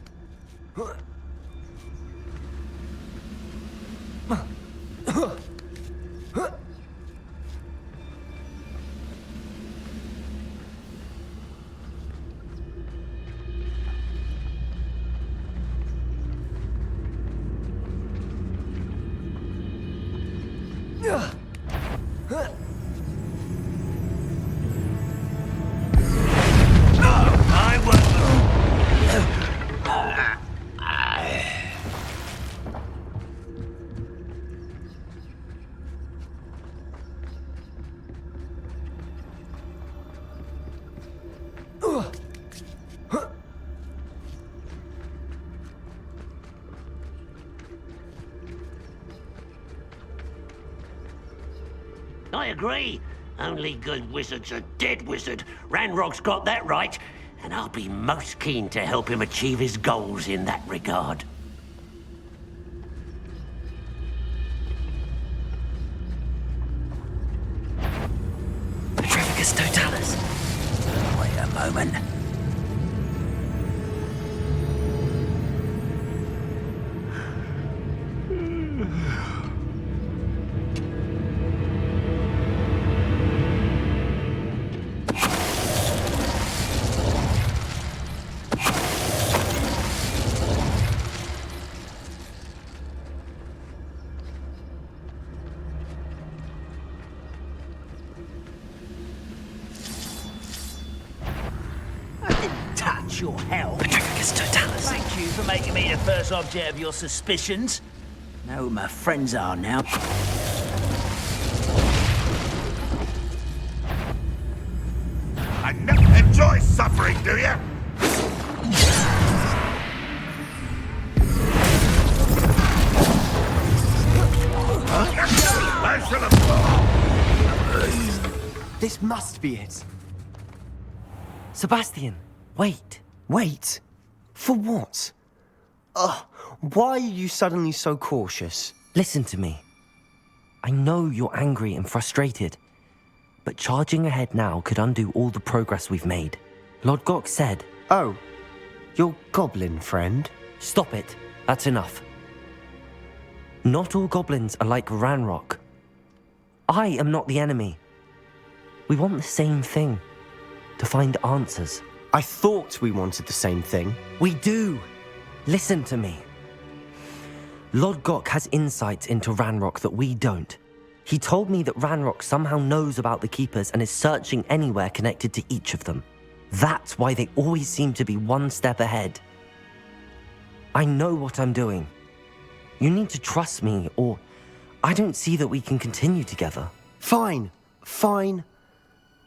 I agree. Only good wizard's a dead wizard. Ranrock's got that right, and I'll be most keen to help him achieve his goals in that regard. Petrificus Totalis. Wait a moment. Your help. Petrificus Totalis. Thank you for making me the first object of your suspicions. Know who my friends are now. I never enjoy suffering, do you? This must be it. Sebastian, wait. Wait? For what? Why are you suddenly so cautious? Listen to me. I know you're angry and frustrated, but charging ahead now could undo all the progress we've made. Lodgoks said... Oh, your goblin friend? Stop it. That's enough. Not all goblins are like Ranrock. I am not the enemy. We want the same thing. To find answers. I thought we wanted the same thing. We do. Listen to me. Lodgok has insights into Ranrock that we don't. He told me that Ranrock somehow knows about the Keepers and is searching anywhere connected to each of them. That's why they always seem to be one step ahead. I know what I'm doing. You need to trust me, or I don't see that we can continue together. Fine.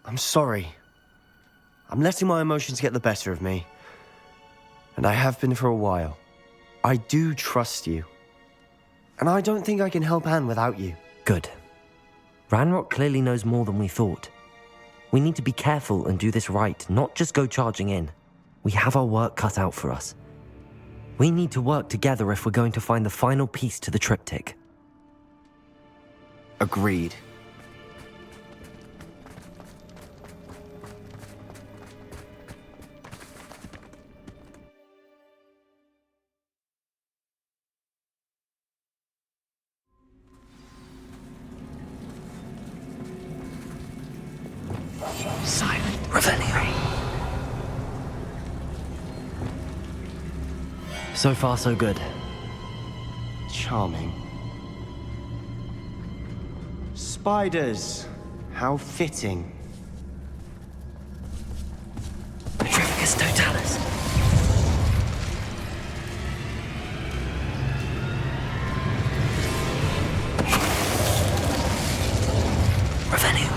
I'm sorry. I'm letting my emotions get the better of me. And I have been for a while. I do trust you. And I don't think I can help Anne without you. Good. Ranrock clearly knows more than we thought. We need to be careful and do this right, not just go charging in. We have our work cut out for us. We need to work together if we're going to find the final piece to the triptych. Agreed. Silent Revelio. So far, so good. Charming. Spiders. How fitting. Petrificus Totalis. Revenue.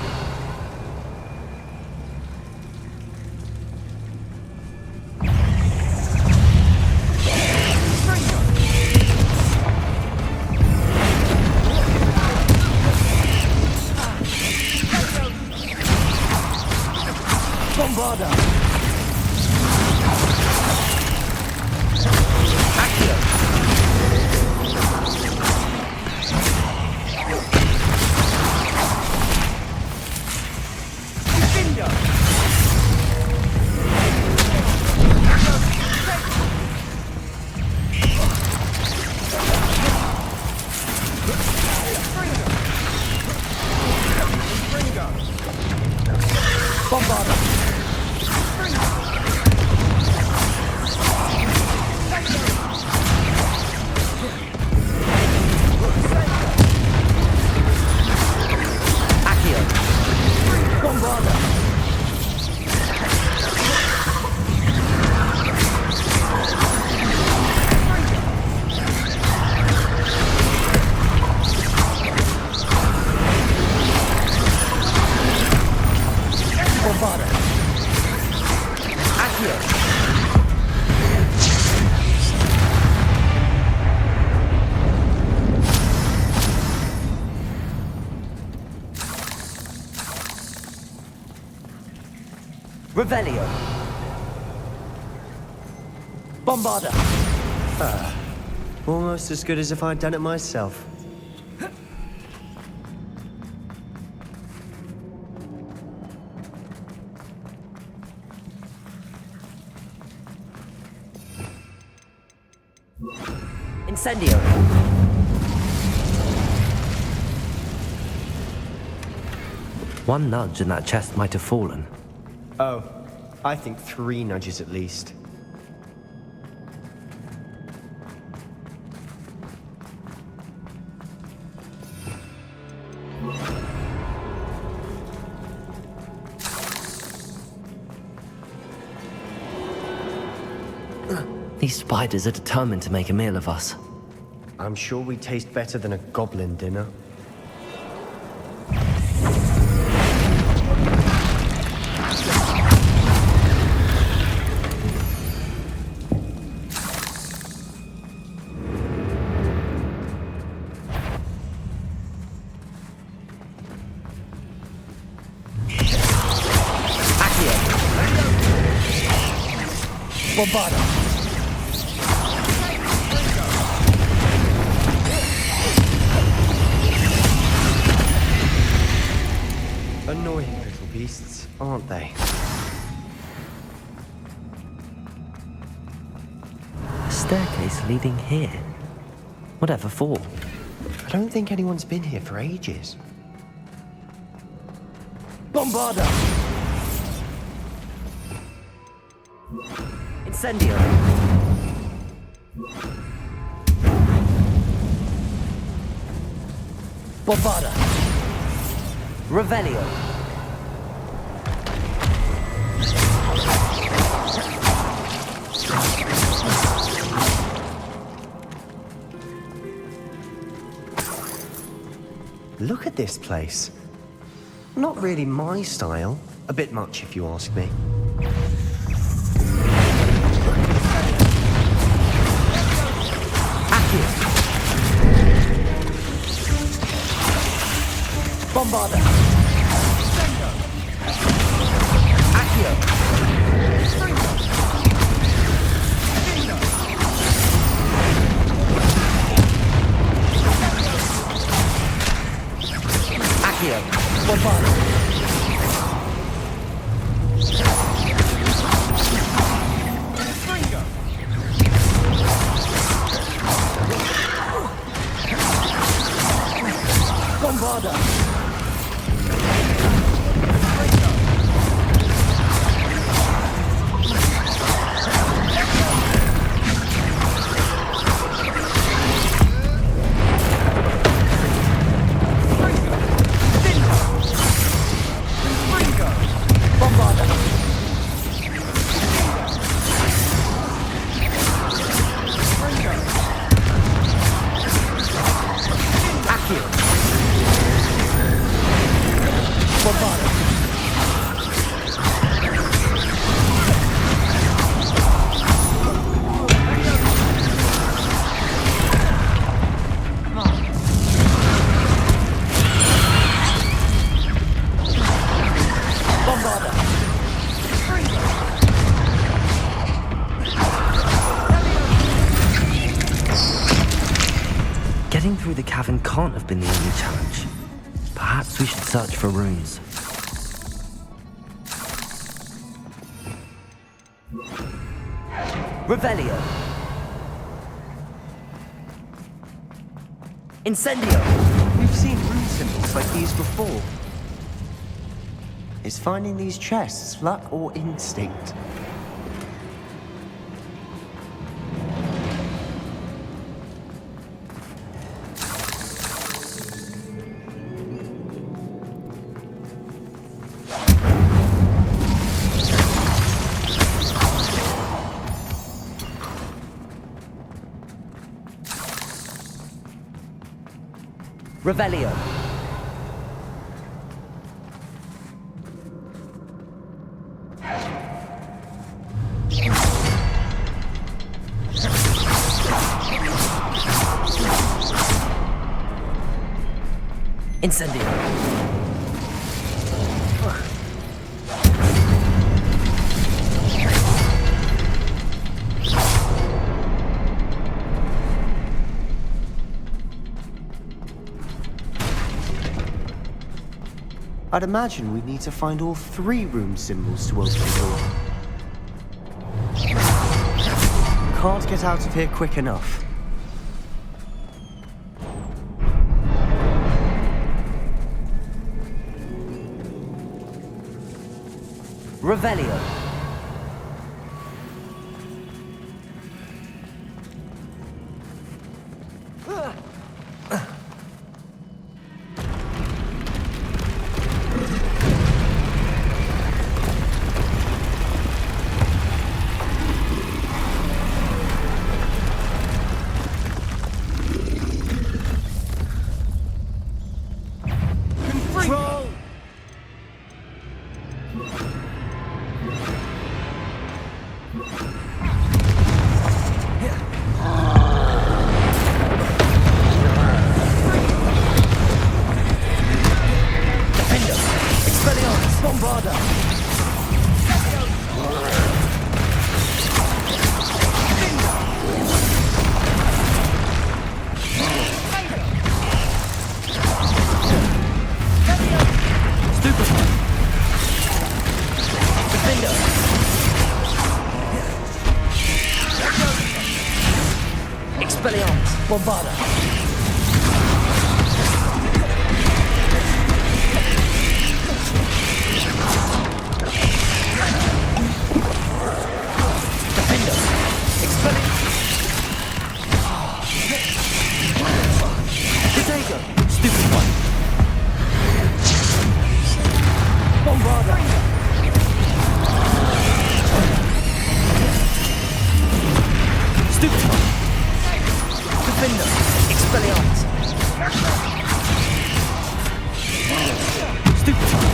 Bombarda! Revelio. Bombarda. Almost as good as if I'd done it myself. Incendio. One nudge and that chest might have fallen. Oh, I think 3 nudges at least. These spiders are determined to make a meal of us. I'm sure we taste better than a goblin dinner. Bombarda! Annoying little beasts, aren't they? A staircase leading here. Whatever for? I don't think anyone's been here for ages. Bombarda! Incendio. Bombarda! Revelio. Look at this place. Not really my style. A bit much, if you ask me. Bombarda! Accio. Accio. Bombarda! Bombarda! Getting through the cavern can't have been the only challenge. Perhaps we should search for rooms. Revelio. Incendio. We've seen rune symbols like these before. Is finding these chests luck or instinct? Revelio. Incendio. I'd imagine we'd need to find all 3 rune symbols to open the door. Can't get out of here quick enough. Revelio. Bombarda. Defender. Expelling. Potato. Stupid one. Bombarda. Stupid one. Defender. Expelliarmus. Stupid one.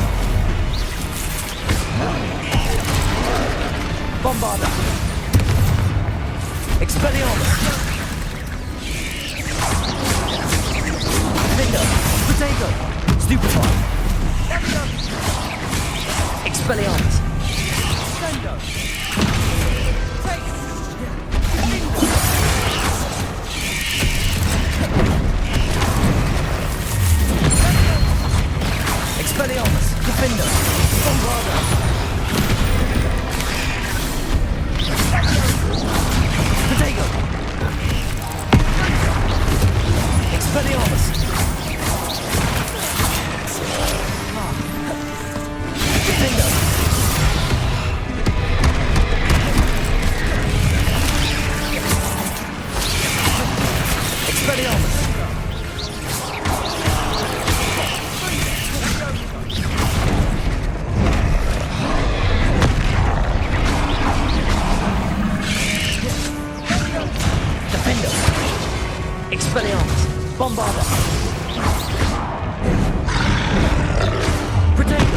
Bombarda. Expelliarmus. Defender. Potato. Stupid one. Expelliarmus. Expelliarmus. Defender. Bombarda. Potato. Expelliarmus. Defender. Expelliarmus. Defender. Expelliarmus. Bombarda. Protect.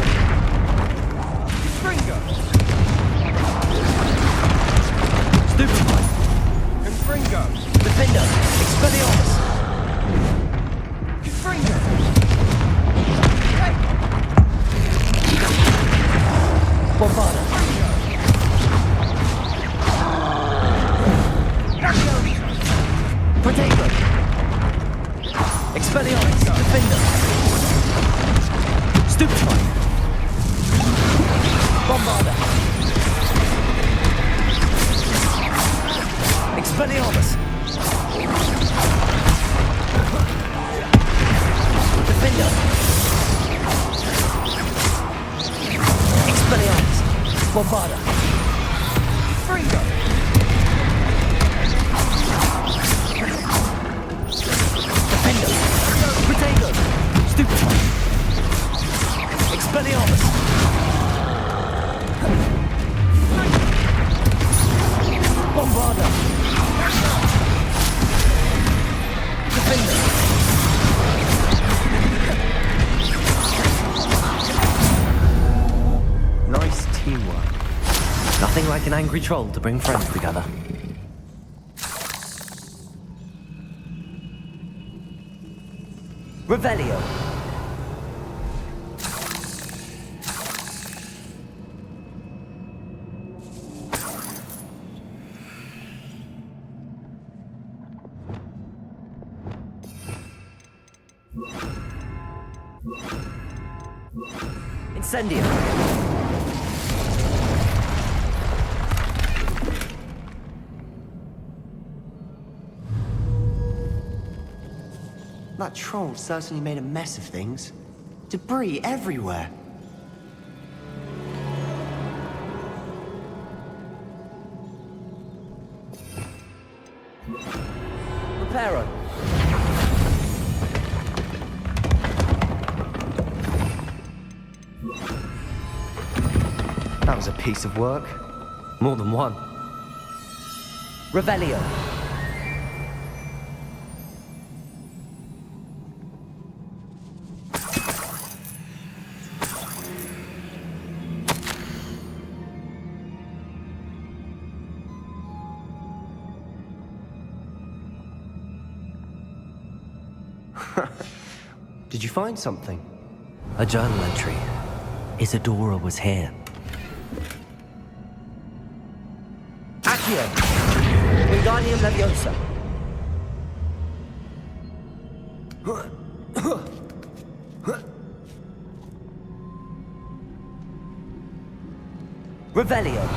Expelliarmus! Defender! Stupefy! Bombarder! Expelliarmus! Defender! Expelliarmus! Bombarder! Freedom! Defender! Potato! Stupefy! Expelliarmus! Bombarder! Defender! Nice teamwork. Nothing like an angry troll to bring friends together. Revelio. Incendio. That troll certainly made a mess of things. Debris everywhere. Reparo. That was a piece of work. More than one. Revelio. Did you find something? A journal entry. Isadora was here. Accio! Wingardium Leviosa. Revelio.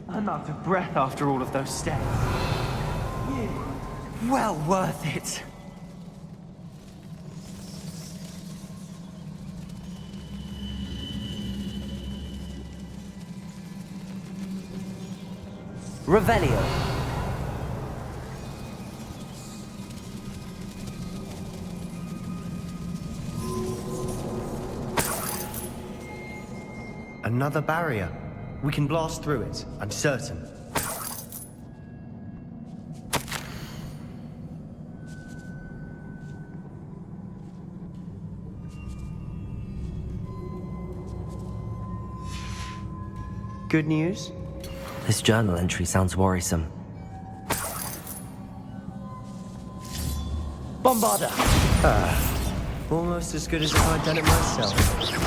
I'm out of breath after all of those steps. Well worth it. Revelio. Another barrier. We can blast through it, I'm certain. Good news? This journal entry sounds worrisome. Bombarder! Almost as good as if I'd done it myself.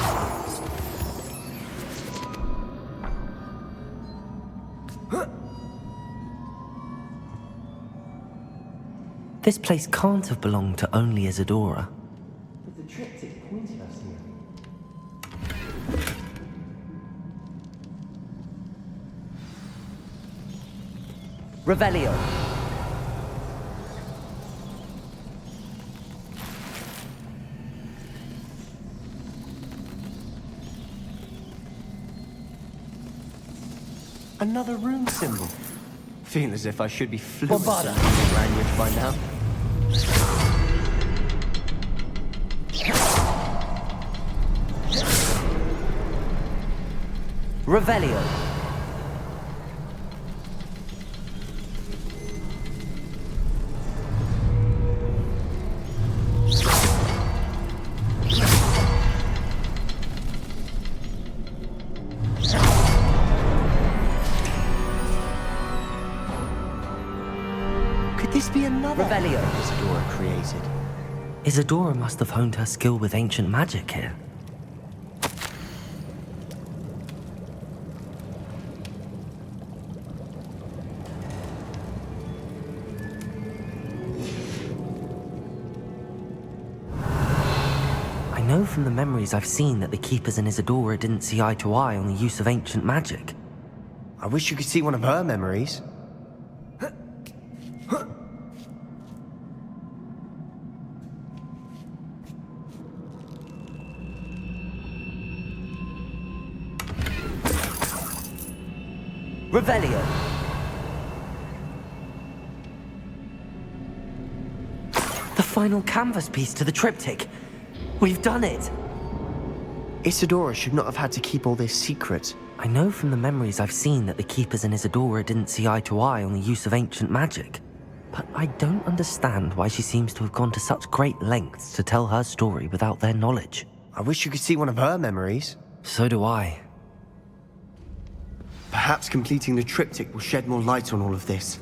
This place can't have belonged to only Isadora. But the triptych pointed us here. Revelio. Another rune symbol. Feel as if I should be fluent in Bombarder. this language by now. Revelio. be another Revelio. Isadora created. Isadora must have honed her skill with ancient magic here. I know from the memories I've seen that the Keepers and Isadora didn't see eye to eye on the use of ancient magic. I wish you could see one of her memories. Revelio. The final canvas piece to the triptych. We've done it! Isadora should not have had to keep all this secret. I know from the memories I've seen that the Keepers and Isadora didn't see eye to eye on the use of ancient magic. But I don't understand why she seems to have gone to such great lengths to tell her story without their knowledge. I wish you could see one of her memories. So do I. Perhaps completing the triptych will shed more light on all of this.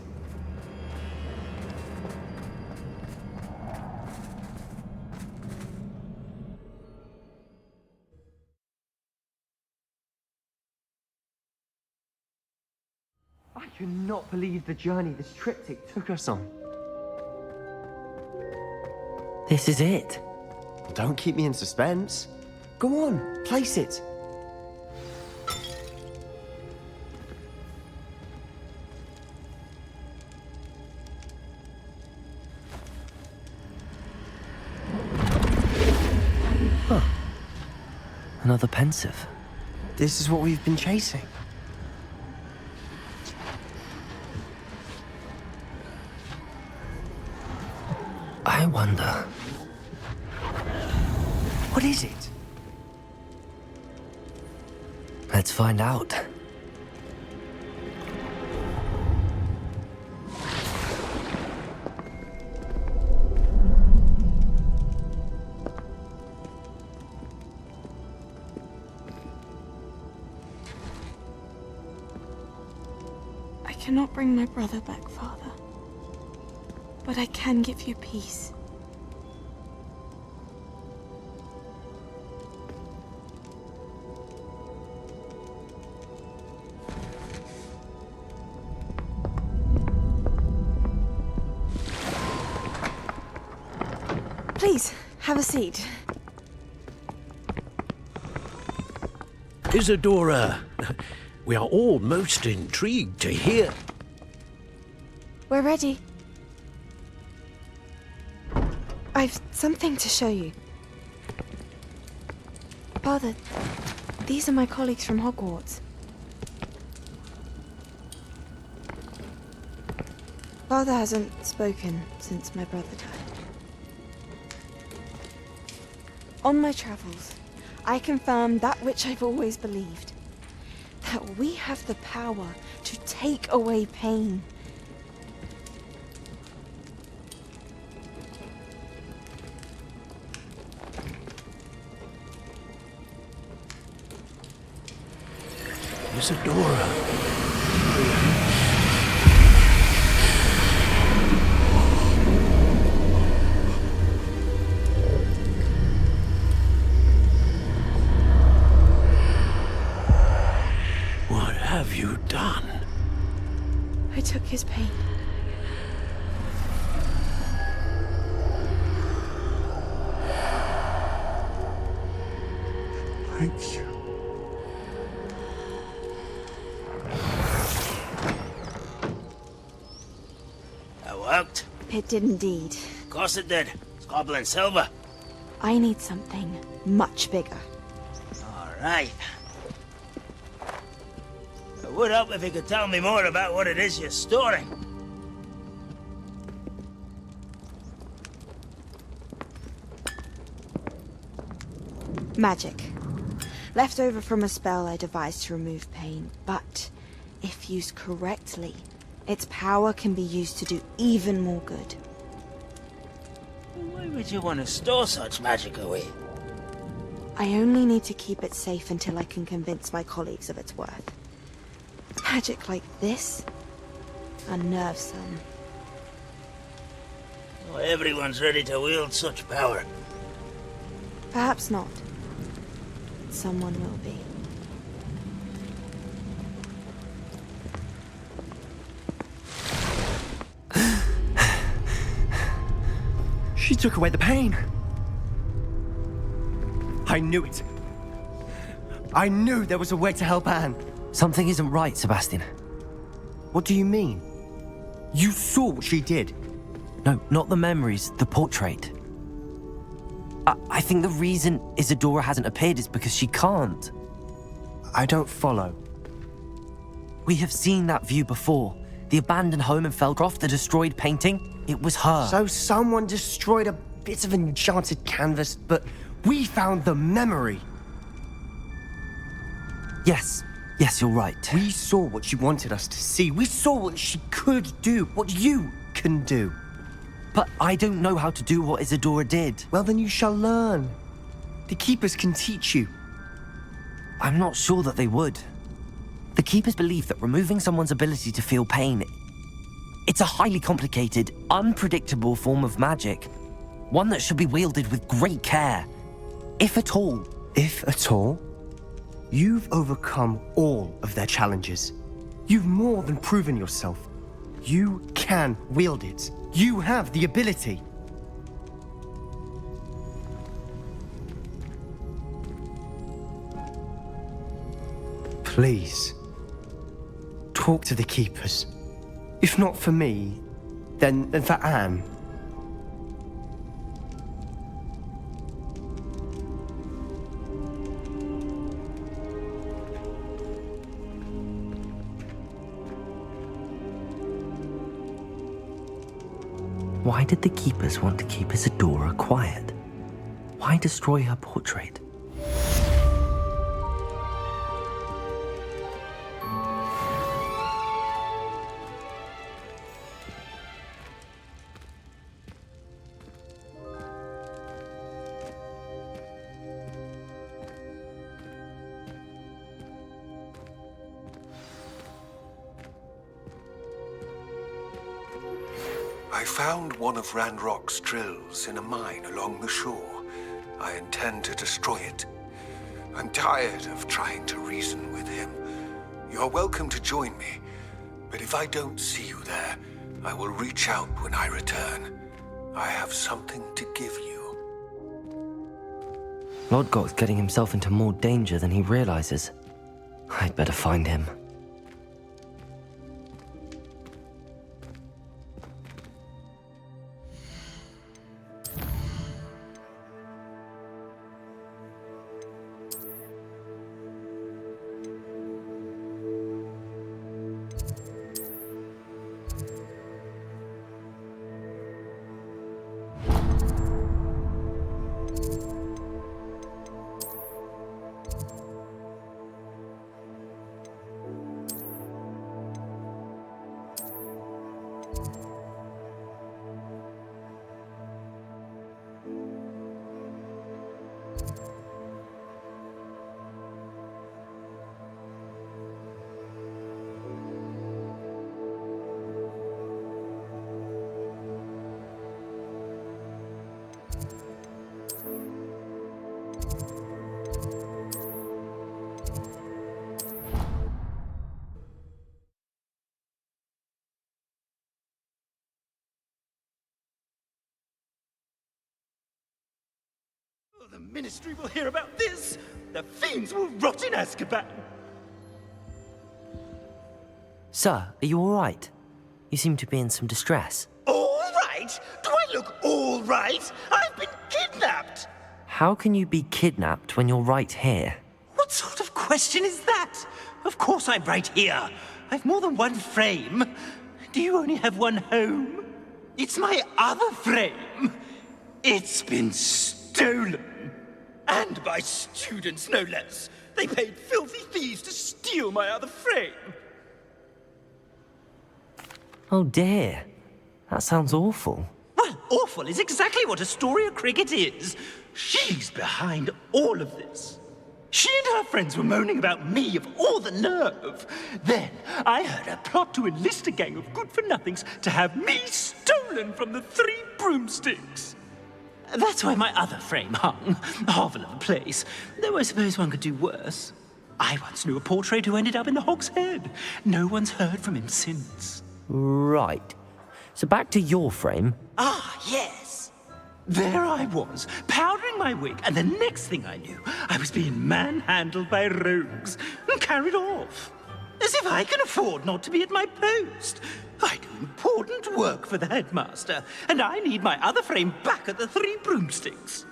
I cannot believe the journey this triptych took us on. This is it. Don't keep me in suspense. Go on, place it. Huh. Another pensive. This is what we've been chasing. I wonder... What is it? Let's find out. I cannot bring my brother back, Father. But I can give you peace. Please, have a seat. Isadora, we are all most intrigued to hear. We're ready. I've something to show you. Father, these are my colleagues from Hogwarts. Father hasn't spoken since my brother died. On my travels, I confirmed that which I've always believed. That we have the power to take away pain. Isadora. What have you done? I took his pain. Thank you. That worked? It did indeed. Of course it did. It's copper and silver. I need something much bigger. All right. It would help if you could tell me more about what it is you're storing. Magic. Left over from a spell I devised to remove pain, but if used correctly, its power can be used to do even more good. Why would you want to store such magic away? I only need to keep it safe until I can convince my colleagues of its worth. Magic like this unnerves them. Well, everyone's ready to wield such power. Perhaps not. Someone will be. She took away the pain. I knew it. I knew there was a way to help Anne. Something isn't right, Sebastian. What do you mean? You saw what she did. No, not the memories, the portrait. I think the reason Isadora hasn't appeared is because she can't. I don't follow. We have seen that view before. The abandoned home in Felcroft, the destroyed painting. It was her. So someone destroyed a bit of enchanted canvas, but we found the memory. Yes, you're right. We saw what she wanted us to see. We saw what she could do, what you can do. But I don't know how to do what Isadora did. Well, then you shall learn. The Keepers can teach you. I'm not sure that they would. The Keepers believe that removing someone's ability to feel pain, it's a highly complicated, unpredictable form of magic. One that should be wielded with great care. If at all. If at all? You've overcome all of their challenges. You've more than proven yourself. You can wield it. You have the ability. Please, talk to the Keepers. If not for me, then for Anne. Why did the Keepers want to keep Isadora quiet? Why destroy her portrait? I found one of Ranrock's drills in a mine along the shore. I intend to destroy it. I'm tired of trying to reason with him. You're welcome to join me, but if I don't see you there, I will reach out when I return. I have something to give you. Lodgok's getting himself into more danger than he realizes. I'd better find him. The Ministry will hear about this. The fiends will rot in Azkaban. Sir, are you all right? You seem to be in some distress. All right? Do I look all right? I've been kidnapped. How can you be kidnapped when you're right here? What sort of question is that? Of course I'm right here. I've more than one frame. Do you only have one home? It's my other frame. It's been stolen. And by students, no less. They paid filthy thieves to steal my other frame. Oh dear. That sounds awful. Well, awful is exactly what Astoria Cricket is. She's behind all of this. She and her friends were moaning about me of all the nerve. Then I heard her plot to enlist a gang of good-for-nothings to have me stolen from the Three Broomsticks. That's where my other frame hung. A hovel of a place. Though I suppose one could do worse. I once knew a portrait who ended up in the Hog's Head. No one's heard from him since. Right. So back to your frame. Ah, yes. There I was, powdering my wig, and the next thing I knew, I was being manhandled by rogues and carried off. As if I can afford not to be at my post. I do important work for the headmaster, and I need my other frame back at the Three Broomsticks.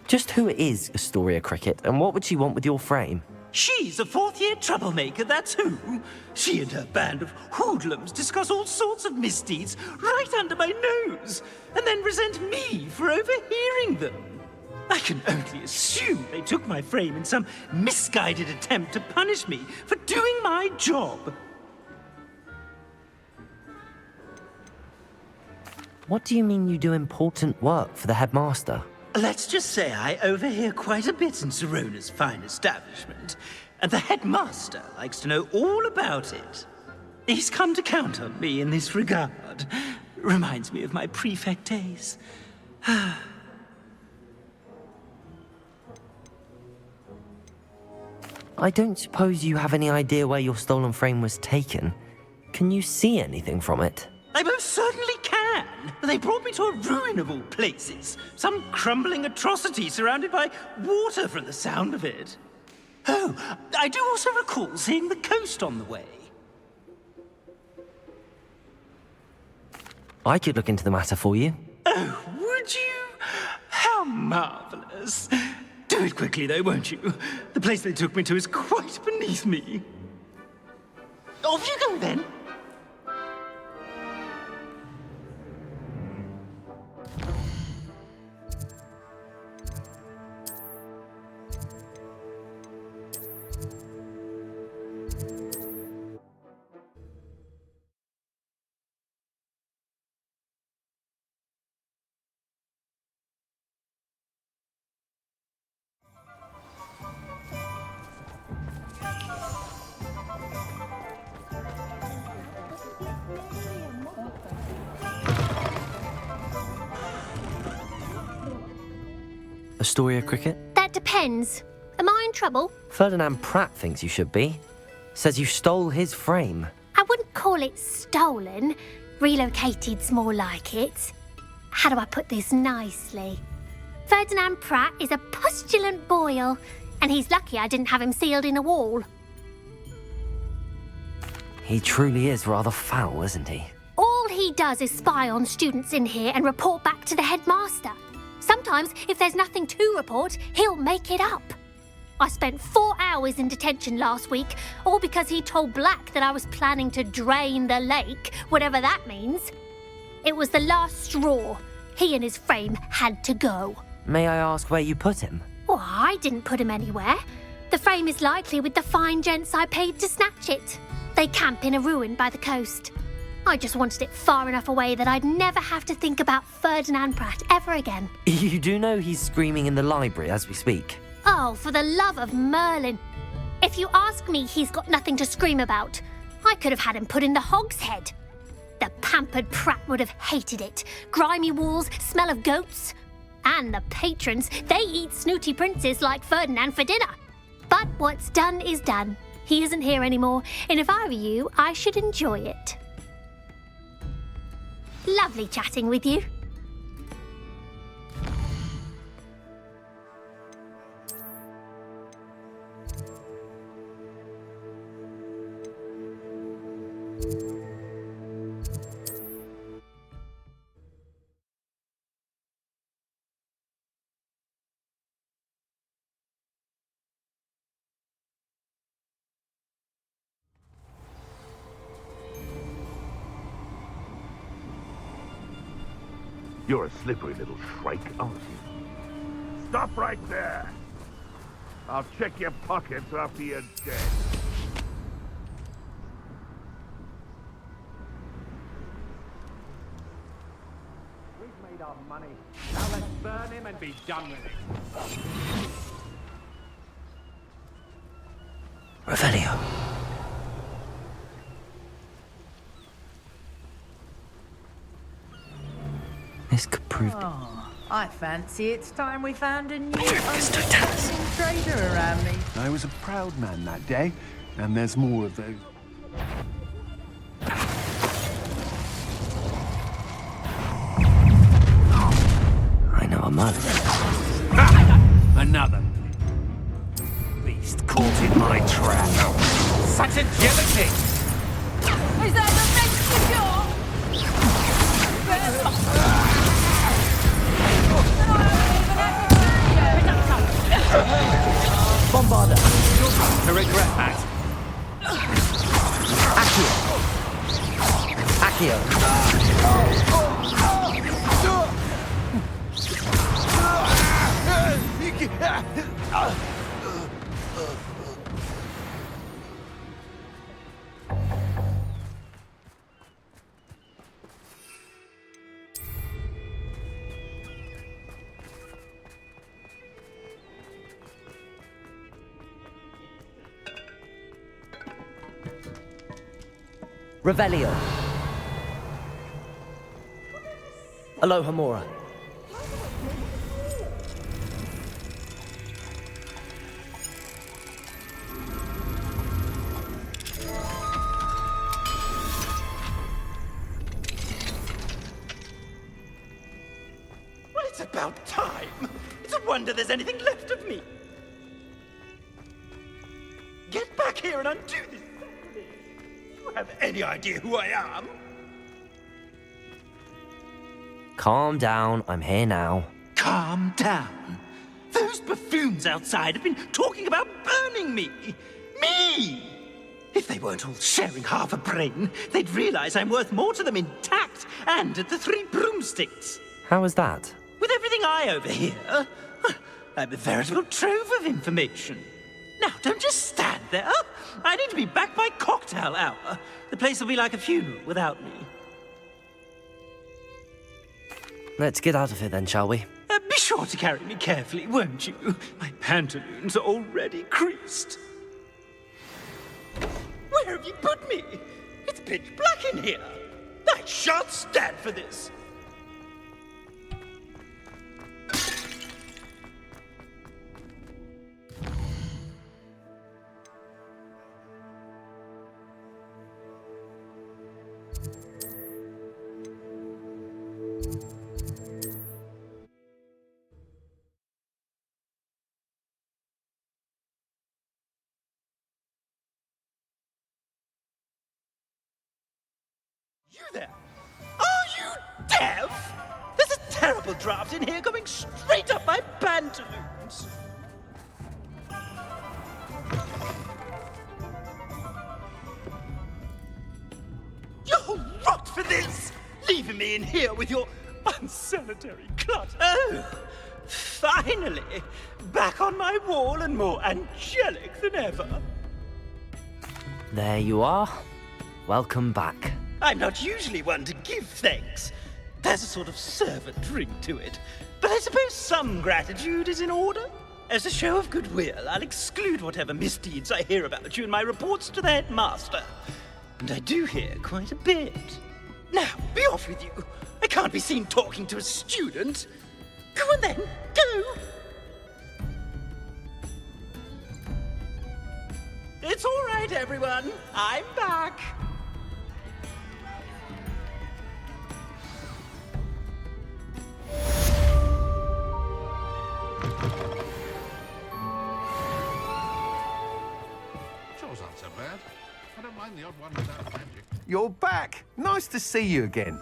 Just who is Astoria Cricket, and what would she want with your frame? She's a fourth-year troublemaker, that's who. She and her band of hoodlums discuss all sorts of misdeeds right under my nose, and then resent me for overhearing them. I can only assume they took my frame in some misguided attempt to punish me for doing my job. What do you mean you do important work for the headmaster? Let's just say I overhear quite a bit in Sirona's fine establishment, and the headmaster likes to know all about it. He's come to count on me in this regard. Reminds me of my prefect days. I don't suppose you have any idea where your stolen frame was taken. Can you see anything from it? I most certainly can. They brought me to a ruin of all places. Some crumbling atrocity surrounded by water from the sound of it. Oh, I do also recall seeing the coast on the way. I could look into the matter for you. Oh, would you? How marvelous. Do it quickly, though, won't you? The place they took me to is quite beneath me. Off you go, then. Astoria Cricket? That depends. Am I in trouble? Ferdinand Pratt thinks you should be. Says you stole his frame. I wouldn't call it stolen. Relocated's more like it. How do I put this nicely? Ferdinand Pratt is a postulant boil, and he's lucky I didn't have him sealed in a wall. He truly is rather foul, isn't he? All he does is spy on students in here and report back to the headmaster. Sometimes, if there's nothing to report, he'll make it up. I spent 4 hours in detention last week, all because he told Black that I was planning to drain the lake, whatever that means. It was the last straw. He and his frame had to go. May I ask where you put him? Well, I didn't put him anywhere. The frame is likely with the fine gents I paid to snatch it. They camp in a ruin by the coast. I just wanted it far enough away that I'd never have to think about Ferdinand Pratt ever again. You do know he's screaming in the library as we speak. Oh, for the love of Merlin. If you ask me, he's got nothing to scream about. I could have had him put in the Hog's Head. The pampered Pratt would have hated it. Grimy walls, smell of goats. And the patrons, they eat snooty princes like Ferdinand for dinner. But what's done is done. He isn't here anymore, and if I were you, I should enjoy it. Lovely chatting with you. You're a slippery little shrike, aren't you? Stop right there! I'll check your pockets after you're dead. made our money. Now let's burn him and be done with it. Revelio. This could prove... Oh, I fancy it's time we found a new understanding trader around me. I was a proud man that day, and there's more of those. I know a man. Another beast caught in my trap. Such agility! Is that the next secure? Bombarder. To regret that. Accio. Revelio. Aloha Mora. Well, it's about time. It's a wonder there's anything left of me. Get back here and undo this. Do you have any idea who I am? Calm down, I'm here now. Calm down. Those buffoons outside have been talking about burning me. Me! If they weren't all sharing half a brain, they'd realize I'm worth more to them intact and at the Three Broomsticks. How was that? With everything I overhear, I'm a veritable trove of information. Now, don't just stand there. I need to be back by cocktail hour. The place will be like a funeral without me. Let's get out of here then, shall we? Be sure to carry me carefully, won't you? My pantaloons are already creased. Where have you put me? It's pitch black in here. I shan't stand for this. You there? Are you deaf? There's a terrible draft in here going straight up my pantaloons. You'll rot for this! Leaving me in here with your unsanitary clutter. Oh, finally! Back on my wall and more angelic than ever. There you are. Welcome back. I'm not usually one to give thanks. There's a sort of servant ring to it. But I suppose some gratitude is in order. As a show of goodwill, I'll exclude whatever misdeeds I hear about you in my reports to the headmaster. And I do hear quite a bit. Now, be off with you. I can't be seen talking to a student. Go on then, go! It's all right, everyone. I'm back. Chores aren't so bad. I don't mind the odd one without magic. You're back. Nice to see you again.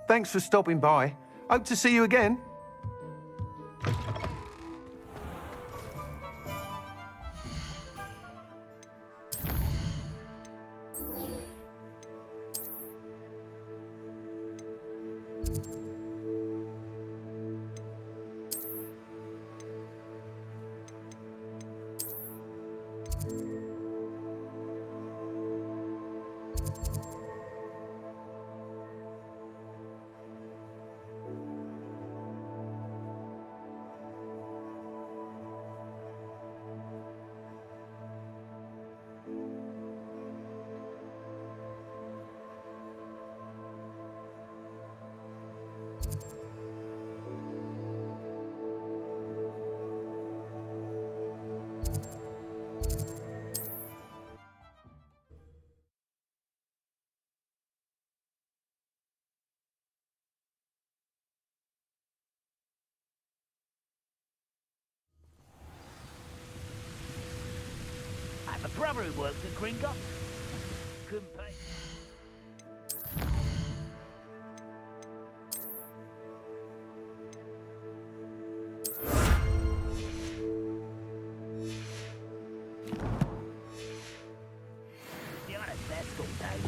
Thanks for stopping by. Hope to see you again. brother who works at Gringotts. Couldn't pay. You're the best all day.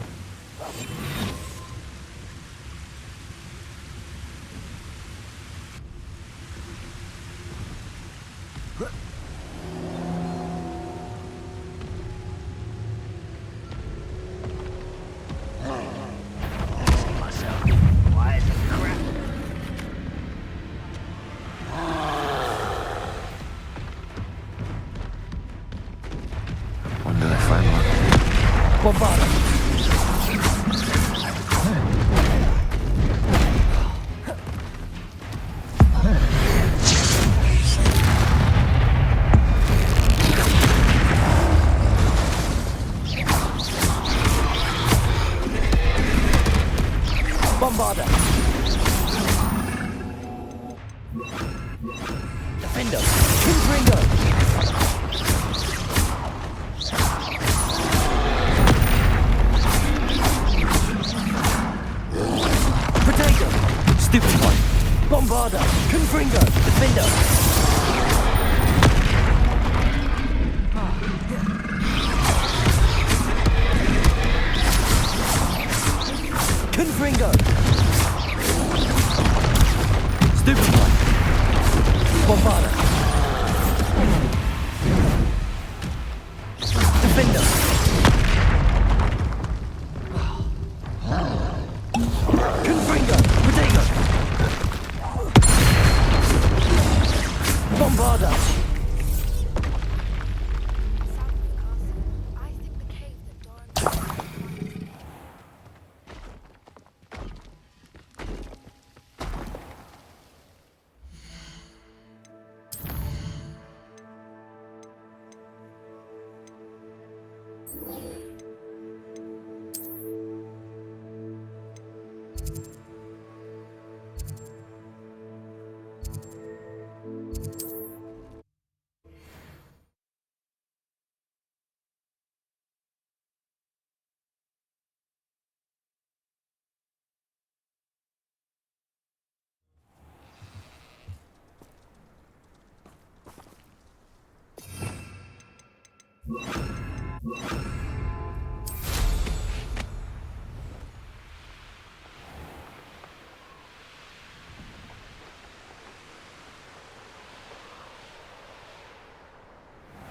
Bombarder! Defender! Confringo! Potato! Stupid one! Bombarder! Confringo! Defender! Confringo! Stupid one! Bombarder! Defender! Confringo! Potato! Bombarder!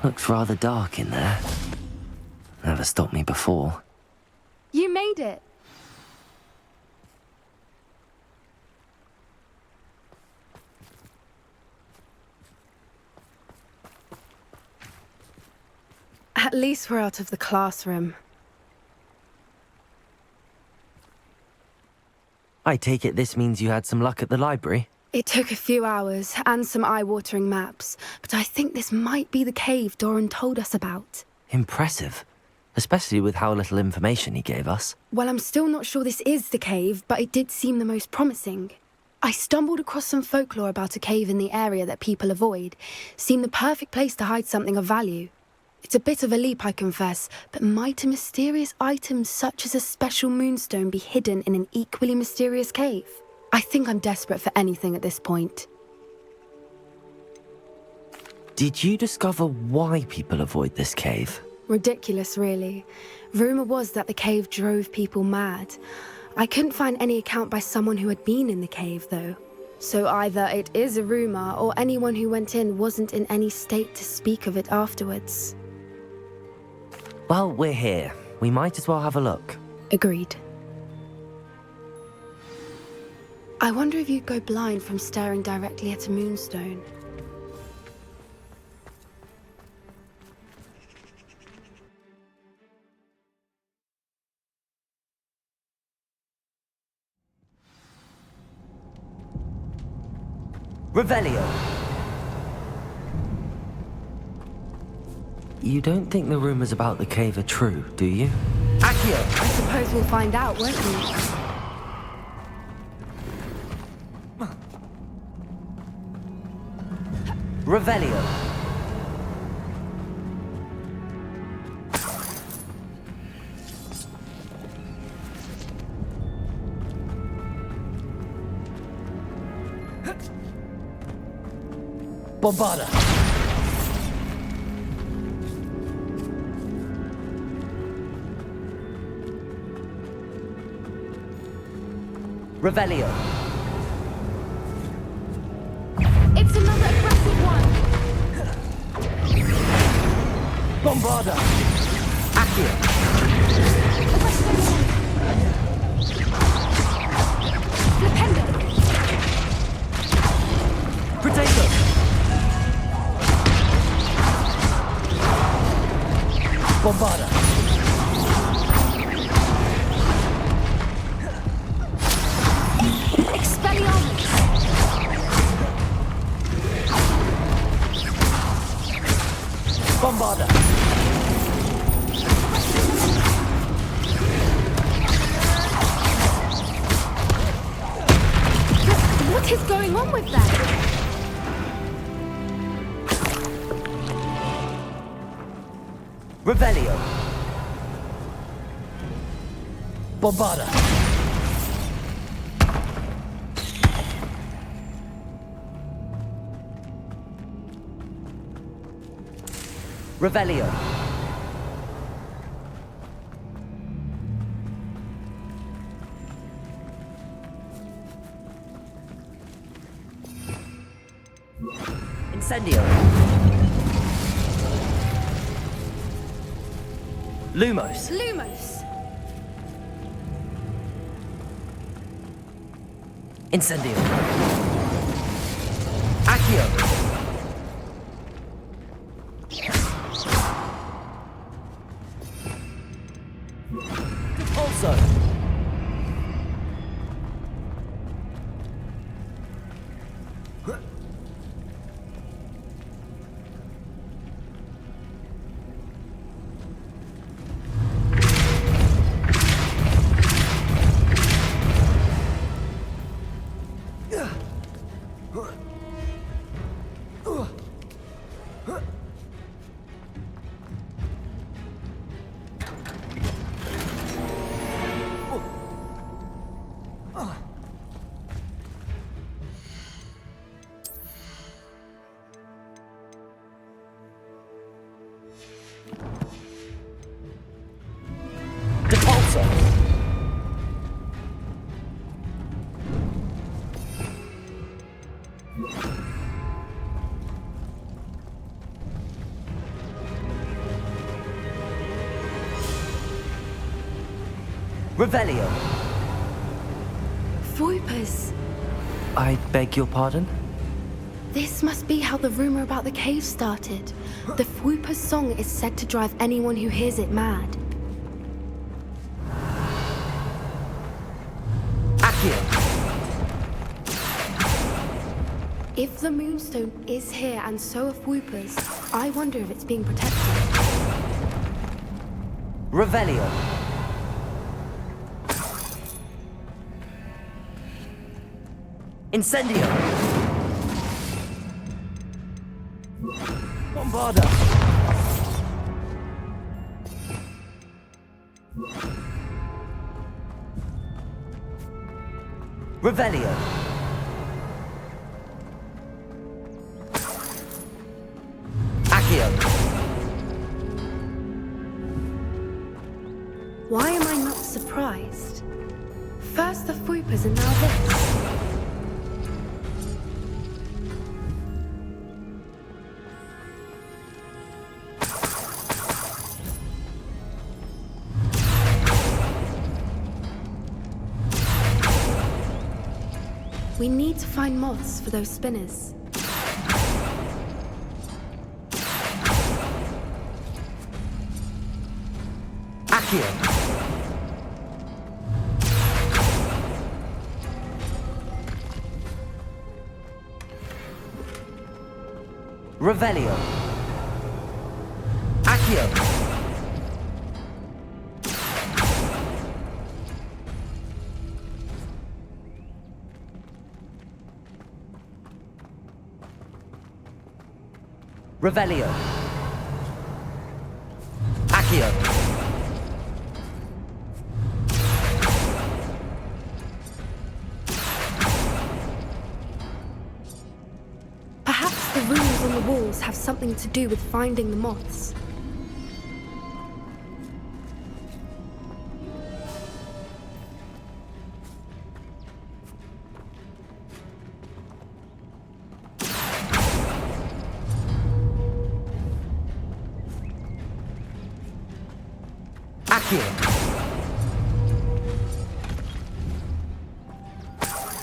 Looks rather dark in there. Never stopped me before. You made it. At least we're out of the classroom. I take it this means you had some luck at the library? It took a few hours and some eye-watering maps, but I think this might be the cave Doran told us about. Impressive. Especially with how little information he gave us. Well, I'm still not sure this is the cave, but it did seem the most promising. I stumbled across some folklore about a cave in the area that people avoid. Seemed the perfect place to hide something of value. It's a bit of a leap, I confess, but might a mysterious item such as a special moonstone be hidden in an equally mysterious cave? I think I'm desperate for anything at this point. Did you discover why people avoid this cave? Ridiculous, really. Rumour was that the cave drove people mad. I couldn't find any account by someone who had been in the cave, though. So either it is a rumour, or anyone who went in wasn't in any state to speak of it afterwards. Well, we're here. We might as well have a look. Agreed. I wonder if you'd go blind from staring directly at a moonstone. Revelio! You don't think the rumours about the cave are true, do you? Accio! I suppose we'll find out, won't we? Revelio! Bombarda! Revelio. It's another aggressive one. Bombarda! Accio. Flipendo. Potato. Bombarda. Expelliarmus. Bombarda. What is going on with that? Revelio. Bombarda. Revelio. Incendio. Lumos. Lumos. Incendio. Accio. Also. Revelio. Voipers. I beg your pardon? This must be how the rumor about the cave started. The Fwooper's song is said to drive anyone who hears it mad. Accio. If the Moonstone is here and so are Fwoopers, I wonder if it's being protected. Revelio. Incendio. Bombarda. Revelio. Accio. Why am I not surprised? First the Fwoopers and now this. We need to find moths for those spinners. Accio. Revelio. Accio. Revelio. Accio. Perhaps The runes on the walls have something to do with finding the moths.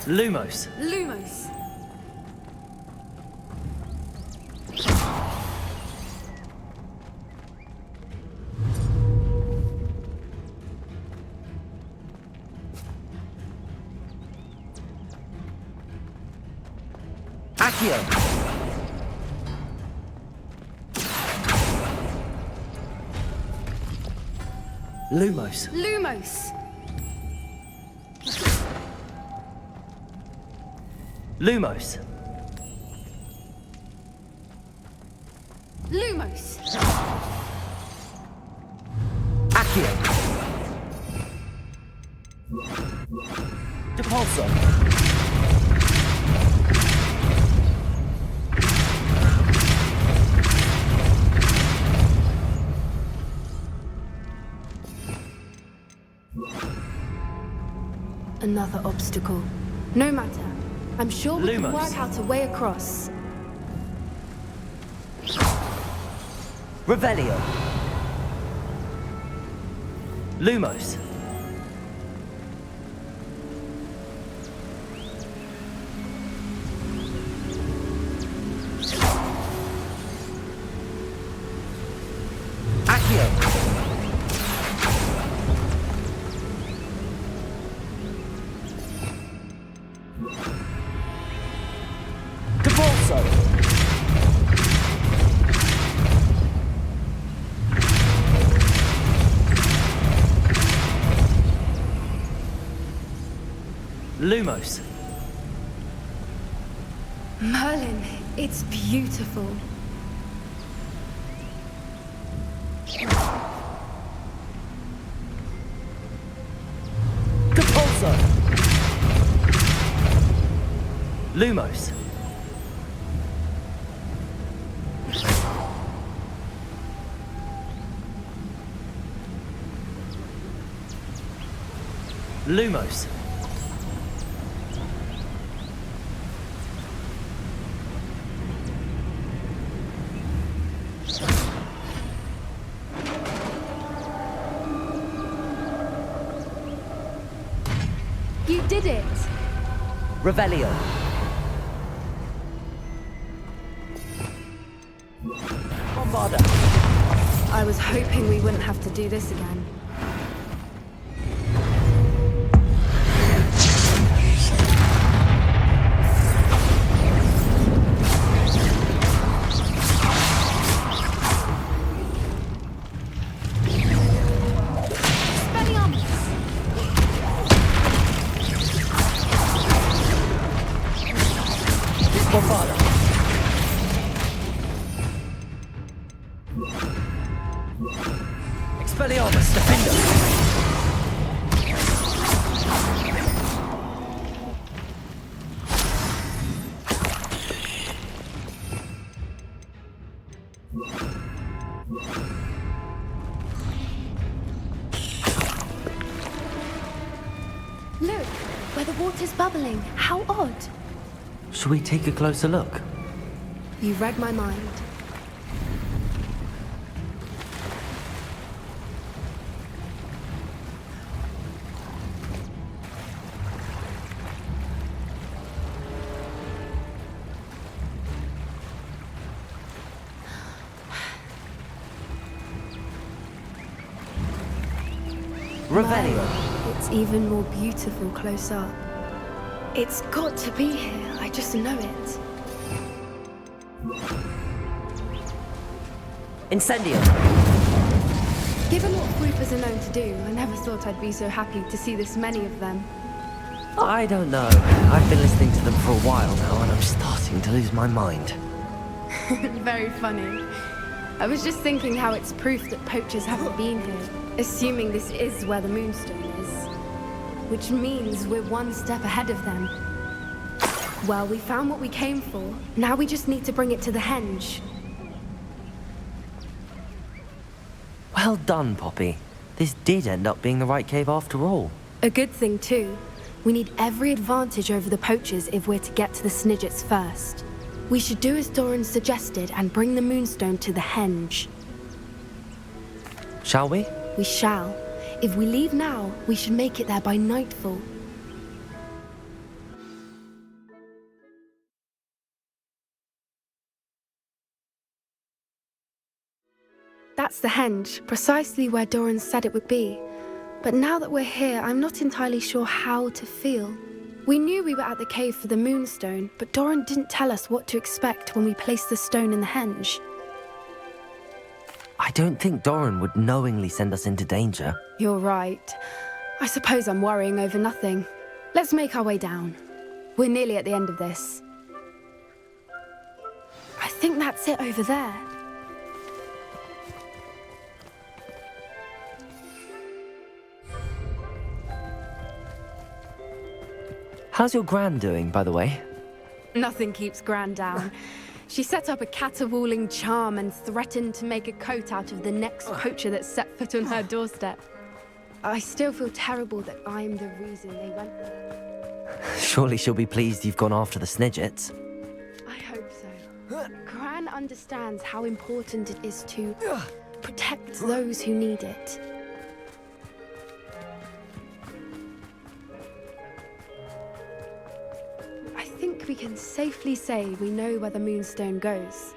Lumos. Lumos. Accio. Lumos. Lumos. Lumos. Lumos. Accio. Depulso. Another obstacle. No matter. I'm sure we can Lumos. work out a way across. Revelio. Lumos. Accio. Depulso. Lumos. Merlin, it's beautiful. Depulso. Lumos. Lumos. You did it! Revelio. Bombarda. I was hoping we wouldn't have to do this again. Expelliarmus, defender. Look, where the water's bubbling. How odd. Shall we take a closer look? You read my mind. Revelio. It's even more beautiful close up. It's got to be here. I just know it. Incendio. Given what Fruipers are known to do, I never thought I'd be so happy to see this many of them. I don't know. I've been listening to them for a while now, and I'm starting to lose my mind. Very funny. I was just thinking how it's proof that poachers haven't been here, assuming this is where the Moonstone is. Which means we're one step ahead of them. Well, we found what we came for. Now we just need to bring it to the henge. Well done, Poppy. This did end up being the right cave after all. A good thing, too. We need every advantage over the poachers if we're to get to the Snidgets first. We should do as Doran suggested and bring the Moonstone to the henge. Shall we? We shall. If we leave now, we should make it there by nightfall. That's the henge, precisely where Doran said it would be. But now that we're here, I'm not entirely sure how to feel. We knew we were at the cave for the Moonstone, but Doran didn't tell us what to expect when we placed the stone in the henge. I don't think Doran would knowingly send us into danger. You're right. I suppose I'm worrying over nothing. Let's make our way down. We're nearly at the end of this. I think that's it over there. How's your Gran doing, by the way? Nothing keeps Gran down. She set up a caterwauling charm and threatened to make a coat out of the next poacher that set foot on her doorstep. I still feel terrible that I'm the reason they went there. Surely she'll be pleased you've gone after the Snidgets. I hope so. Gran understands how important it is to protect those who need it. I think we can safely say we know where the Moonstone goes.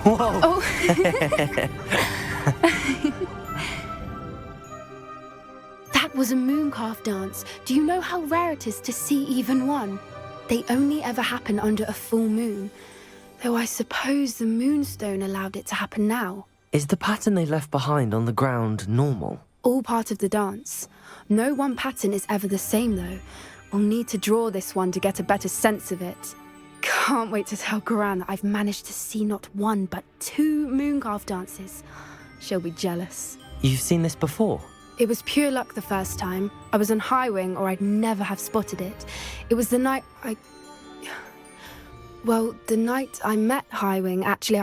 Whoa! Oh. That was a mooncalf dance. Do you know how rare it is to see even one? They only ever happen under a full moon. Though I suppose the Moonstone allowed it to happen now. Is the pattern they left behind on the ground normal? All part of the dance. No one pattern is ever the same, though. We'll need to draw this one to get a better sense of it. Can't wait to tell Gran that I've managed to see not one, but 2 mooncalf dances. She'll be jealous. You've seen this before? It was pure luck the first time. I was on Highwing, or I'd never have spotted it. It was the night Well, the night I met Highwing, actually,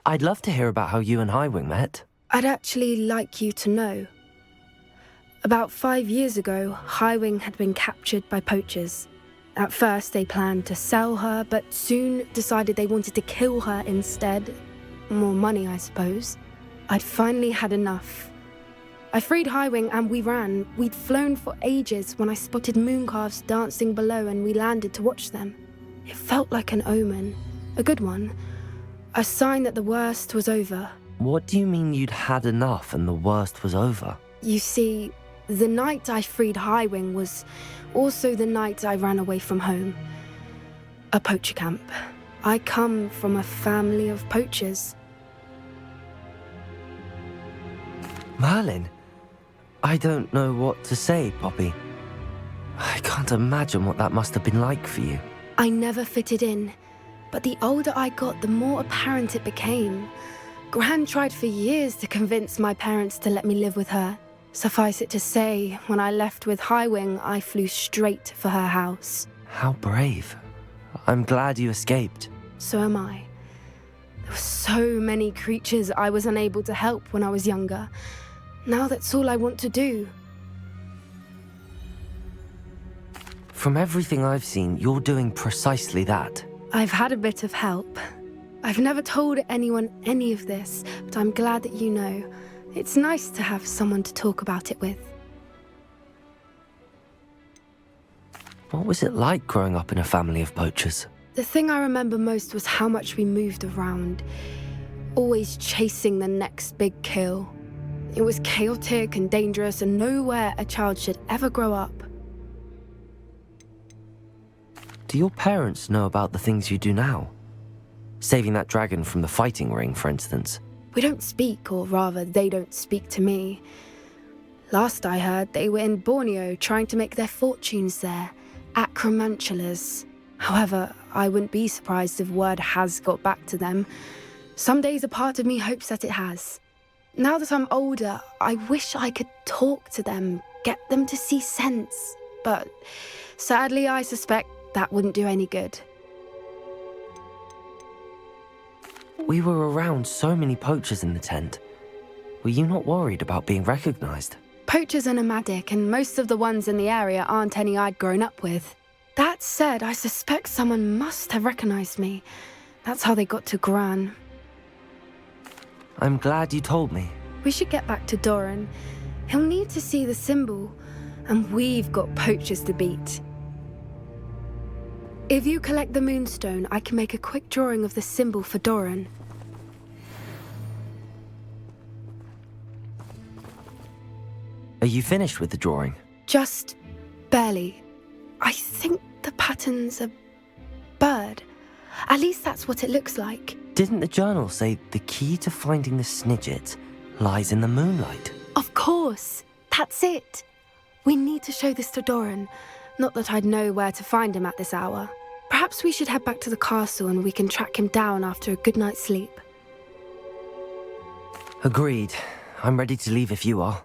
I'd love to hear about how you and Highwing met. I'd actually like you to know. About 5 years ago, Highwing had been captured by poachers. At first, they planned to sell her, but soon decided they wanted to kill her instead. More money, I suppose. I'd finally had enough. I freed Highwing and we ran. We'd flown for ages when I spotted mooncalves dancing below and we landed to watch them. It felt like an omen. A good one. A sign that the worst was over. What do you mean you'd had enough and the worst was over? You see, the night I freed Highwing was also the night I ran away from home. A poacher camp. I come from a family of poachers. Merlin? I don't know what to say, Poppy. I can't imagine what that must have been like for you. I never fitted in, but the older I got, the more apparent it became. Gran tried for years to convince my parents to let me live with her. Suffice it to say, when I left with Highwing, I flew straight for her house. How brave. I'm glad you escaped. So am I. There were so many creatures I was unable to help when I was younger. Now that's all I want to do. From everything I've seen, you're doing precisely that. I've had a bit of help. I've never told anyone any of this, but I'm glad that you know. It's nice to have someone to talk about it with. What was it like growing up in a family of poachers? The thing I remember most was how much we moved around, always chasing the next big kill. It was chaotic and dangerous and nowhere a child should ever grow up. Do your parents know about the things you do now? Saving that dragon from the fighting ring, for instance. We don't speak, or rather, they don't speak to me. Last I heard, they were in Borneo trying to make their fortunes there, acromantulas. However, I wouldn't be surprised if word has got back to them. Some days a part of me hopes that it has. Now that I'm older, I wish I could talk to them, get them to see sense. But sadly, I suspect that wouldn't do any good. We were around so many poachers in the tent. Were you not worried about being recognized? Poachers are nomadic, and most of the ones in the area aren't any I'd grown up with. That said, I suspect someone must have recognized me. That's how they got to Gran. I'm glad you told me. We should get back to Doran. He'll need to see the symbol, and we've got poachers to beat. If you collect the moonstone, I can make a quick drawing of the symbol for Doran. Are you finished with the drawing? Just barely. I think the pattern's a bird. At least that's what it looks like. Didn't the journal say the key to finding the Snidget lies in the moonlight? Of course. That's it. We need to show this to Doran. Not that I'd know where to find him at this hour. Perhaps we should head back to the castle and we can track him down after a good night's sleep. Agreed. I'm ready to leave if you are.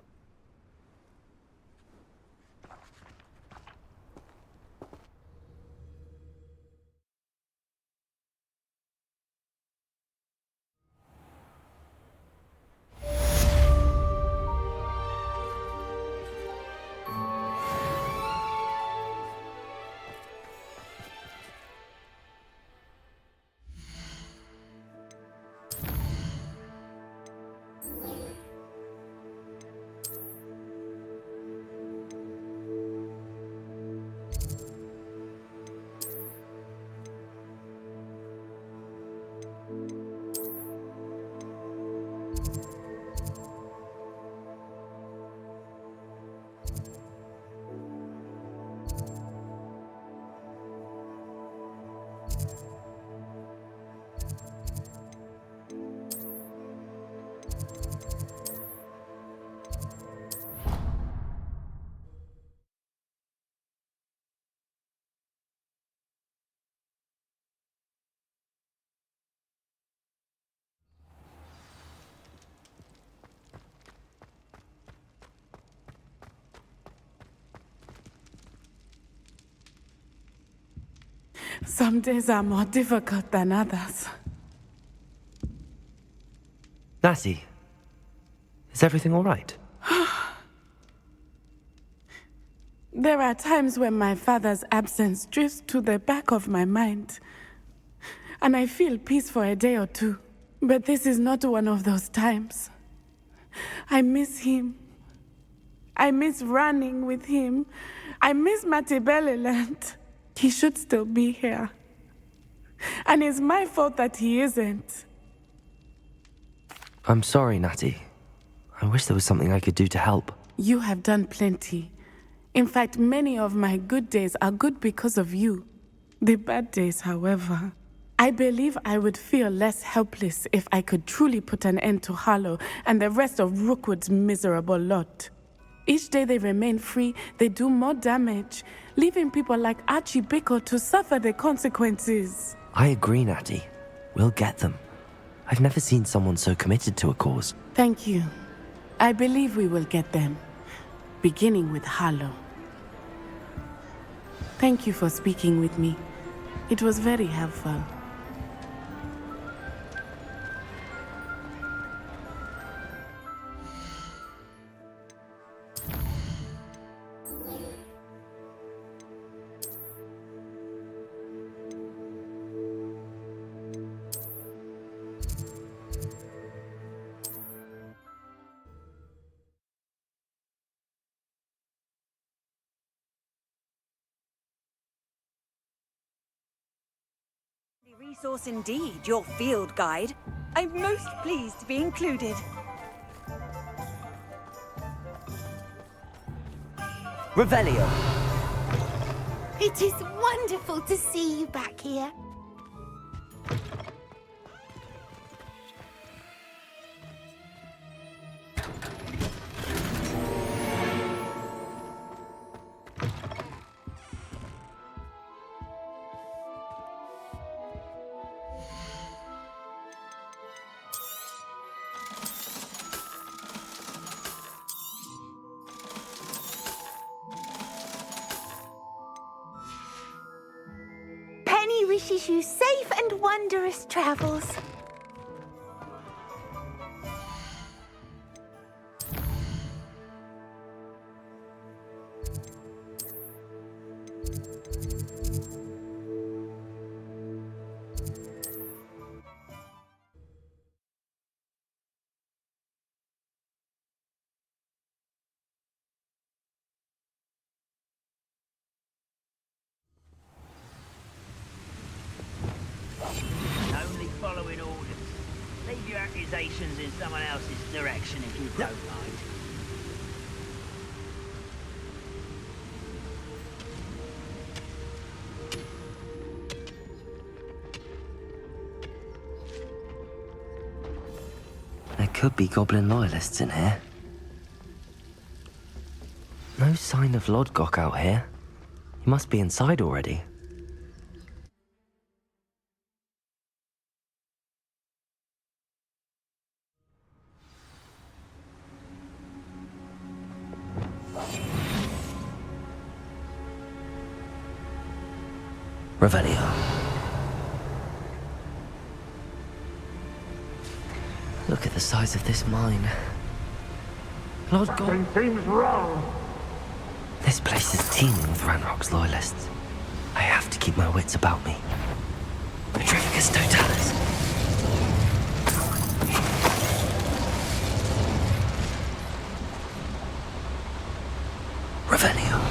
Some days are more difficult than others. Natty, is everything all right? There are times when my father's absence drifts to the back of my mind, and I feel peace for a day or two. But this is not one of those times. I miss him. I miss running with him. I miss Matibeleland. He should still be here. And it's my fault that he isn't. I'm sorry, Natty. I wish there was something I could do to help. You have done plenty. In fact, many of my good days are good because of you. The bad days, however. I believe I would feel less helpless if I could truly put an end to Harlow and the rest of Rookwood's miserable lot. Each day they remain free, they do more damage, leaving people like Archie Pickle to suffer the consequences. I agree, Natty. We'll get them. I've never seen someone so committed to a cause. Thank you. I believe we will get them, beginning with Harlow. Thank you for speaking with me. It was very helpful. Resource indeed, your field guide. I'm most pleased to be included. Revelio. It is wonderful to see you back here. Penny wishes you safe and wondrous travels. Only following orders. Leave your accusations in someone else's direction if you don't mind. There could be goblin loyalists in here. No sign of Lodgok out here. He must be inside already. Revelio. Look at the size of this mine. Lodgok. Something seems wrong. This place is teeming with Ranrock's loyalists. I have to keep my wits about me. Petrificus Totalis. Revelio.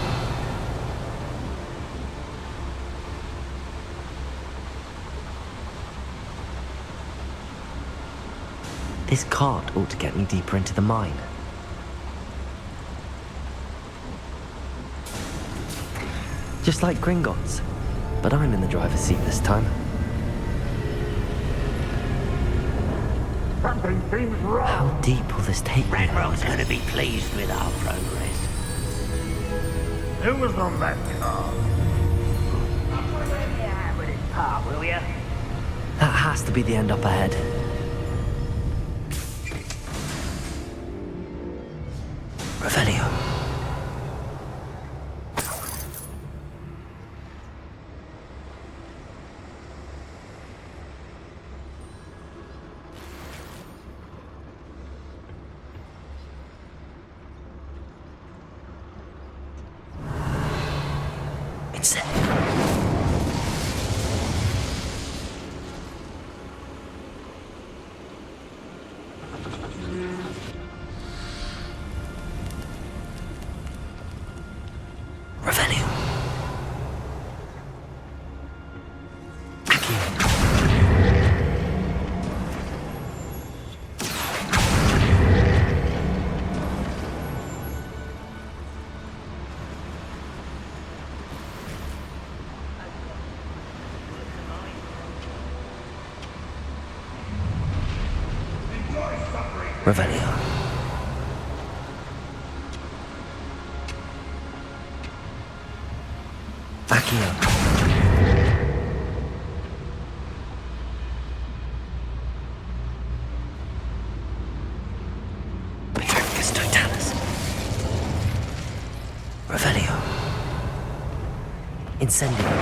This cart ought to get me deeper into the mine. Just like Gringotts, but I'm in the driver's seat this time. Something seems wrong. How deep will this take me? Ranrock's going to be pleased with our progress. Who was on that car? Let me out with this part, will ya? That has to be the end up ahead. Revelio. Revelio. Accio. Petrificus Totalis. Revelio. Incendio.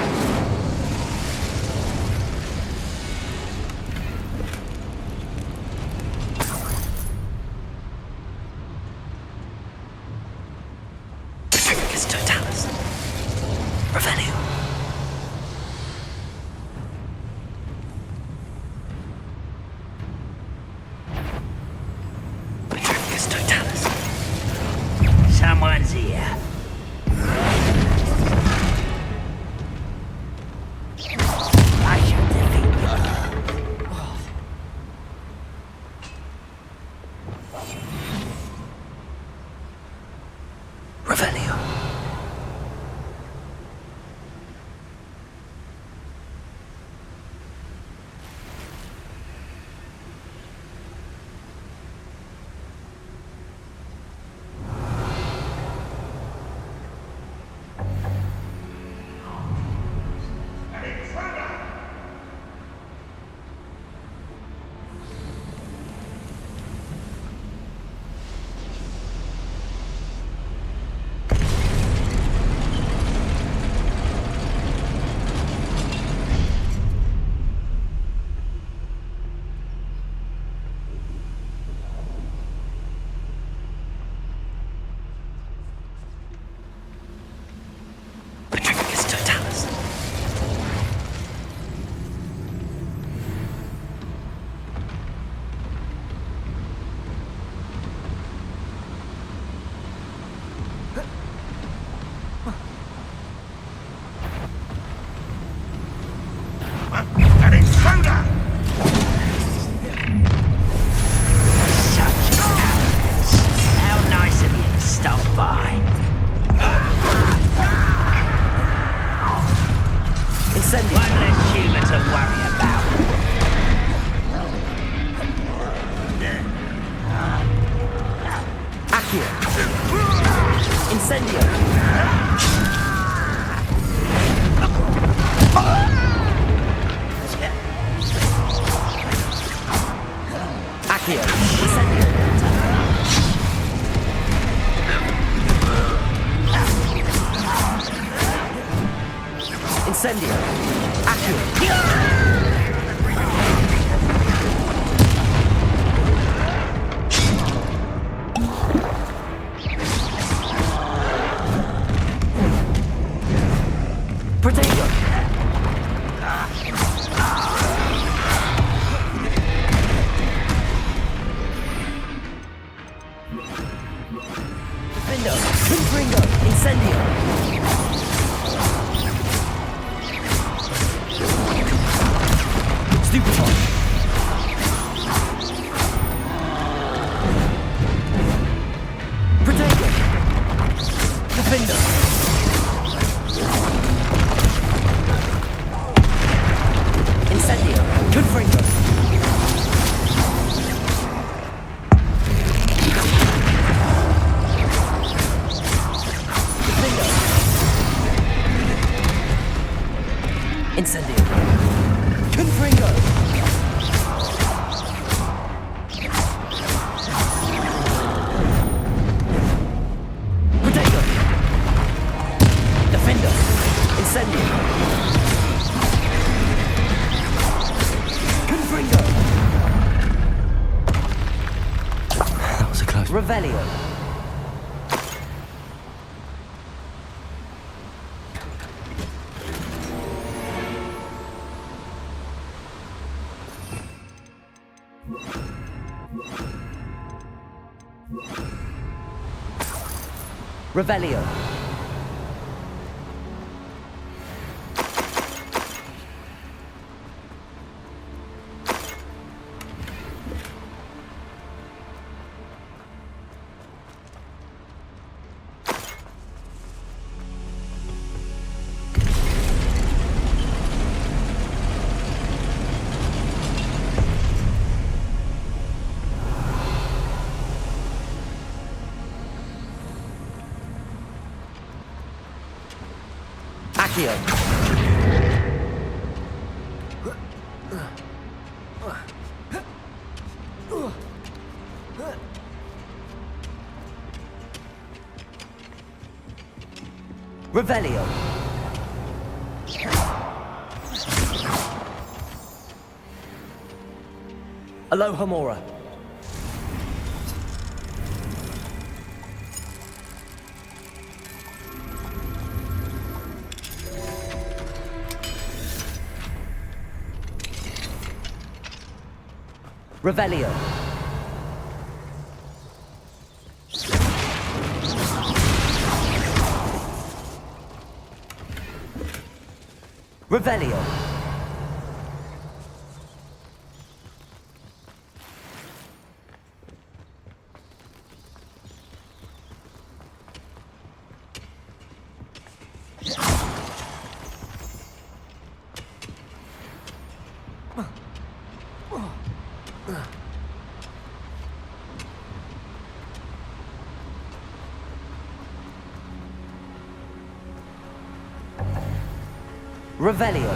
Someone's here. I shall defeat you. Revelio. Incendio. One less human to worry about. Accio. Incendio. Accio. Incendio. Incendio. Accio. Protego. Defendo. Confringo. Incendio. Stupefy. Protego. Defendo. Incendio. Confringo. Defendo. Incendio. Confringo. Protego. Defendo. Incendio. Confringo. That was a close. Revelio. Revelio. Accio. Revelio. Alohomora. Revelio. Revelio. Revelio.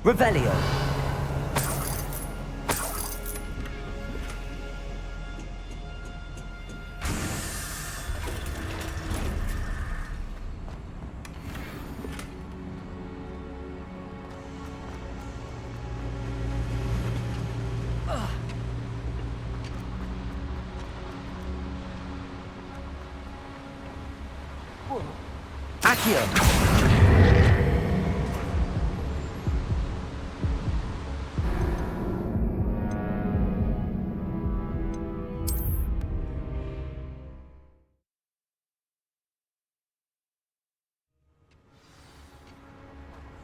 Revelio. Accio!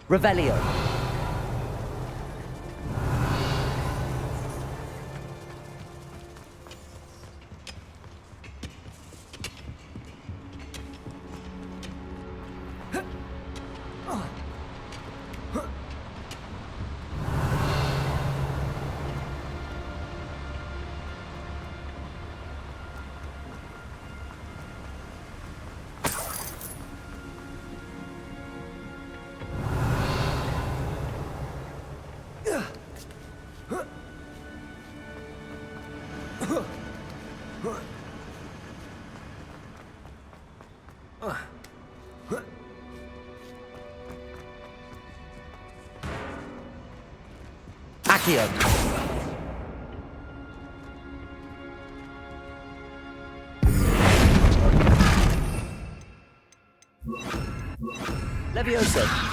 Revelio. Accio. Levioso.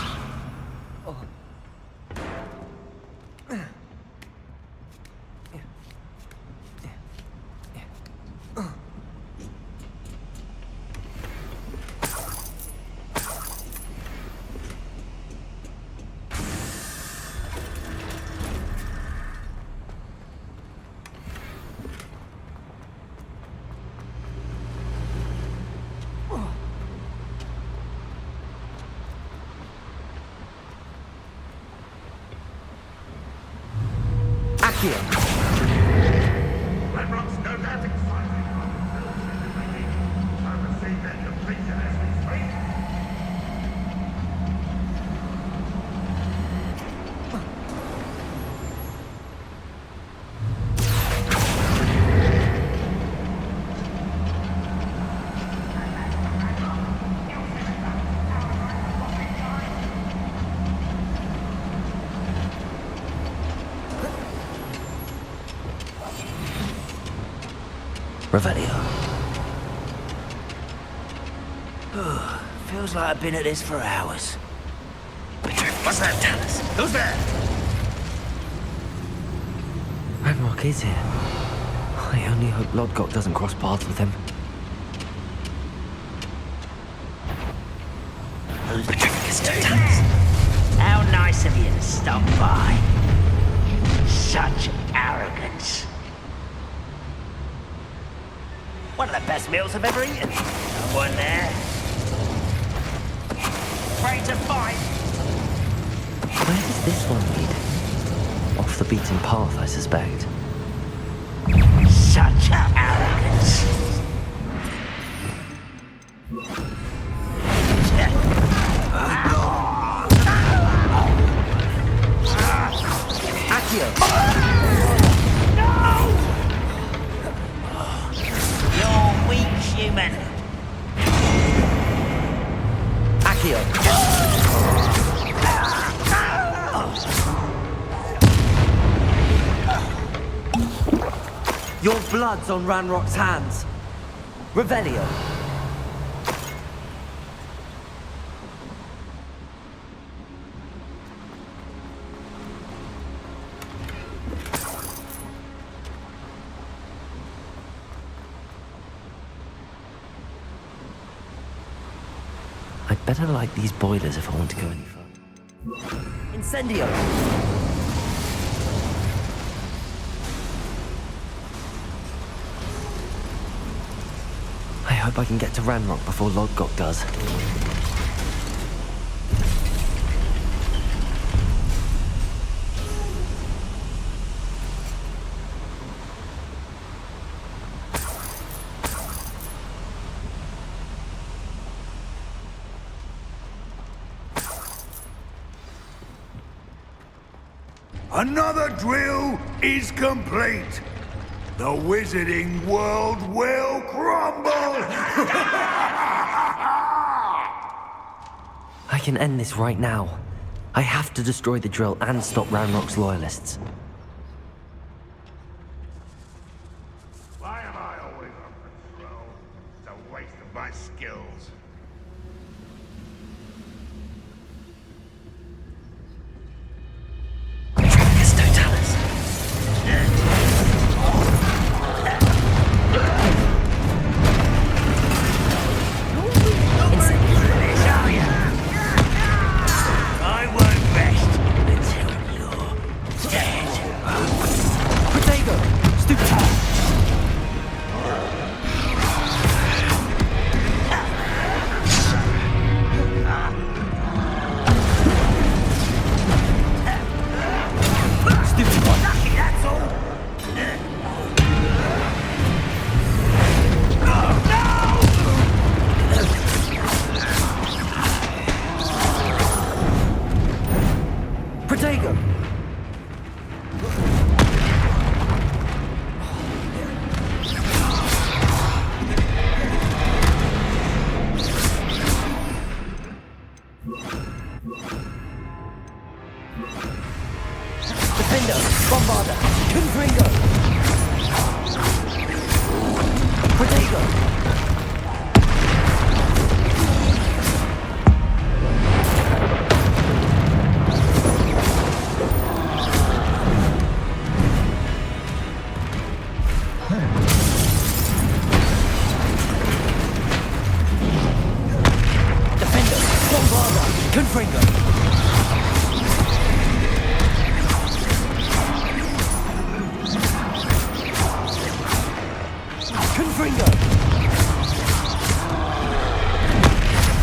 Revelio. Feels like I've been at this for hours. What's that, Talus? Who's there? Ranrock is here. I only hope Lodgok doesn't cross paths with him. Who's How nice of you to stop by. Such arrogance. One of the best meals I've ever eaten. Someone there. Ready to fight? Where does this one lead? Off the beaten path, I suspect. Such arrogance. Accio! You're weak, human. Accio! Your blood's on Ranrock's hands. Revelio. I'd better light these boilers if I want to go any further. Incendio! I hope I can get to Ranrock before Lodgok does. Another drill is complete. The wizarding world will crumble! I can end this right now. I have to destroy the drill and stop Ranrock's loyalists. Why am I always on patrol? It's a waste of my skills. Confringo! Confringo!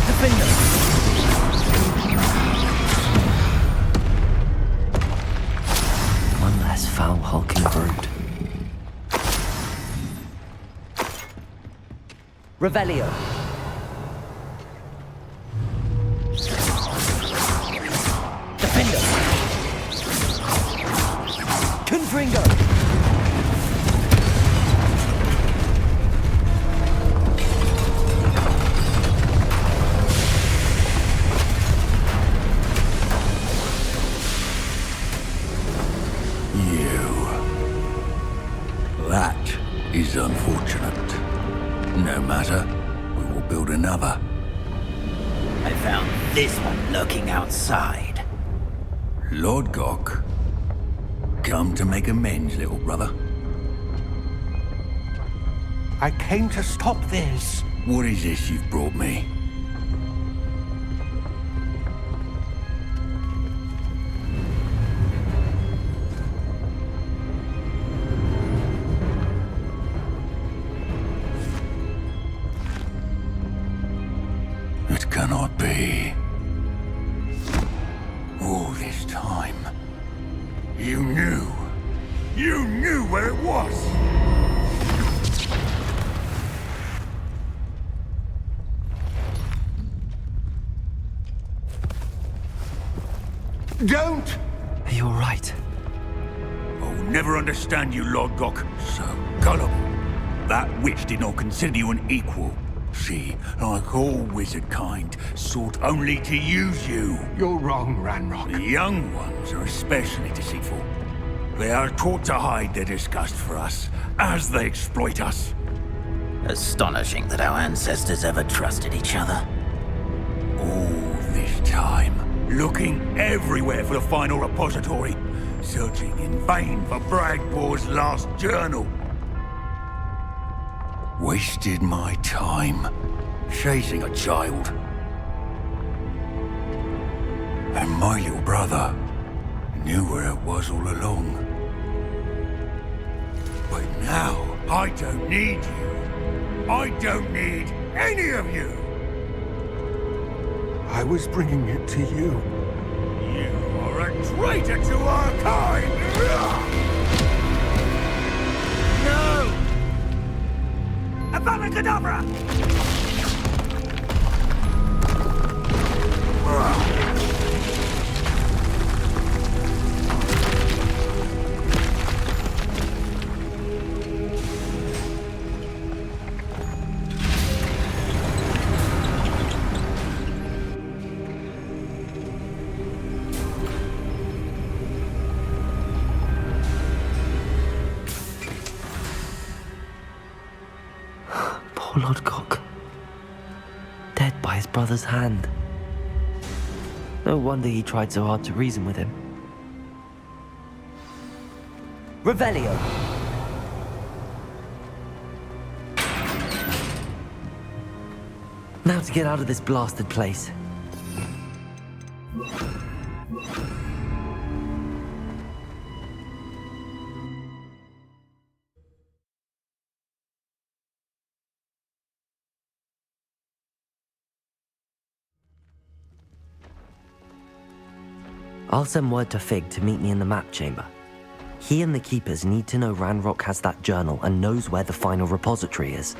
Defender! One less foul hulking brood. Revelio! Defender! Confringo! That is unfortunate. No matter, we will build another. I found this one lurking outside. Lodgok, come to make amends, little brother. I came to stop this. What is this you've brought me? It cannot be. All this time, you knew. You knew where it was. Don't! Are you alright? I'll never understand you, Lodgok. So gullible. That witch did not consider you an equal. She, like all wizard kind, sought only to use you. You're wrong, Ranrock. The young ones are especially deceitful. They are taught to hide their disgust for us, as they exploit us. Astonishing that our ancestors ever trusted each other. All this time, looking everywhere for the final repository, searching in vain for Bragbor's last journal. Wasted my time, chasing a child. And my little brother knew where it was all along. But now, I don't need you. I don't need any of you. I was bringing it to you. You are a traitor to our kind! No! Avada Kedavra! Poor Lodgok. Dead by his brother's hand. No wonder he tried so hard to reason with him. Revelio! Now to get out of this blasted place. I'll send word to Fig to meet me in the map chamber. He and the Keepers need to know Ranrock has that journal and knows where the final repository is.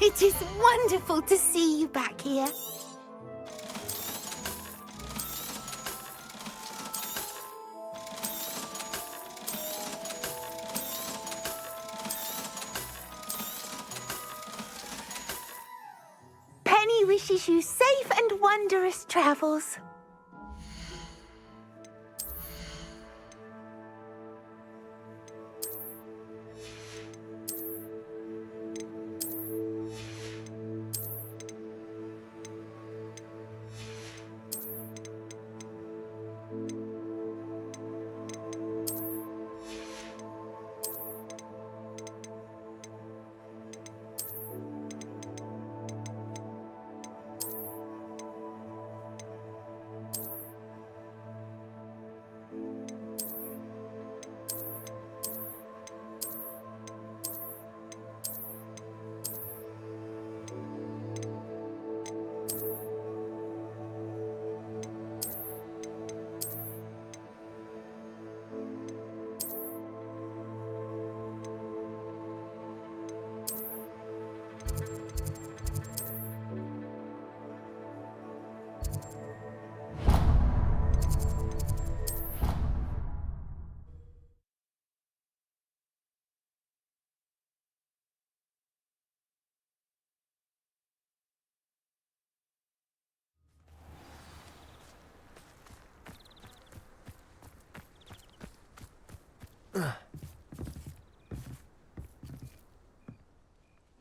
It is wonderful to see you back here. Penny wishes you safe and wondrous travels.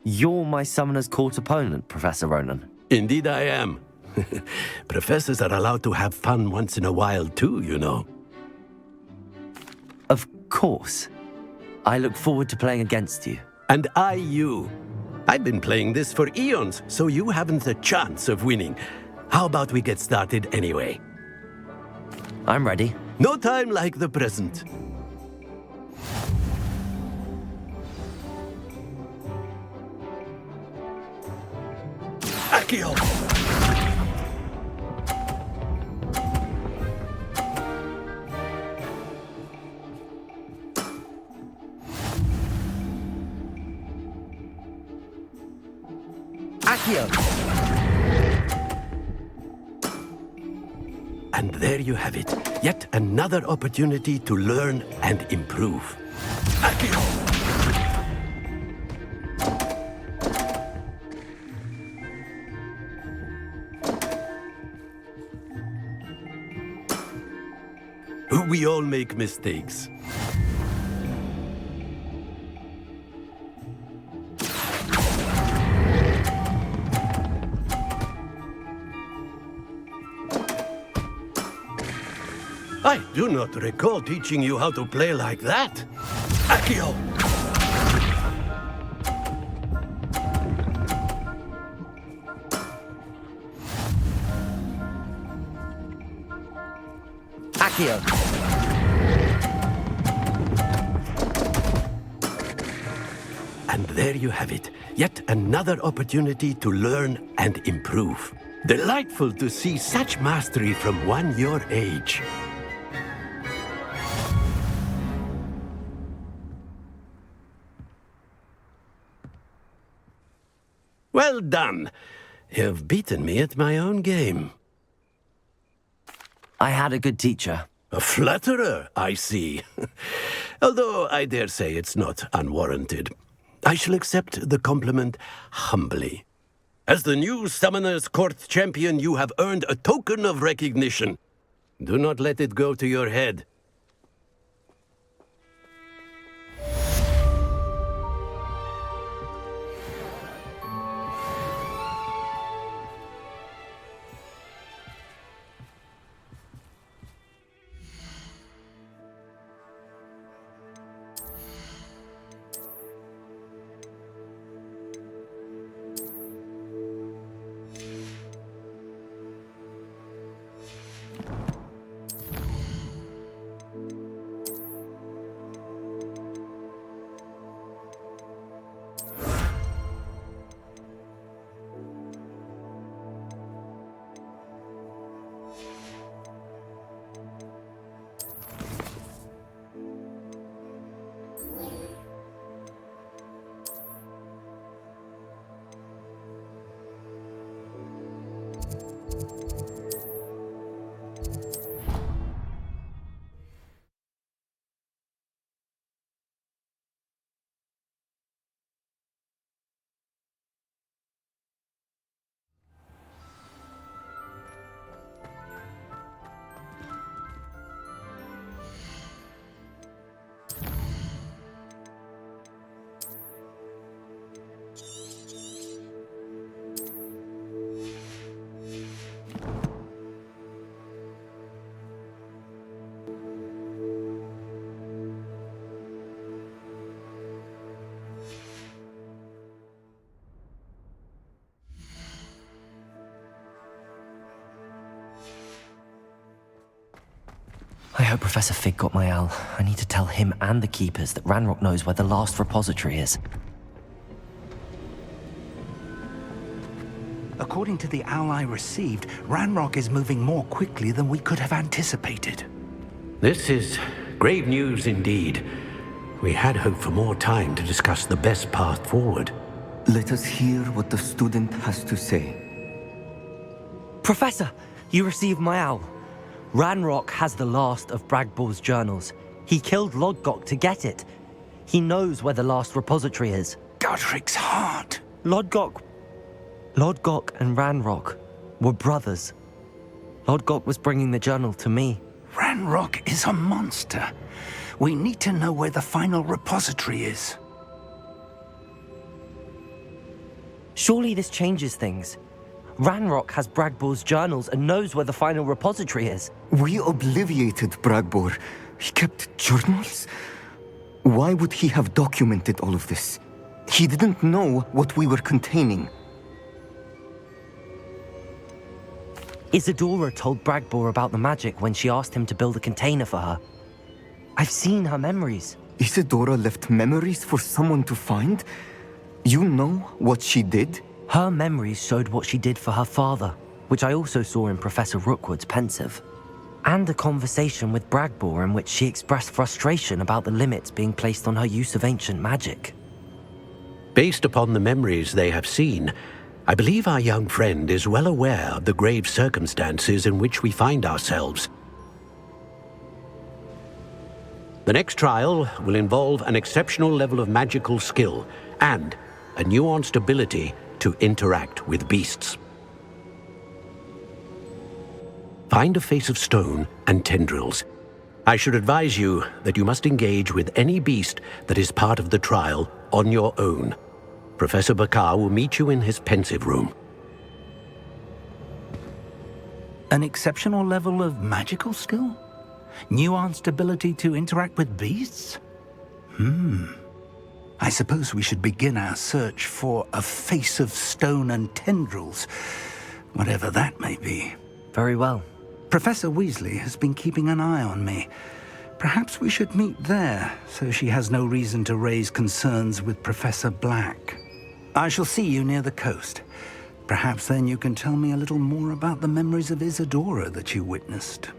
You're my Summoner's Court opponent, Professor Ronan. Indeed I am. Professors are allowed to have fun once in a while too, you know. Of course. I look forward to playing against you. And I you. I've been playing this for eons, so you haven't a chance of winning. How about we get started anyway? I'm ready. No time like the present. Accio! Accio! And there you have it. Yet another opportunity to learn and improve. Accio! We all make mistakes. I do not recall teaching you how to play like that. Accio! Accio! And there you have it. Yet another opportunity to learn and improve. Delightful to see such mastery from one your age. Well done. You've beaten me at my own game. I had a good teacher. A flatterer, I see. Although I dare say it's not unwarranted. I shall accept the compliment humbly. As the new Summoner's Court champion, you have earned a token of recognition. Do not let it go to your head. hope Professor Fig got my owl. I need to tell him and the Keepers that Ranrock knows where the last repository is. According to the owl I received, Ranrock is moving more quickly than we could have anticipated. This is grave news indeed. We had hoped for more time to discuss the best path forward. Let us hear what the student has to say. Professor, you received my owl. Ranrock has the last of Bragbor's journals. He killed Lodgok to get it. He knows where the last repository is. Godric's heart. Lodgok and Ranrock were brothers. Lodgok was bringing the journal to me. Ranrock is a monster. We need to know where the final repository is. Surely this changes things. Ranrock has Bragbor's journals and knows where the final repository is. We obliviated Bragbor. He kept journals? Why would he have documented all of this? He didn't know what we were containing. Isadora told Bragbor about the magic when she asked him to build a container for her. I've seen her memories. Isadora left memories for someone to find? You know what she did? Her memories showed what she did for her father, which I also saw in Professor Rookwood's pensive. And a conversation with Bragbor in which she expressed frustration about the limits being placed on her use of ancient magic. Based upon the memories they have seen, I believe our young friend is well aware of the grave circumstances in which we find ourselves. The next trial will involve an exceptional level of magical skill and a nuanced ability to interact with beasts. Find a face of stone and tendrils. I should advise you that you must engage with any beast that is part of the trial on your own. Professor Bakar will meet you in his pensive room. An exceptional level of magical skill? Nuanced ability to interact with beasts? I suppose we should begin our search for a face of stone and tendrils, whatever that may be. Very well. Professor Weasley has been keeping an eye on me. Perhaps we should meet there, so she has no reason to raise concerns with Professor Black. I shall see you near the coast. Perhaps then you can tell me a little more about the memories of Isadora that you witnessed.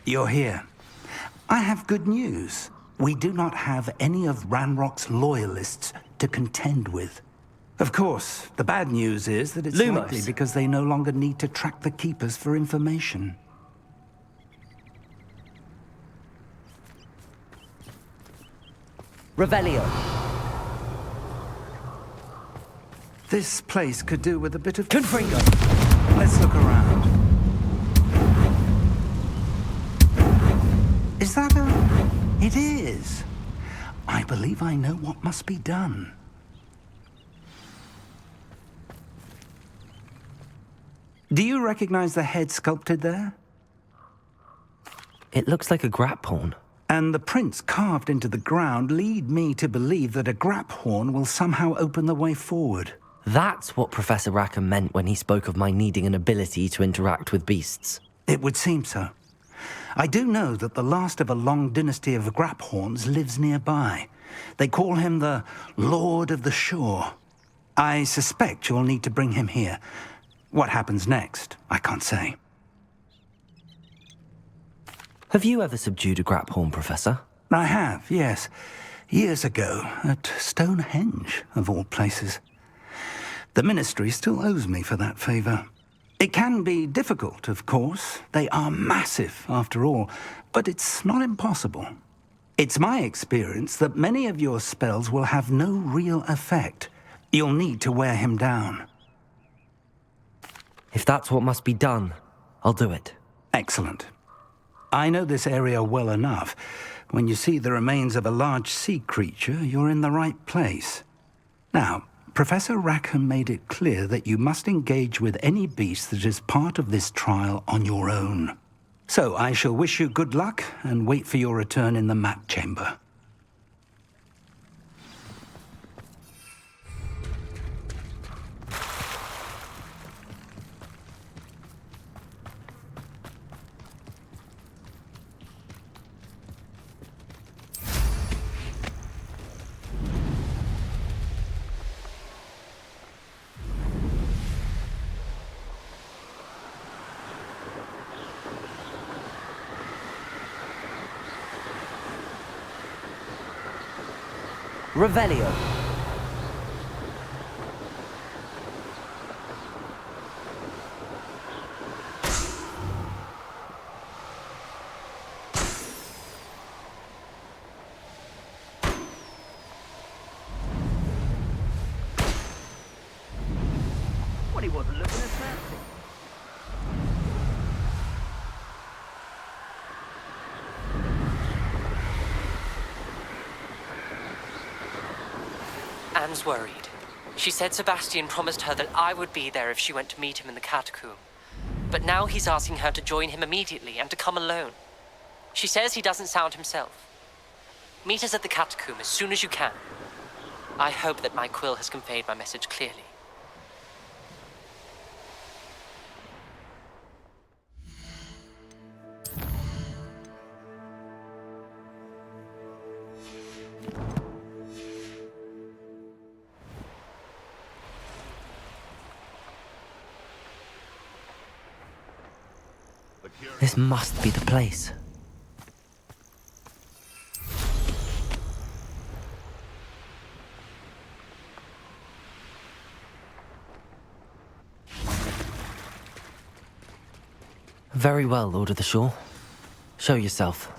You're here. I have good news. We do not have any of Ranrock's loyalists to contend with. Of course, the bad news is that it's Lumos. likely because they no longer need to track the Keepers for information. Revelio. This place could do with a bit of... Confringo. Let's look around. Is that a... It is. I believe I know what must be done. Do you recognize the head sculpted there? It looks like a grapphorn. And the prints carved into the ground lead me to believe that a grapphorn will somehow open the way forward. That's what Professor Rackham meant when he spoke of my needing an ability to interact with beasts. It would seem so. I do know that the last of a long dynasty of grapphorns lives nearby. They call him the Lord of the Shore. I suspect you'll need to bring him here. What happens next, I can't say. Have you ever subdued a grapphorn, Professor? I have, yes. Years ago, at Stonehenge, of all places. The Ministry still owes me for that favor. It can be difficult, of course. They are massive, after all, but it's not impossible. It's my experience that many of your spells will have no real effect. You'll need to wear him down. If that's what must be done, I'll do it. Excellent. I know this area well enough. When you see the remains of a large sea creature, you're in the right place. Now, Professor Rackham made it clear that you must engage with any beast that is part of this trial on your own. So I shall wish you good luck and wait for your return in the map chamber. Revelio. Well, he wasn't looking as fancy. Anne's worried. She said Sebastian promised her that I would be there if she went to meet him in the catacomb. But now he's asking her to join him immediately and to come alone. She says he doesn't sound himself. Meet us at the catacomb as soon as you can. I hope that my quill has conveyed my message clearly. This must be the place. Very well, Lord of the Shore. Show yourself.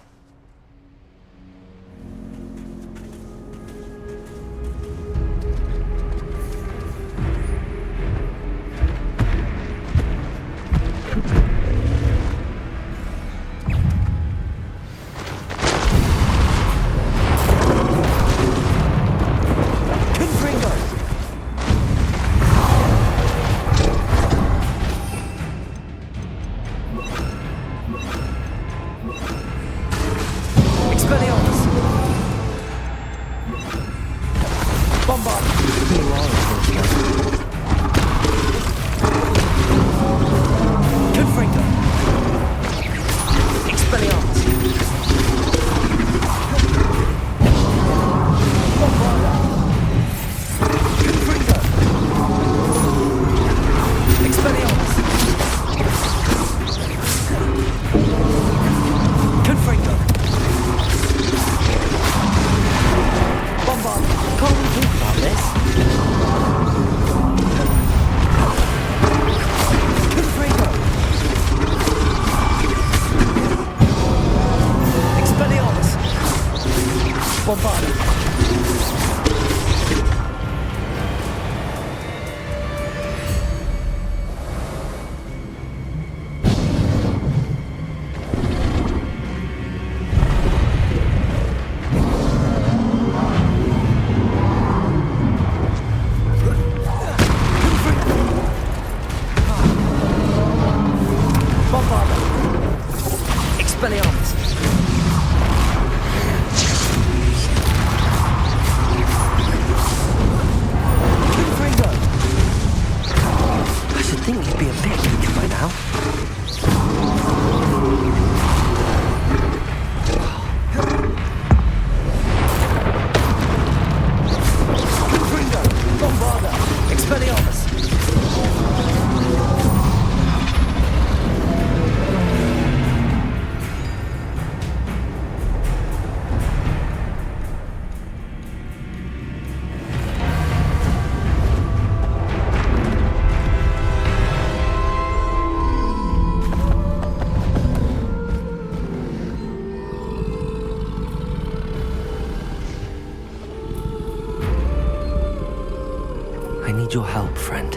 I need your help, friend.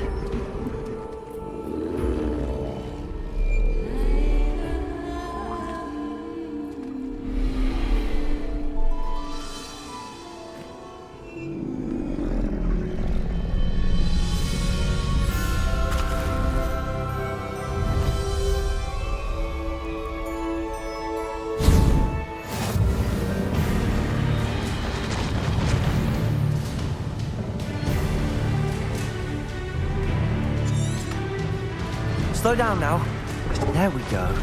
Slow down now. There we go.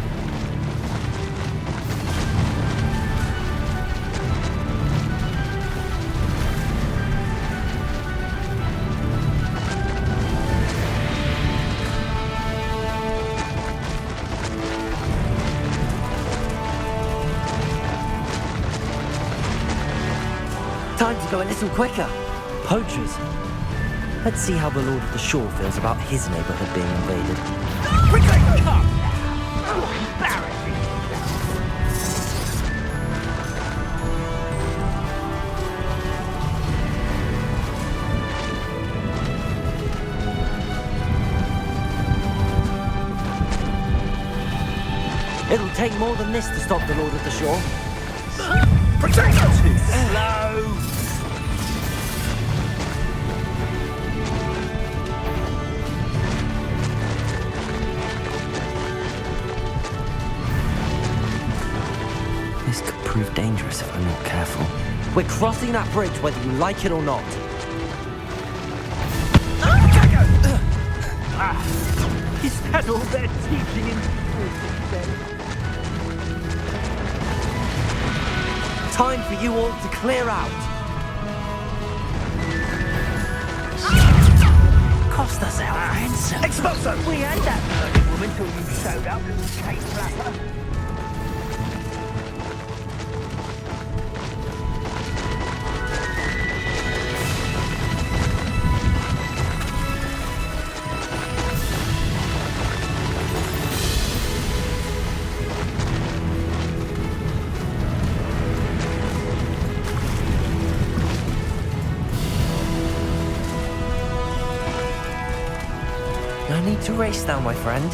Time to go a little quicker. Poachers. Let's see how the Lord of the Shore feels about his neighborhood being invaded. Quickly! Come now! Embarrassing! It'll take more than this to stop the Lord of the Shore. Protect us! Slow! This could prove dangerous if I'm not careful. We're crossing that bridge whether you like it or not. Is that all they're teaching in school then? Time for you all to clear out. Cost us our ransom. Expulso! We had that murdered woman till you showed up, little cake flapper. No need to race now, my friend.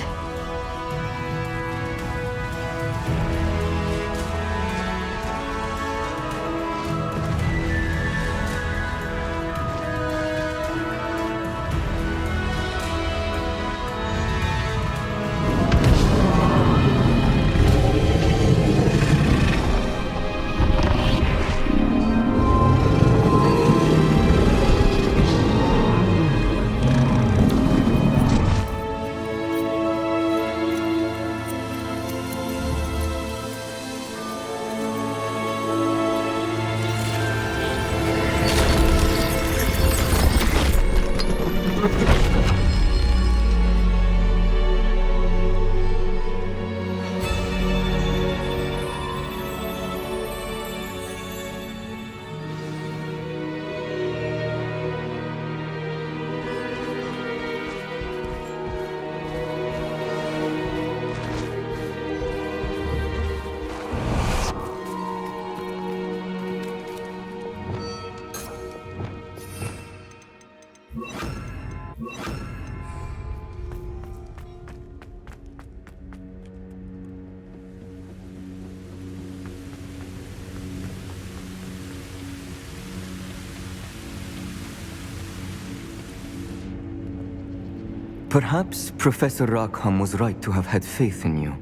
Perhaps Professor Rackham was right to have had faith in you.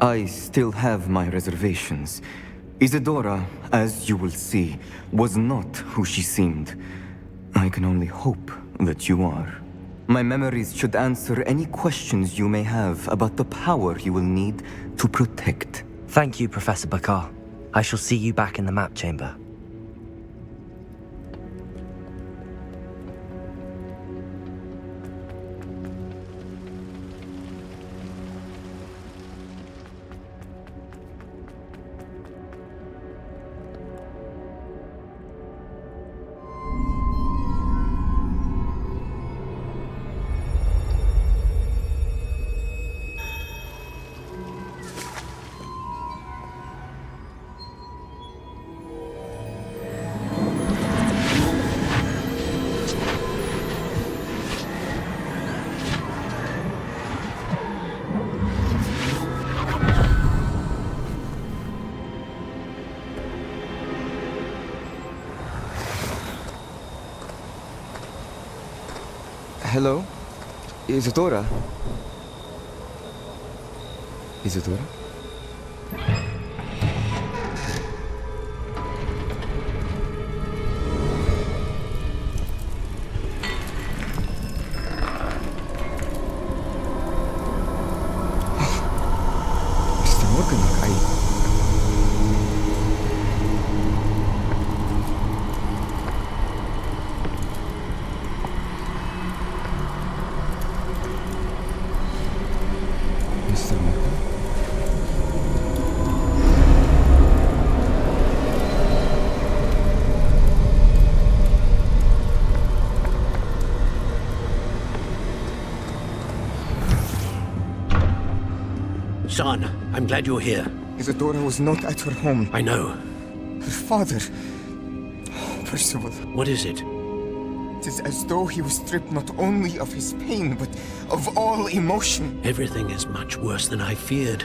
I still have my reservations. Isadora, as you will see, was not who she seemed. I can only hope that you are. My memories should answer any questions you may have about the power you will need to protect. Thank you, Professor Bakar. I shall see you back in the map chamber. Hello? Isadora? Isadora? son. I'm glad you're here. Isadora was not at her home. I know. Her father... Percival. What is it? It is as though he was stripped not only of his pain, but of all emotion. Everything is much worse than I feared.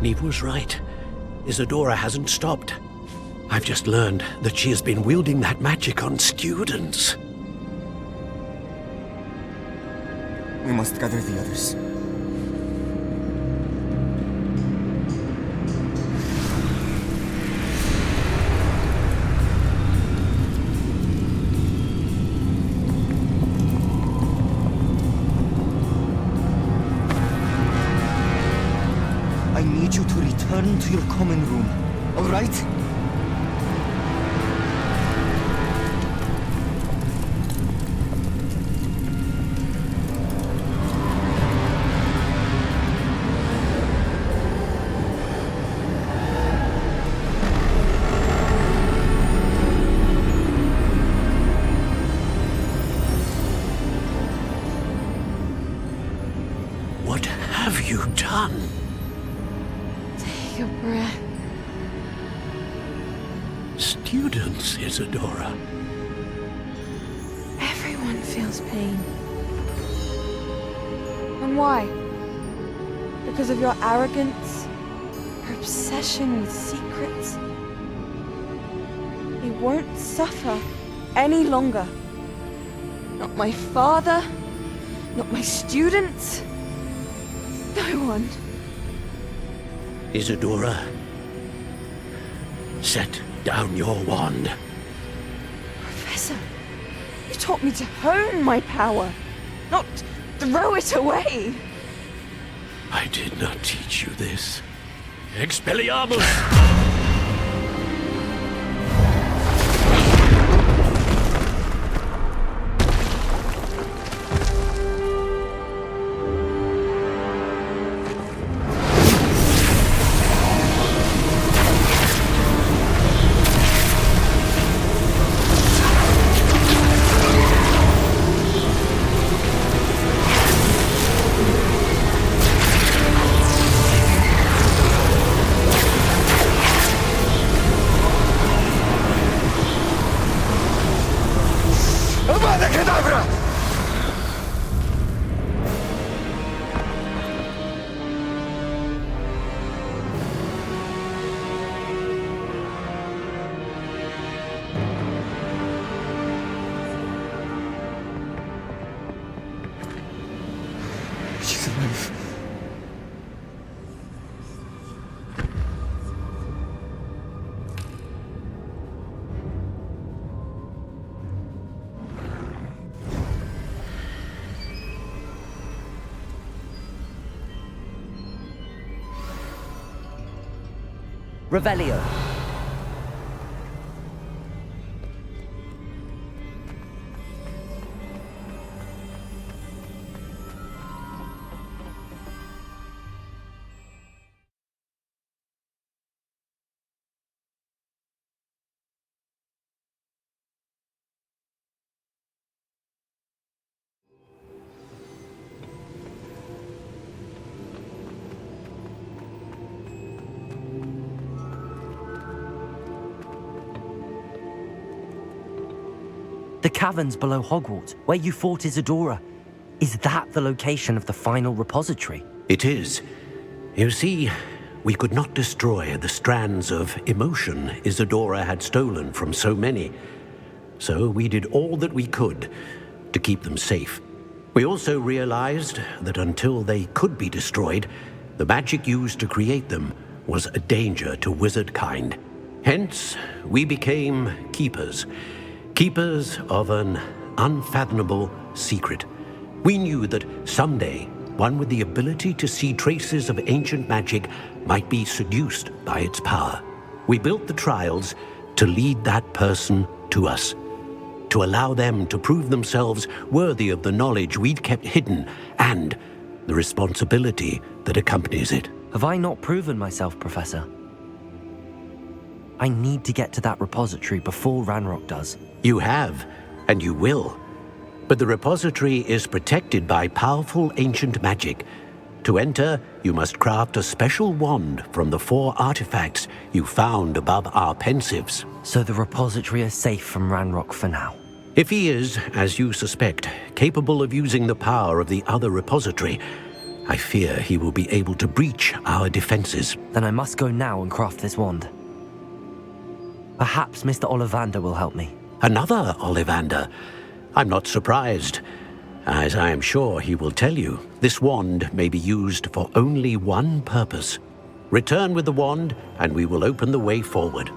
Niamh was right. Isadora hasn't stopped. I've just learned that she has been wielding that magic on students. We must gather the others. I need you to return to your common room, all right? What have you done? Take a breath. Students, Isadora. Everyone feels pain. And why? Because of your arrogance? Your obsession with secrets? You won't suffer any longer. Not my father, not my students, no one. Isadora, set down your wand. Professor, you taught me to hone my power, not throw it away. I did not teach you this. Expelliarmus! She's alive. Revelio. The caverns below Hogwarts, where you fought Isadora. Is that the location of the final repository? It is. You see, we could not destroy the strands of emotion Isadora had stolen from so many. So we did all that we could to keep them safe. We also realized that until they could be destroyed, the magic used to create them was a danger to wizard kind. Hence, we became keepers. Keepers of an unfathomable secret. We knew that someday, one with the ability to see traces of ancient magic might be seduced by its power. We built the trials to lead that person to us, to allow them to prove themselves worthy of the knowledge we'd kept hidden and the responsibility that accompanies it. Have I not proven myself, Professor? I need to get to that repository before Ranrock does. You have, and you will. But the repository is protected by powerful ancient magic. To enter, you must craft a special wand from the 4 artifacts you found above our pensives. So the repository is safe from Ranrock for now? If he is, as you suspect, capable of using the power of the other repository, I fear he will be able to breach our defenses. Then I must go now and craft this wand. Perhaps Mr. Ollivander will help me. Another Ollivander? I'm not surprised. As I am sure he will tell you, this wand may be used for only one purpose. Return with the wand, and we will open the way forward.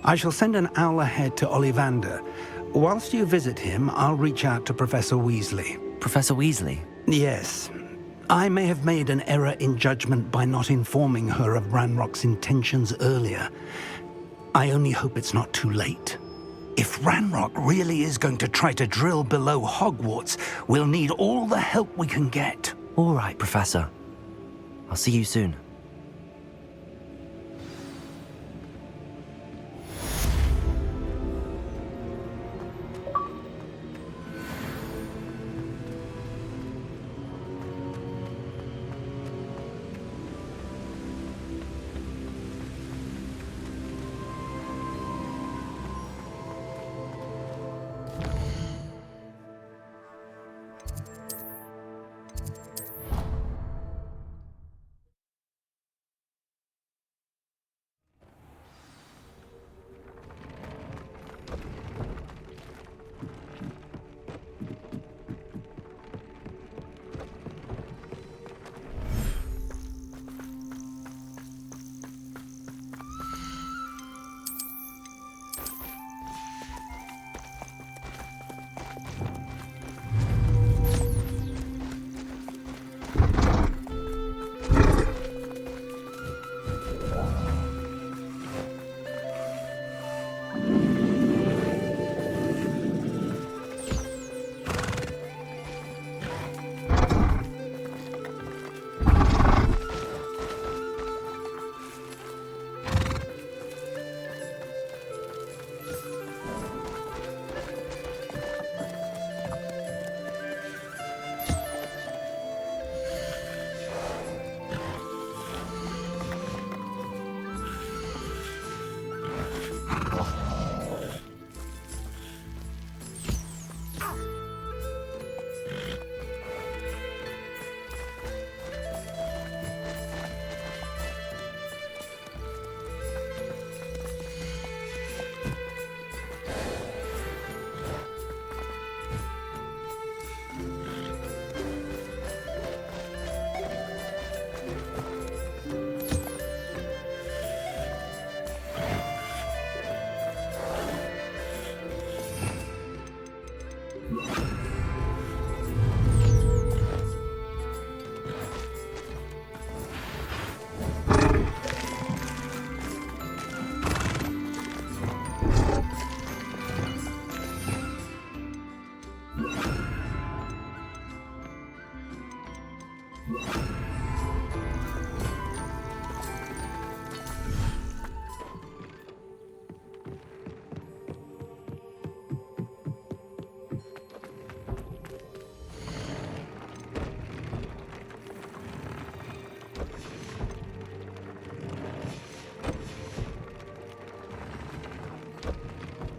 I shall send an owl ahead to Ollivander. Whilst you visit him, I'll reach out to Professor Weasley. Professor Weasley? Yes. I may have made an error in judgment by not informing her of Ranrock's intentions earlier. I only hope it's not too late. If Ranrock really is going to try to drill below Hogwarts, we'll need all the help we can get. All right, Professor. I'll see you soon.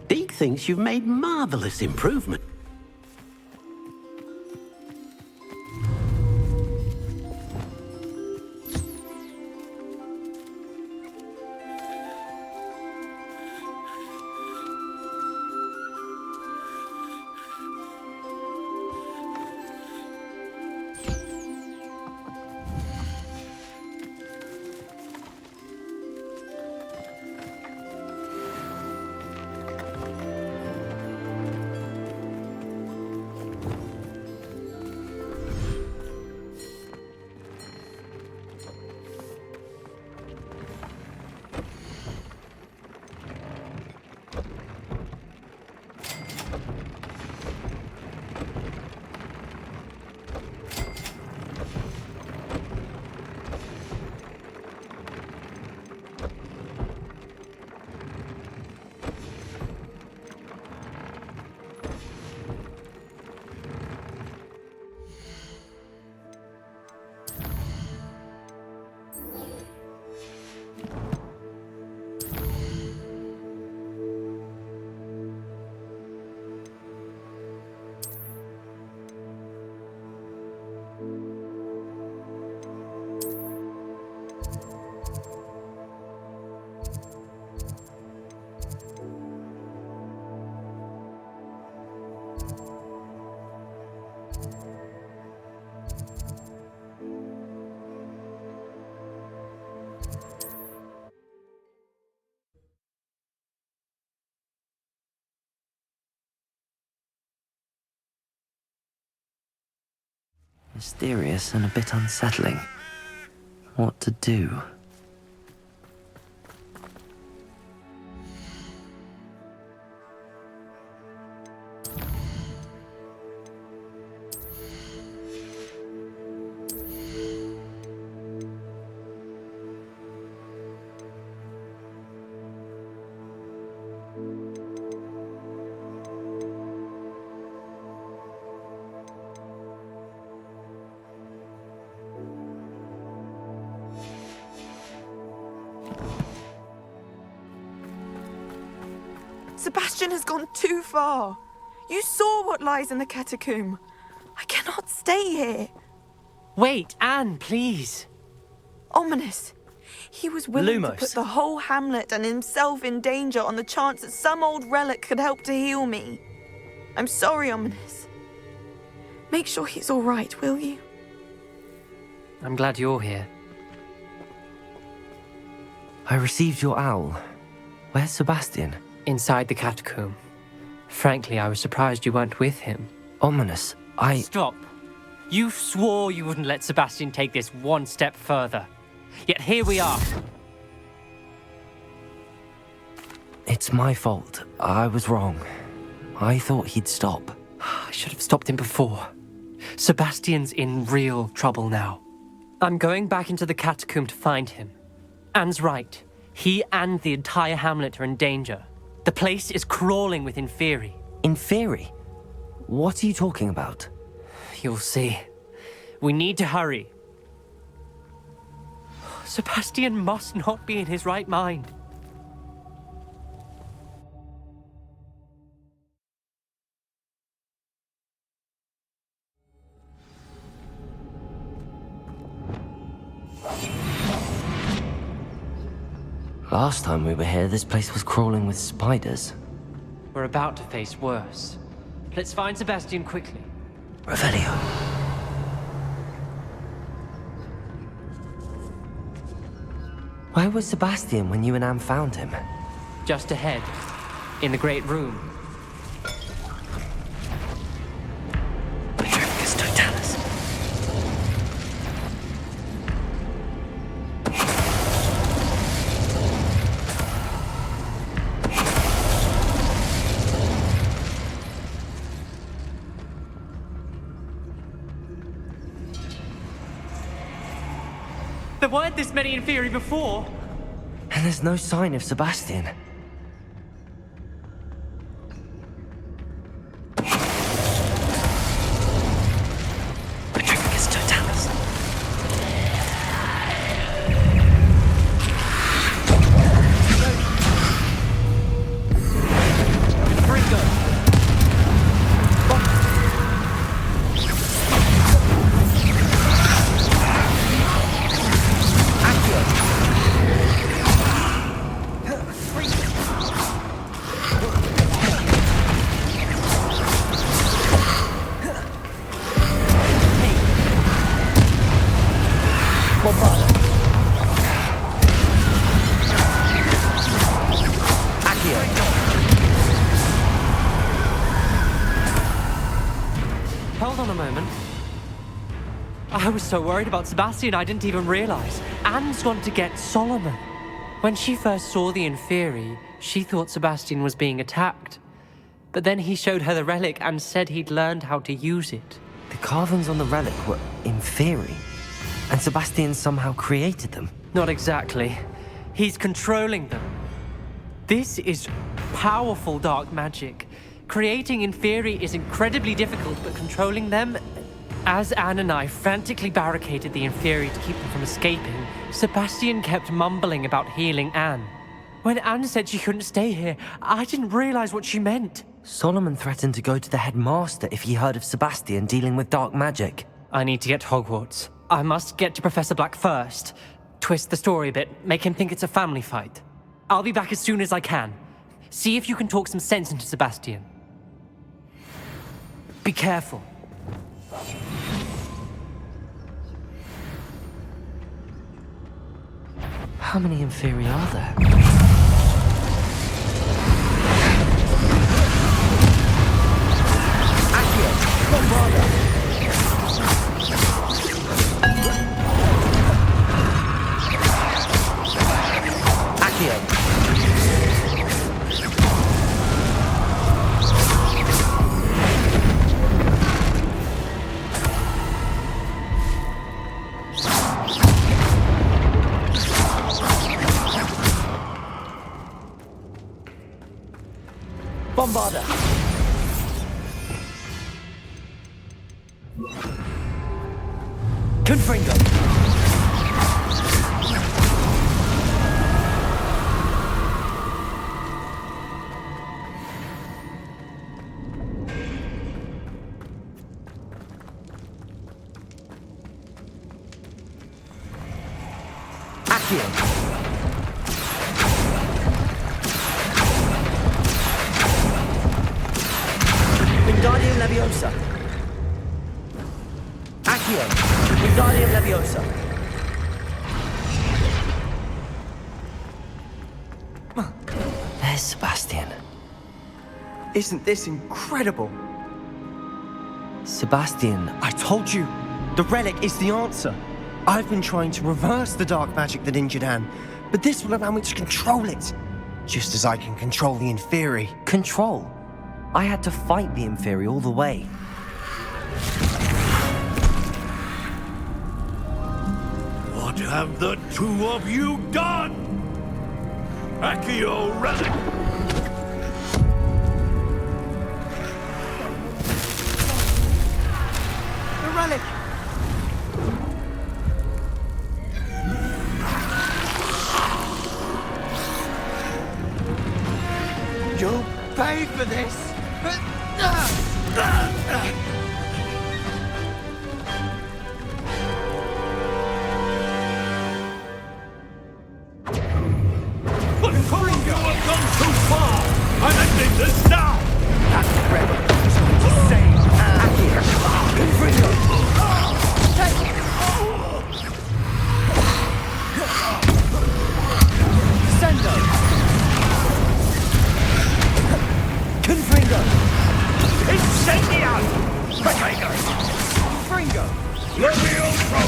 Deke thinks you've made marvelous improvement. Mysterious and a bit unsettling. What to do? Sebastian has gone too far. You saw what lies in the catacomb. I cannot stay here. Wait, Anne, please. Ominous. He was willing to Lumos. put the whole hamlet and himself in danger on the chance that some old relic could help to heal me. I'm sorry, Ominous. Make sure he's all right, will you? I'm glad you're here. I received your owl. Where's Sebastian? Inside the catacomb. Frankly, I was surprised you weren't with him. Ominous, Stop. You swore you wouldn't let Sebastian take this one step further. Yet here we are. It's my fault. I was wrong. I thought he'd stop. I should have stopped him before. Sebastian's in real trouble now. I'm going back into the catacomb to find him. Anne's right. He and the entire hamlet are in danger. The place is crawling with Inferi. Inferi? What are you talking about? You'll see. We need to hurry. Sebastian must not be in his right mind. Last time we were here, this place was crawling with spiders. We're about to face worse. Let's find Sebastian quickly. Revelio. Where was Sebastian when you and Niamh found him? Just ahead, in the great room. There weren't this many Inferi before. And there's no sign of Sebastian. Hold on a moment. I was so worried about Sebastian I didn't even realize. Anne's gone to get Solomon. When she first saw the Inferi, she thought Sebastian was being attacked. But then he showed her the relic and said he'd learned how to use it. The carvings on the relic were Inferi, and Sebastian somehow created them. Not exactly. He's controlling them. This is powerful dark magic. Creating Inferi is incredibly difficult, but controlling them... As Anne and I frantically barricaded the Inferi to keep them from escaping, Sebastian kept mumbling about healing Anne. When Anne said she couldn't stay here, I didn't realize what she meant. Solomon threatened to go to the headmaster if he heard of Sebastian dealing with dark magic. I need to get to Hogwarts. I must get to Professor Black first. Twist the story a bit, make him think it's a family fight. I'll be back as soon as I can. See if you can talk some sense into Sebastian. Be careful. How many Inferi are there? Accio! Bombarda! Confringo! Accio! Wingardium Leviosa! Accio! Wingardium Leviosa! There's Sebastian. Isn't this incredible? Sebastian, I told you! The relic is the answer! I've been trying to reverse the dark magic that injured Anne, but this will allow me to control it. Just as I can control the Inferi. Control? I had to fight the Inferi all the way. What have the two of you done? Accio Relic! The relic! You'll pay for this! But Coringo, you have gone too far! I'm ending this now! That's Relic. He's going to save Accio. Confringo! Sendo! Confringo! Incendio! Potato! Confringo! Levioso!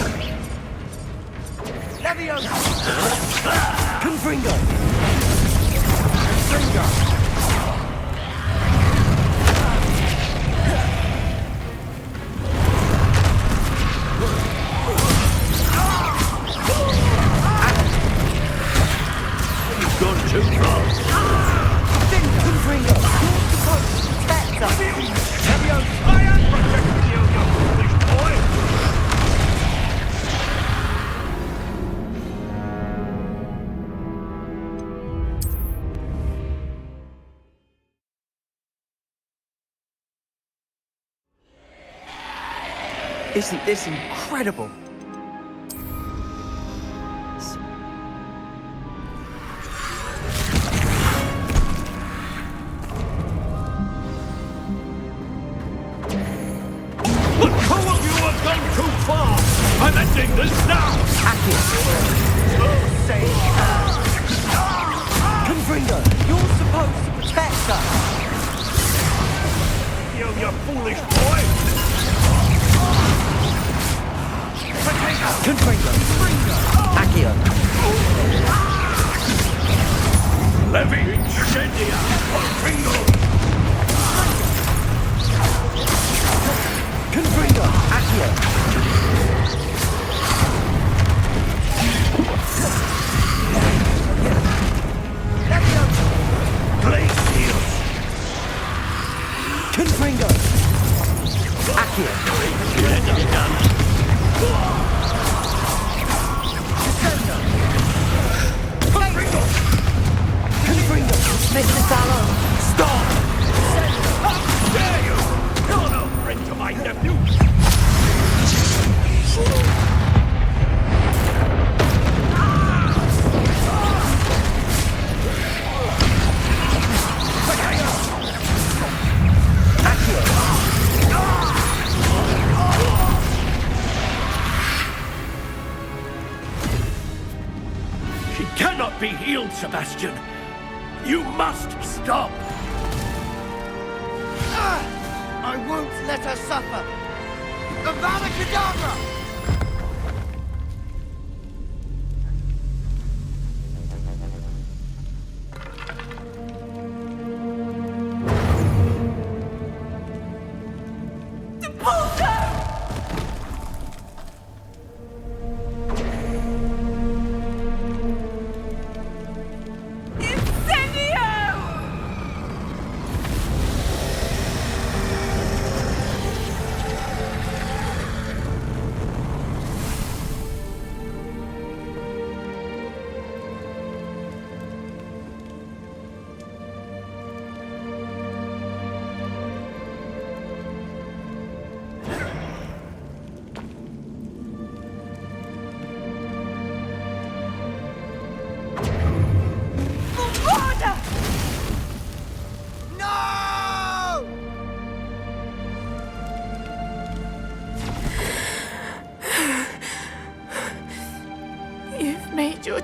Leviosa! Confringo! Confringo! You've gone too far! Confringo! You're supposed to protect us! Leviosa! I am protecting you, you foolish boy! Isn't this incredible? But two of you have gone too far! I'm ending this now! Confringo, you're supposed to protect us! You foolish boy! Confringo! Accio! Levi Incendia! Confringo! Confringo! Accio! Glacius! Confringo! Accio! Confringo! Mr. Sallow! Stop! How dare you! You're no friend to my nephew! She cannot be healed, Sebastian! You must stop! I won't let her suffer! Avada Kedavra!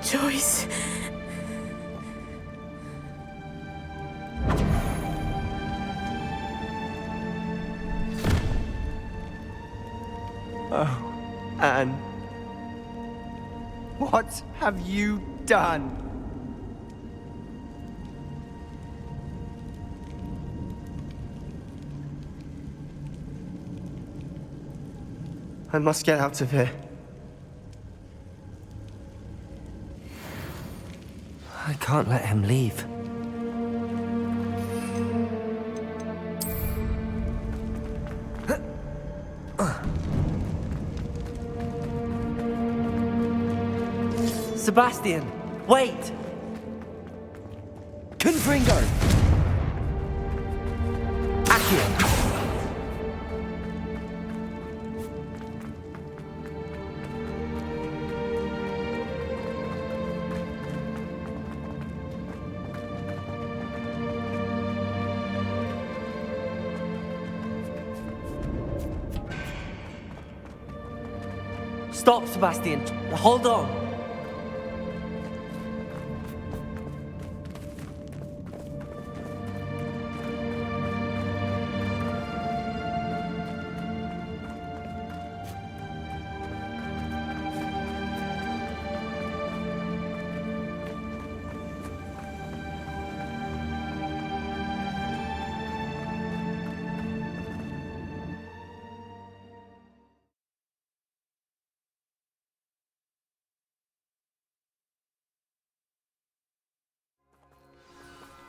choice. Oh, Anne. What have you done? I must get out of here. I can't let him leave. Sebastian, wait! Confringo! Accio! Stop, Sebastian. Hold on.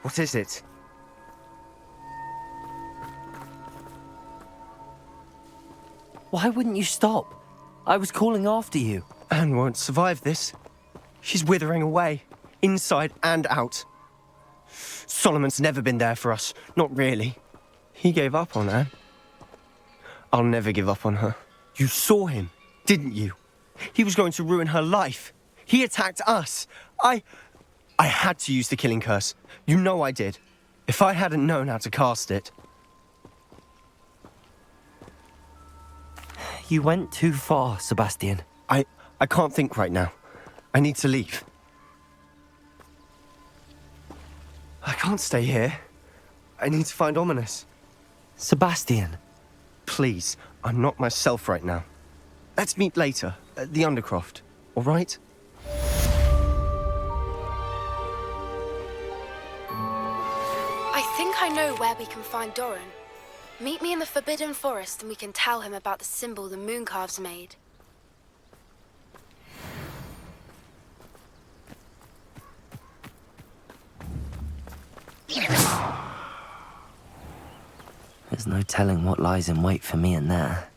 What is it? Why wouldn't you stop? I was calling after you. Anne won't survive this. She's withering away, inside and out. Solomon's never been there for us, not really. He gave up on Anne. I'll never give up on her. You saw him, didn't you? He was going to ruin her life. He attacked us. I had to use the killing curse. You know I did. If I hadn't known how to cast it... You went too far, Sebastian. I can't think right now. I need to leave. I can't stay here. I need to find Ominous. Sebastian. Please, I'm not myself right now. Let's meet later, at the Undercroft, all right? I think I know where we can find Doran. Meet me in the Forbidden Forest and we can tell him about the symbol the Mooncalves made. There's no telling what lies in wait for me in there.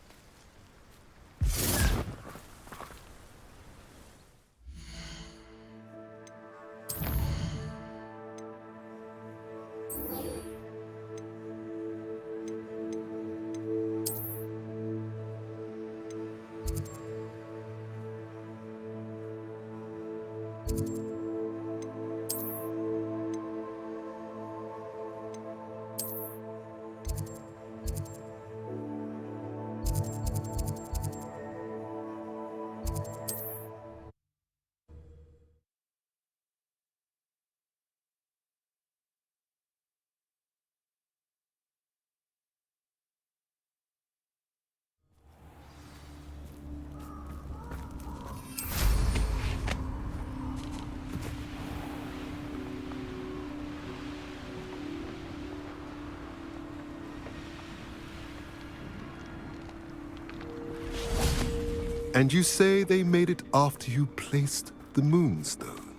And you say they made it after you placed the Moonstone?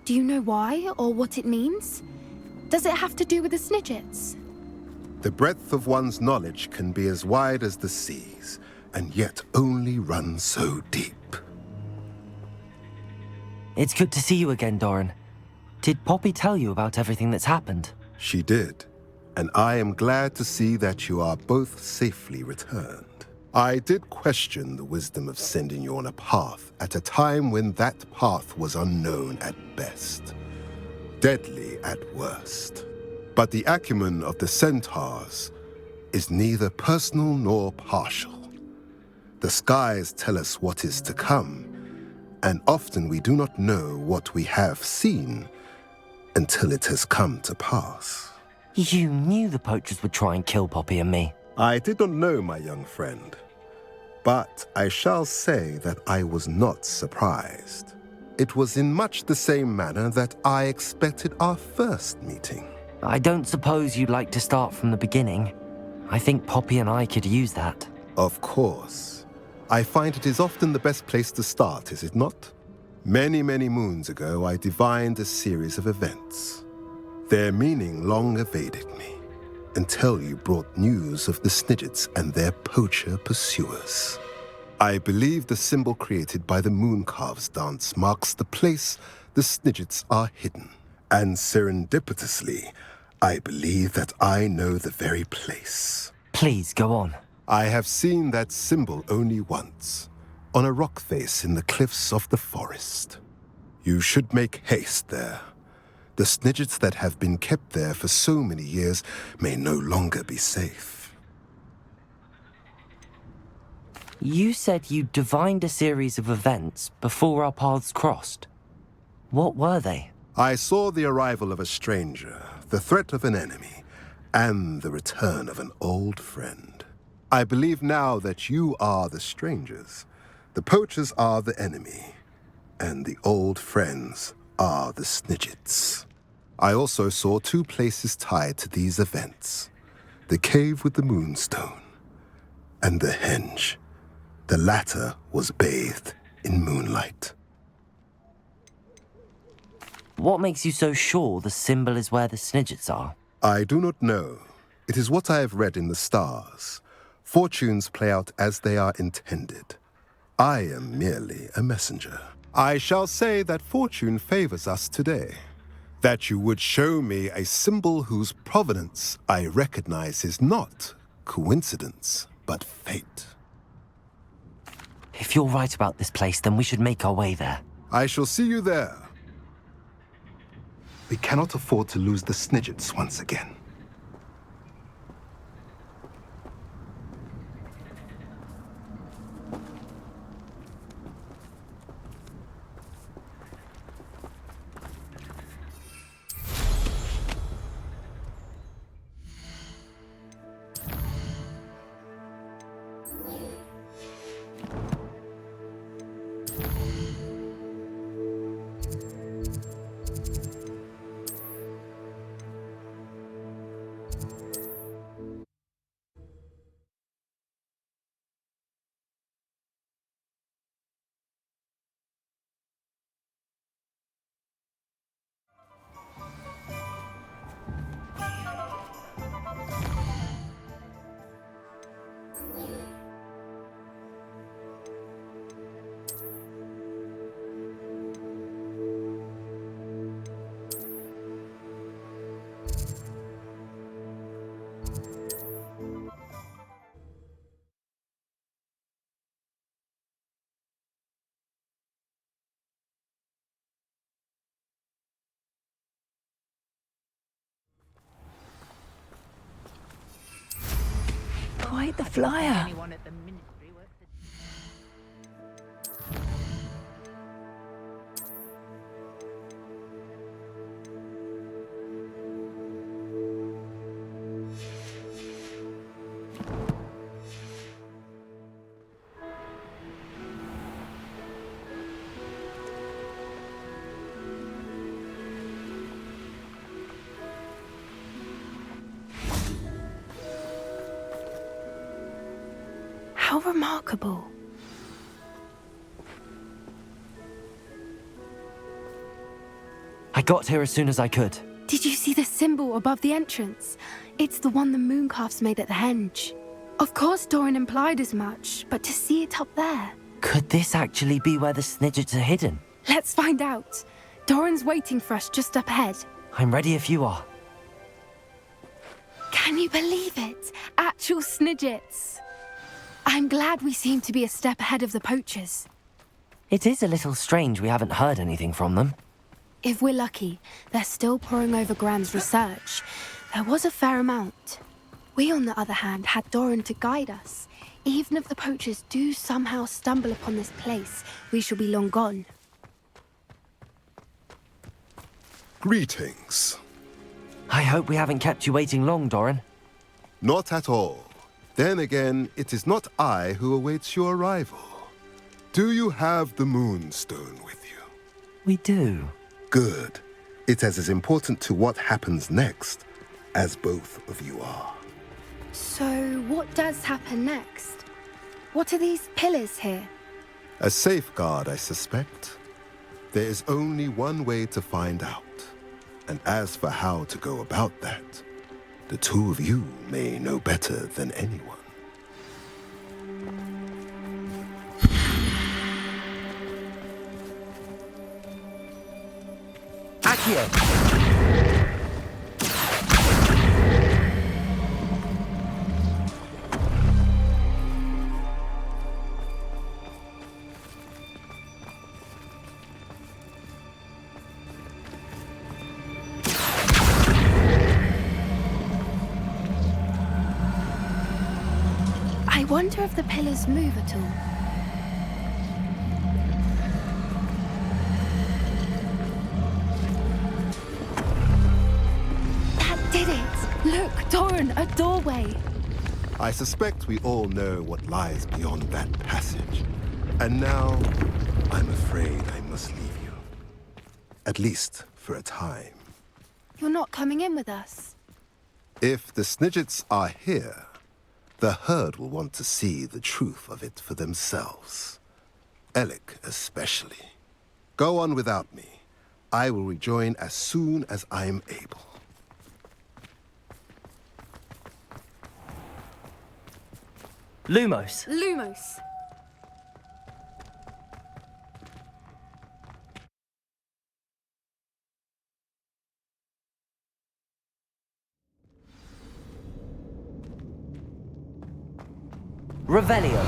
Do you know why or what it means? Does it have to do with the Snidgets? The breadth of one's knowledge can be as wide as the seas, and yet only run so deep. It's good to see you again, Doran. Did Poppy tell you about everything that's happened? She did, and I am glad to see that you are both safely returned. I did question the wisdom of sending you on a path at a time when that path was unknown at best, deadly at worst. But the acumen of the Centaurs is neither personal nor partial. The skies tell us what is to come, and often we do not know what we have seen until it has come to pass. You knew the poachers would try and kill Poppy and me. I did not know, my young friend, but I shall say that I was not surprised. It was in much the same manner that I expected our first meeting. I don't suppose you'd like to start from the beginning. I think Poppy and I could use that. Of course. I find it is often the best place to start, is it not? Many, many moons ago, I divined a series of events. Their meaning long evaded me, until you brought news of the Snidgets and their poacher pursuers. I believe the symbol created by the Mooncalves dance marks the place the Snidgets are hidden. And serendipitously, I believe that I know the very place. Please, go on. I have seen that symbol only once, on a rock face in the cliffs of the forest. You should make haste there. The Snidgets that have been kept there for so many years may no longer be safe. You said you divined a series of events before our paths crossed. What were they? I saw the arrival of a stranger, the threat of an enemy, and the return of an old friend. I believe now that you are the strangers, the poachers are the enemy, and the old friends are the Snidgets. I also saw two places tied to these events: the cave with the moonstone and the henge. The latter was bathed in moonlight. What makes you so sure the symbol is where the Snidgets are? I do not know. It is what I have read in the stars. Fortunes play out as they are intended. I am merely a messenger. I shall say that fortune favors us today. That you would show me a symbol whose provenance I recognize is not coincidence, but fate. If you're right about this place, then we should make our way there. I shall see you there. We cannot afford to lose the Snidgets once again. Quite the flyer. How remarkable. I got here as soon as I could. Did you see the symbol above the entrance? It's the one the Mooncalves made at the henge. Of course Doran implied as much, but to see it up there... Could this actually be where the Snidgets are hidden? Let's find out. Doran's waiting for us just up ahead. I'm ready if you are. Can you believe it? Actual Snidgets. I'm glad we seem to be a step ahead of the poachers. It is a little strange we haven't heard anything from them. If we're lucky, they're still poring over Gran's research. There was a fair amount. We, on the other hand, had Doran to guide us. Even if the poachers do somehow stumble upon this place, we shall be long gone. Greetings. I hope we haven't kept you waiting long, Doran. Not at all. Then again, it is not I who awaits your arrival. Do you have the Moonstone with you? We do. Good. It is as important to what happens next as both of you are. So, what does happen next? What are these pillars here? A safeguard, I suspect. There is only one way to find out. And as for how to go about that, the two of you may know better than anyone. Accio! I wonder if the pillars move at all. That did it! Look, Doran, a doorway! I suspect we all know what lies beyond that passage. And now, I'm afraid I must leave you. At least for a time. You're not coming in with us. If the Snidgets are here, the herd will want to see the truth of it for themselves. Relic especially. Go on without me. I will rejoin as soon as I am able. Lumos. Lumos. Revelio.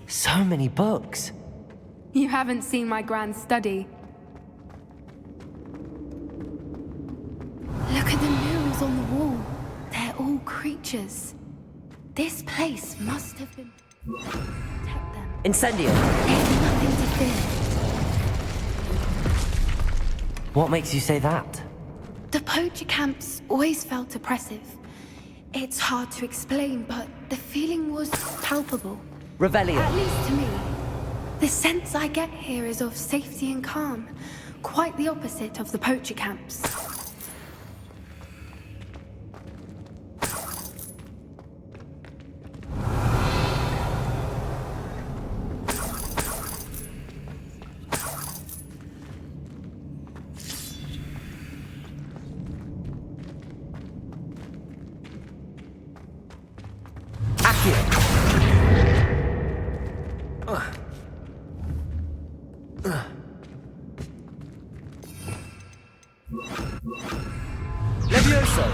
So many books. You haven't seen my grand study. Look at the murals on the wall. They're all creatures. This place must have been... Protect them. Incendio. There's nothing to fear. What makes you say that? The poacher camps always felt oppressive. It's hard to explain, but the feeling was palpable. Revelio. At least to me. The sense I get here is of safety and calm. Quite the opposite of the poacher camps. Levioso.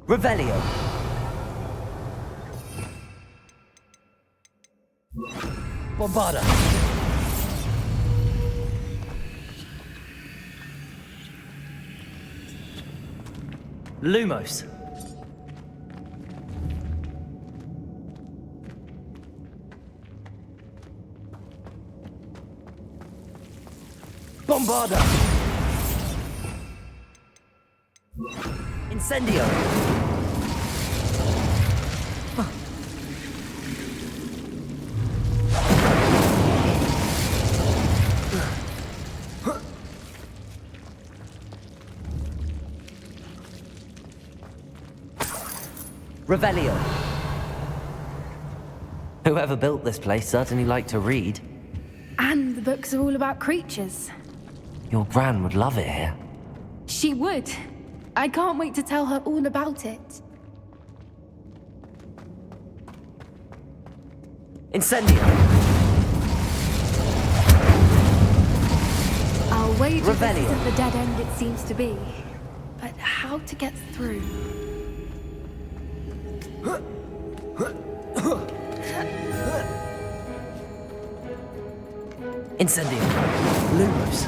Revelio. Bombarda. Lumos. Bombarda. Incendio. Revelio. Whoever built this place certainly liked to read. And the books are all about creatures. Your gran would love it here. She would. I can't wait to tell her all about it. Incendio. I'll wager this Revelio. isn't the dead end it seems to be. But how to get through? Incendio. Lumos.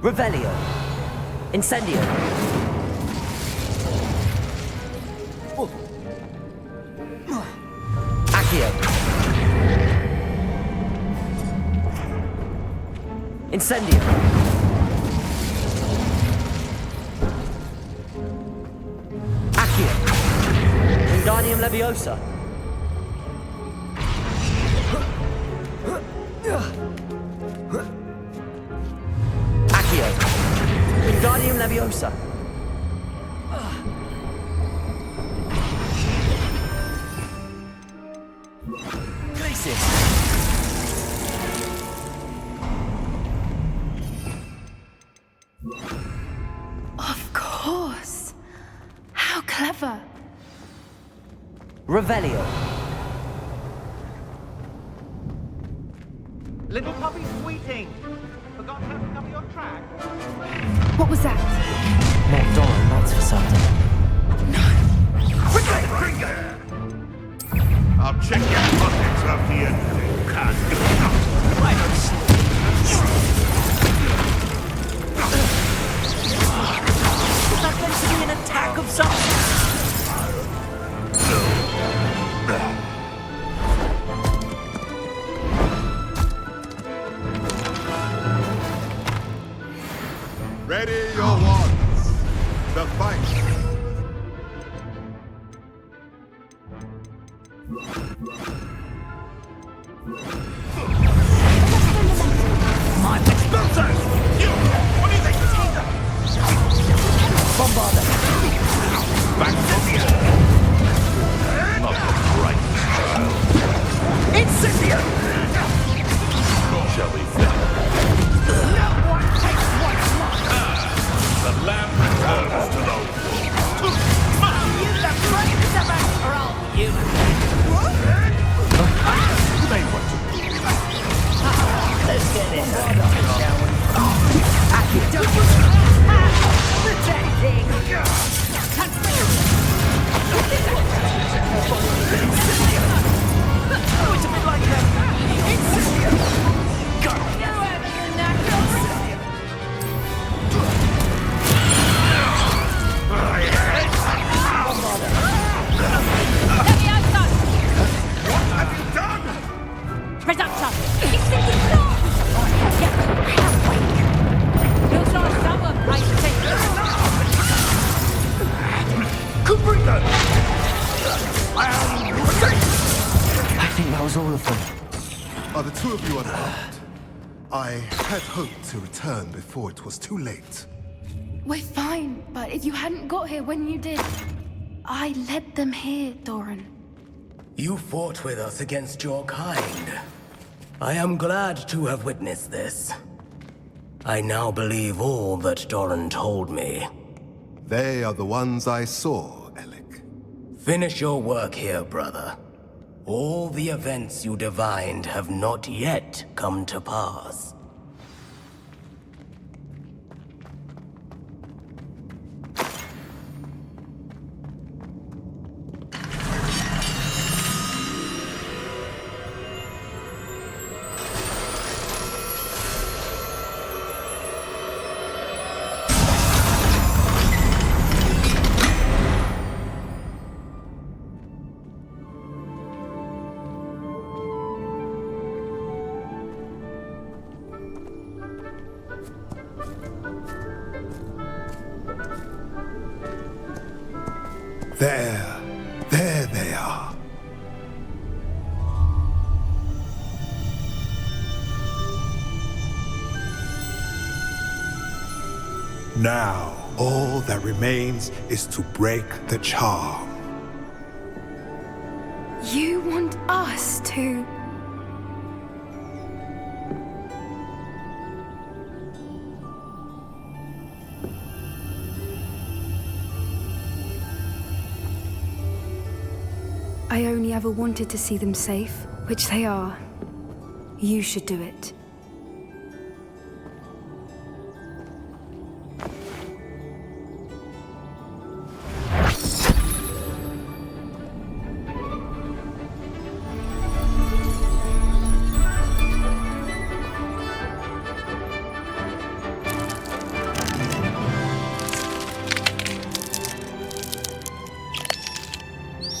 Revelio. Incendio. Accio. Incendio. Accio. Wingardium Leviosa. Accio. Wingardium Leviosa. Glacius. Of course. How clever. Revelio. Little puppy sweeting. Forgot how to cover your track? What was that? More Doran, that's for certain. I'll check your pockets after you can't do it. Why not sleep? Is that meant to be an attack of some Ready your wands. The fight. My explosives! What do you think? Bombarda. Back from the earth. Not the brightest child. Incendio! Shall we fell? No one takes what's mine! The lamb returns to the wolf. You the bravest of us are all human! They want to be. Let's get in there, shall we? Protecting! Oh, it's a bit like that. Incendio! God, no having your knuckles! What have you done? Presumption! It's thinking no! You'll start someone, I think. Kubrita! I think that was all of them. Are the two of you unarmed? I had hoped to return before it was too late. We're fine, but if you hadn't got here when you did, I led them here, Doran. You fought with us against your kind. I am glad to have witnessed this. I now believe all that Doran told me. They are the ones I saw, Relic. Finish your work here, brother. All the events you divined have not yet come to pass. There they are. Now, all that remains is to break the charm. You want us to... I only ever wanted to see them safe, which they are. You should do it.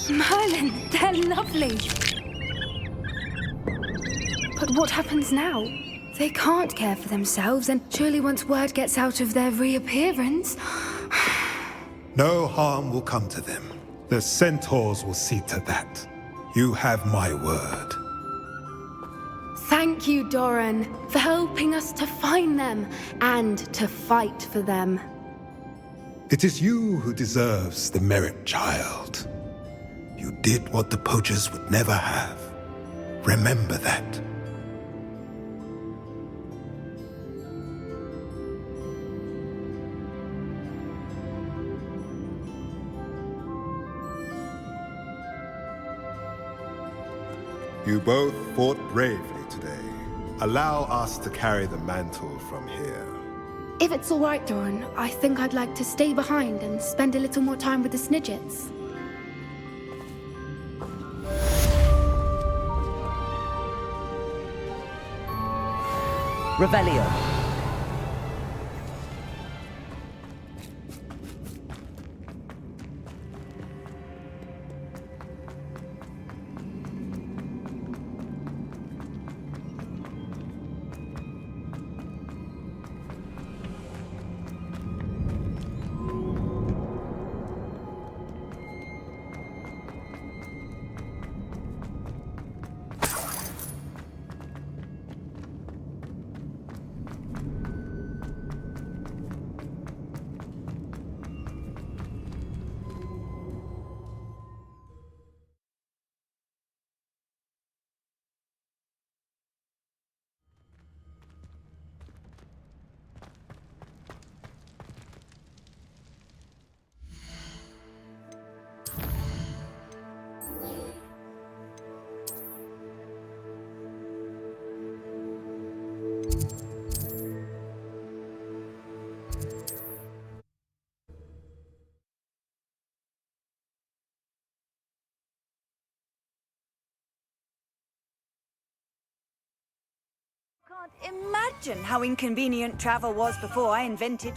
Merlin, they're lovely. But what happens now? They can't care for themselves, and surely once word gets out of their reappearance... No harm will come to them. The Centaurs will see to that. You have my word. Thank you, Doran, for helping us to find them and to fight for them. It is you who deserves the merit, child. You did what the poachers would never have. Remember that. You both fought bravely today. Allow us to carry the mantle from here. If it's all right, Doran, I think I'd like to stay behind and spend a little more time with the Snidgets. Revelio. Can't imagine how inconvenient travel was before I invented...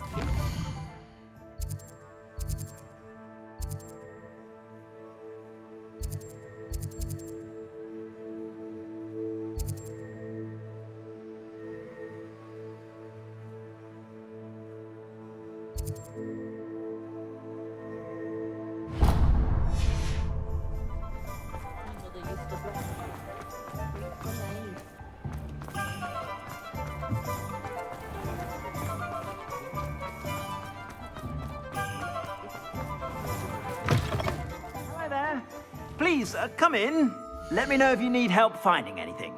Please, come in. Let me know if you need help finding anything.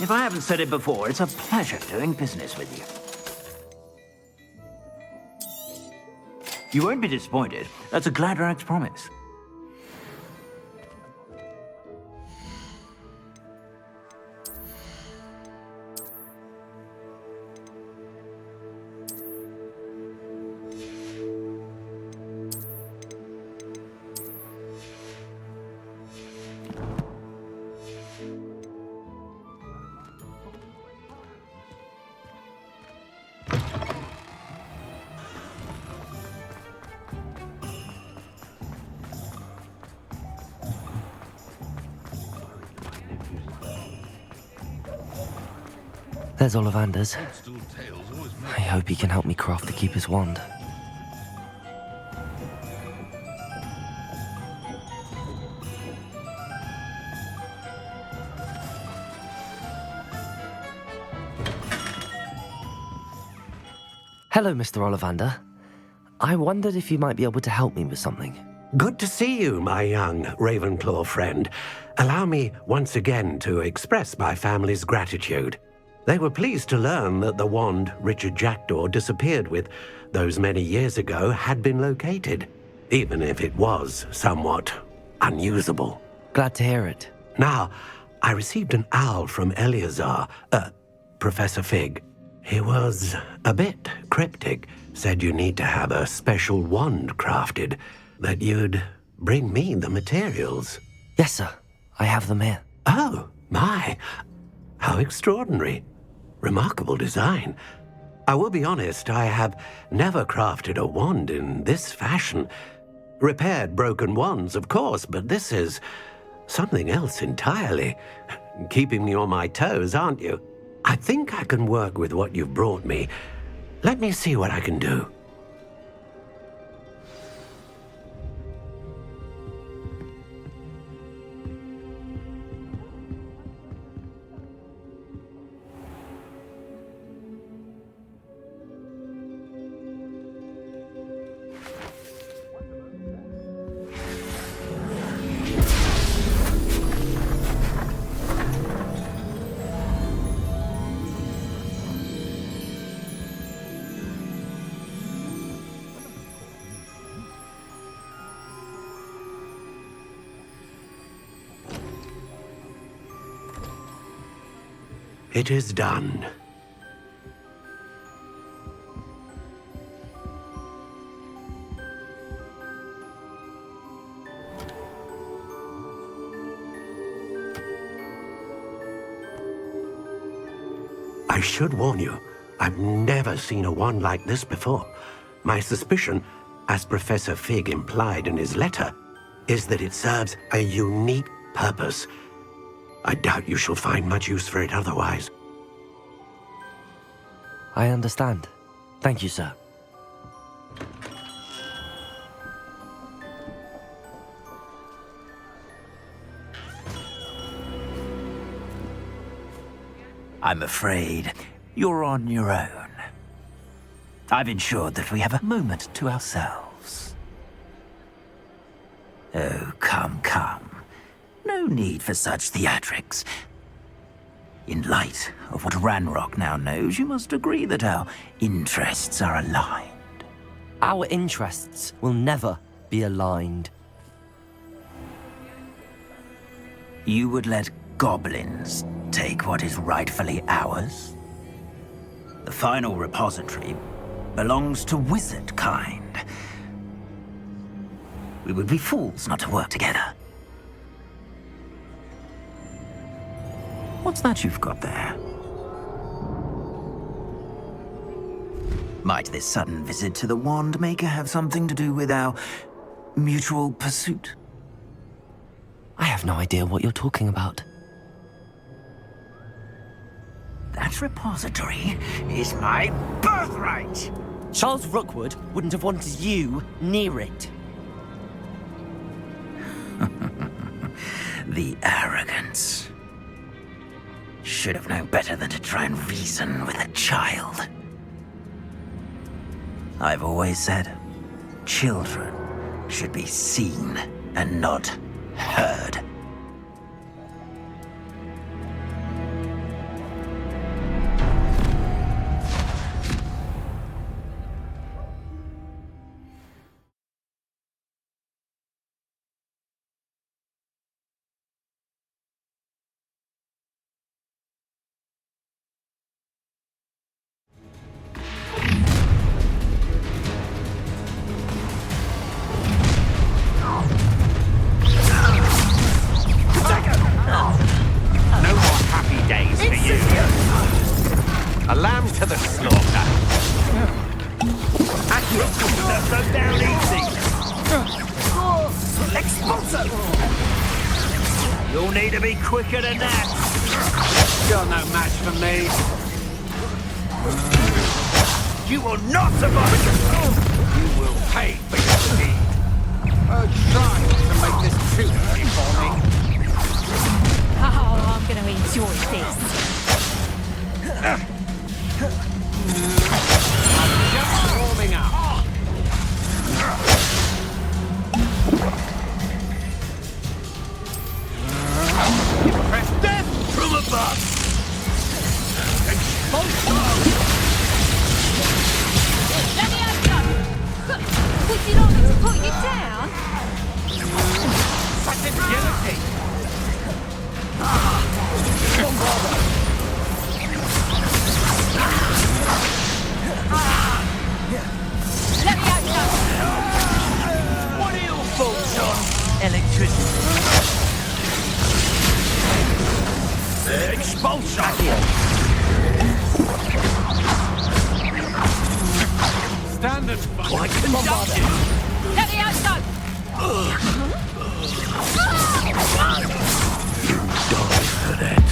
If I haven't said it before, it's a pleasure doing business with you. You won't be disappointed. That's a Gladrag's promise. There's Ollivander's. I hope he can help me craft the Keeper's wand. Hello, Mr. Ollivander. I wondered if you might be able to help me with something. Good to see you, my young Ravenclaw friend. Allow me once again to express my family's gratitude. They were pleased to learn that the wand Richard Jackdaw disappeared with those many years ago had been located. even if it was somewhat unusable. Glad to hear it. Now, I received an owl from Eleazar, Professor Fig. He was a bit cryptic, said you need to have a special wand crafted, that you'd bring me the materials. Yes, sir. I have them here. Oh, my. How extraordinary. Remarkable design. I will be honest, I have never crafted a wand in this fashion. Repaired broken wands, of course, but this is something else entirely. Keeping me on my toes, aren't you? I think I can work with what you've brought me. Let me see what I can do. It is done. I should warn you, I've never seen a wand like this before. My suspicion, as Professor Fig implied in his letter, is that it serves a unique purpose. I doubt you shall find much use for it otherwise. I understand. Thank you, sir. I'm afraid you're on your own. I've ensured that we have a moment to ourselves. Oh, come, come. No need for such theatrics. In light of what Ranrock now knows, you must agree that our interests are aligned. Our interests will never be aligned. You would let goblins take what is rightfully ours? The final repository belongs to wizard kind. We would be fools not to work together. What's that you've got there? Might this sudden visit to the Wand Maker have something to do with our mutual pursuit? I have no idea what you're talking about. That repository is my birthright! Charles Rookwood wouldn't have wanted you near it. The arrogance. Should have known better than to try and reason with a child. I've always said, children should be seen and not heard. Quicker than that! You're no match for me. You will not survive! You will pay for your deed. Try to make this too easy for me. Oh, I'm gonna enjoy this. I'm just warming up. Press death from above! Expulsion! Let me have some! got you down? Such agility! Let me out, John. What are your thoughts on electricity? Expulsion! Standard Why conducted? Let me out, John. Die for that.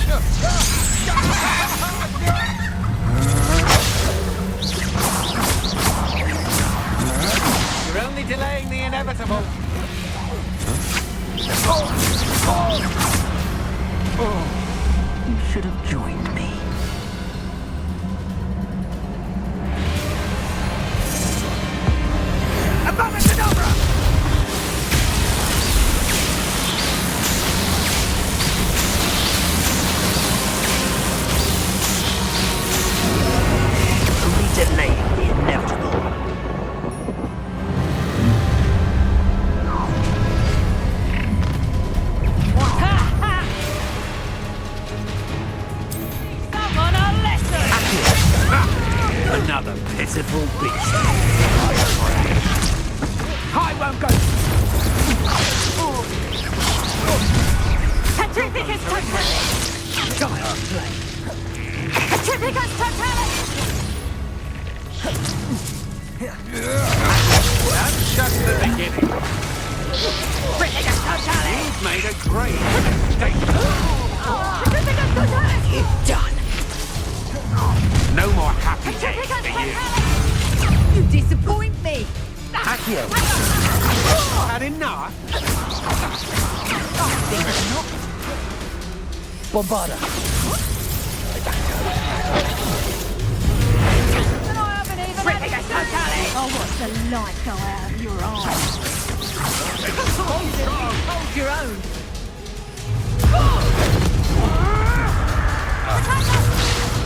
You're only delaying the inevitable. You should have joined me. Abracadabra! Only delaying the inevitable. Someone a lesson. Another pitiful beast. I won't go. Petrificus totalis. Dire play. Petrificus totalis. That's just the beginning. Petrificus totalis. You've made a great mistake. Petrificus totalis. You've done. No more happy days Petrificus for you. totalis. You disappoint me. Accio. Had enough? Bombarda. And I haven't even had a totalis. Oh, what's the light go out of your eyes? Hold your own.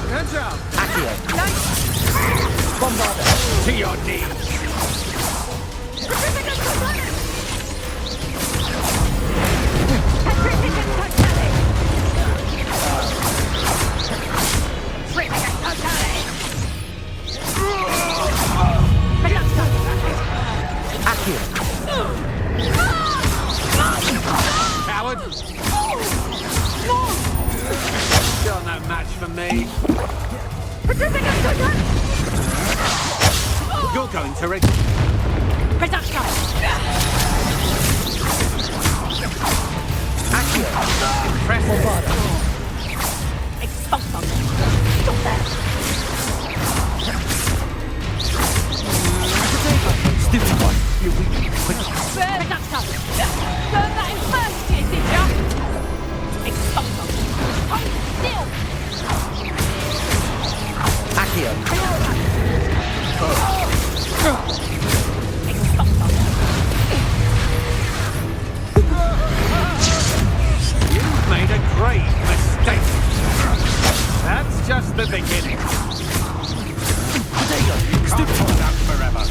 Good job. Accio. Bombarda. To your knees. Petrificus totalis. Petrificus totalis. Petrificus totalis. Accio. Coward. You're no match for me. Petrificus totalis. You're going to Production. Accio. Impressive. Expulsion. Stop there. Stupid one. You weak. Quick. Production. Learn that in first year, did ya? Expulsion. Hold still. Accio. You've made a great mistake. That's just the beginning. Stupid hold out forever.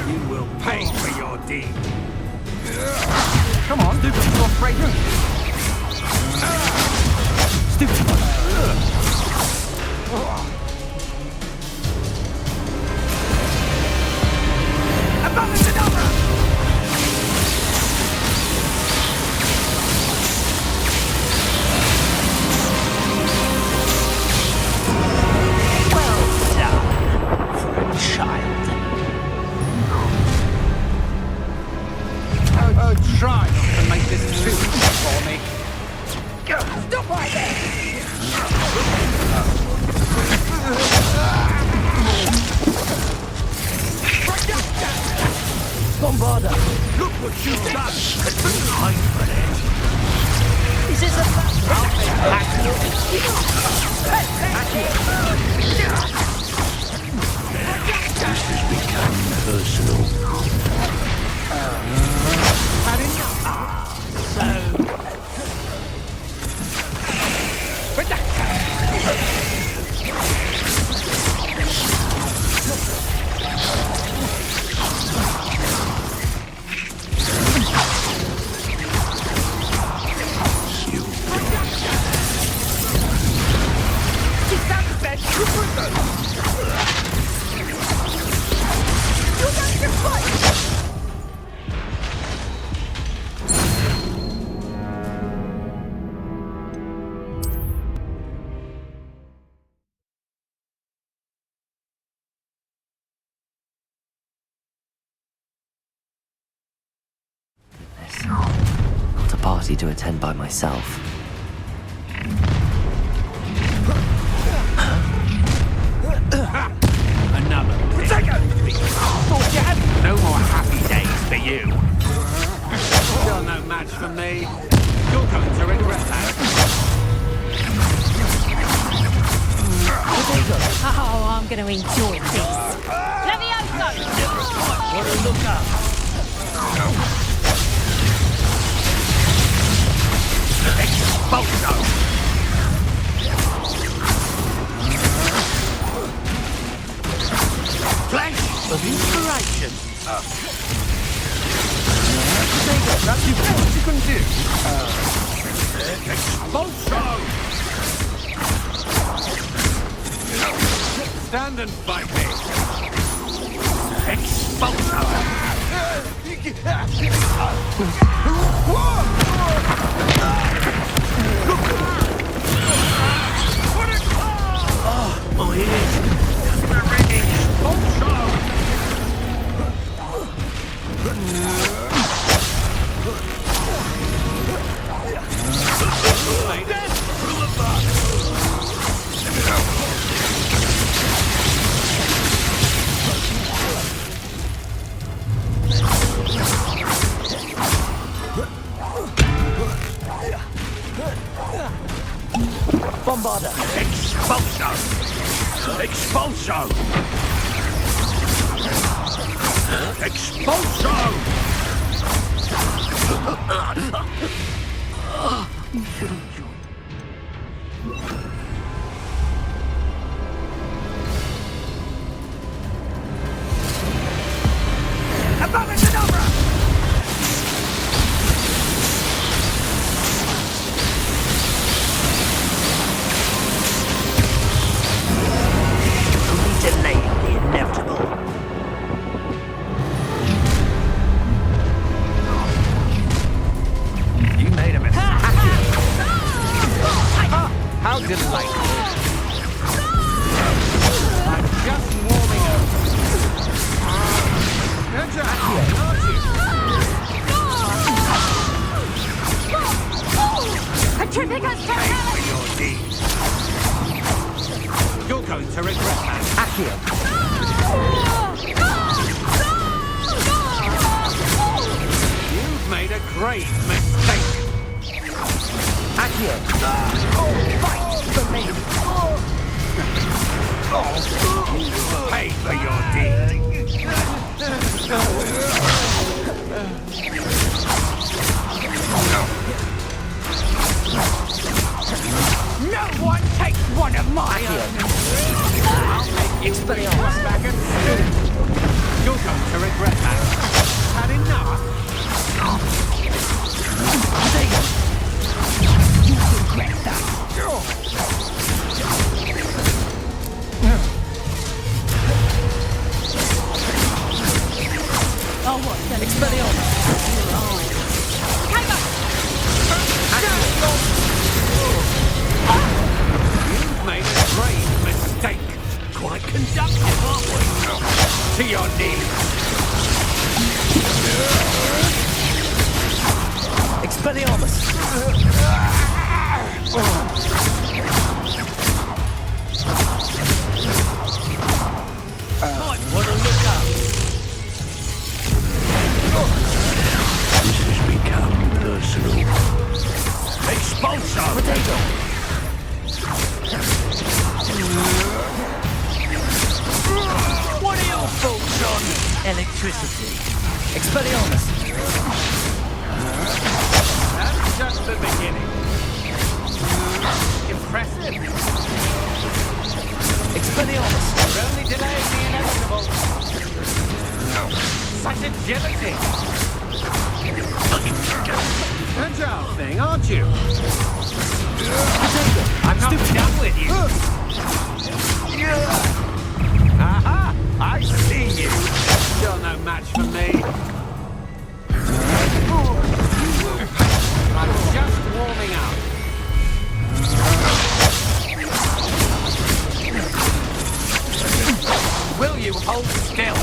You will pay for your deed. Come on, stupid, you're afraid. Stupid. Abracadabra. Well done, child. Try not to make this too easy for me. Stop right there. Bombarda. Look what you've done. Hide for it. Is this a This has become personal. party to attend by myself. Another. Thought you had no more happy days for you. You're no match for me. You're going to regret that. Oh, I'm going to enjoy this. Levioso! What a look up! Expulso! Flash of inspiration! That's what you can do. Expulso! Stand and fight me. Expulso! Oh, my ears! They're ringing! Expulso! Bombarda! Expulso! Expulso! Expulso! Delaying the inevitable. You made a mistake. How delightful. I'm just warming up. Good job, aren't you? Petrificus Terralis! You're going to regret that. Accio! You've made a great mistake. Accio! Fight for me! Pay for your deed. No one takes one of mine! I'll make you Expelliarmus. back and you're going to regret that. Had enough? You regret that. Oh, what the Expelliarmus! You've made a great mistake. Quite conductive, aren't we? To your knees. Expelliarmus! Might want to look up. This has become personal. Expulso! Potato! What are your thoughts on electricity? Expelliarmus! That's just the beginning. Impressive. Expelliarmus! You're only delaying the inevitable. Such agility. Agile thing, aren't you? I'm not done with you. Aha! I see you. You're no match for me. I'm just warming up. Will you hold still?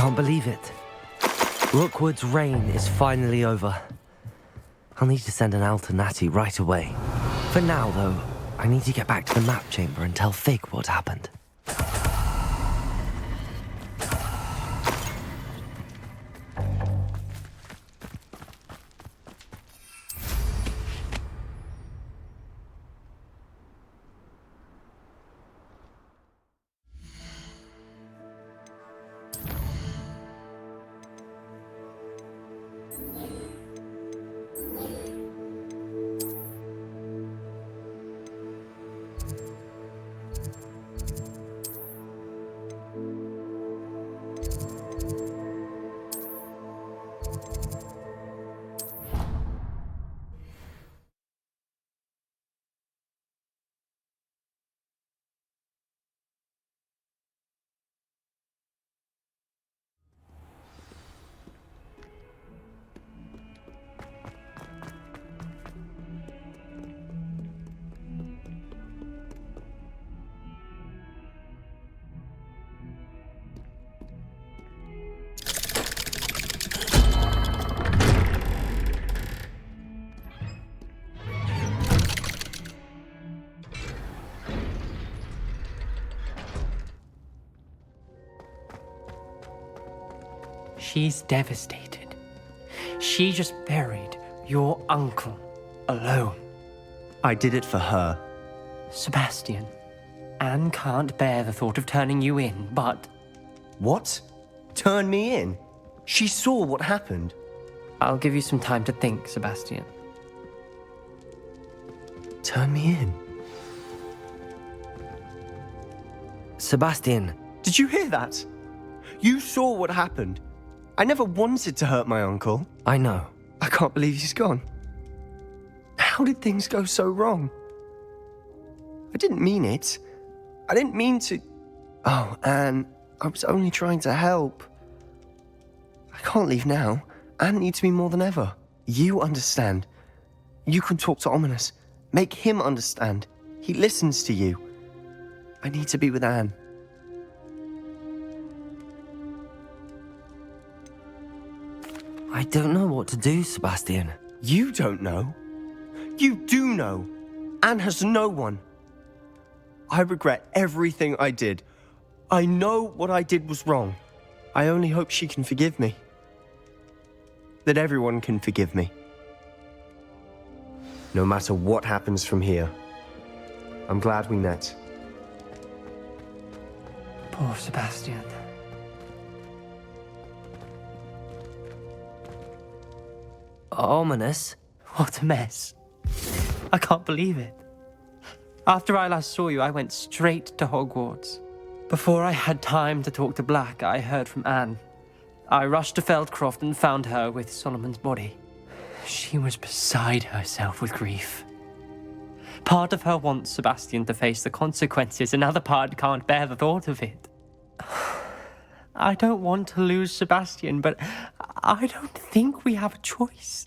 can't believe it. Rookwood's reign is finally over. I'll need to send an owl to Natty right away. For now, though, I need to get back to the map chamber and tell Fig what happened. She's devastated. She just buried your uncle alone. I did it for her. Sebastian, Anne can't bear the thought of turning you in, but... What? Turn me in? She saw what happened. I'll give you some time to think, Sebastian. Turn me in? Sebastian. Did you hear that? You saw what happened. I never wanted to hurt my uncle. I know. I can't believe he's gone. How did things go so wrong? I didn't mean it. I didn't mean to... Oh, Anne, I was only trying to help. I can't leave now. Anne needs me more than ever. You understand. You can talk to Ominous. Make him understand. He listens to you. I need to be with Anne. I don't know what to do, Sebastian. You don't know. You do know. Anne has no one. I regret everything I did. I know what I did was wrong. I only hope she can forgive me. That everyone can forgive me. No matter what happens from here. I'm glad we met. Poor Sebastian. Ominous? What a mess. I can't believe it. After I last saw you, I went straight to Hogwarts. Before I had time to talk to Black, I heard from Anne. I rushed to Feldcroft and found her with Solomon's body. She was beside herself with grief. Part of her wants Sebastian to face the consequences, another part can't bear the thought of it. I don't want to lose Sebastian, but I don't think we have a choice.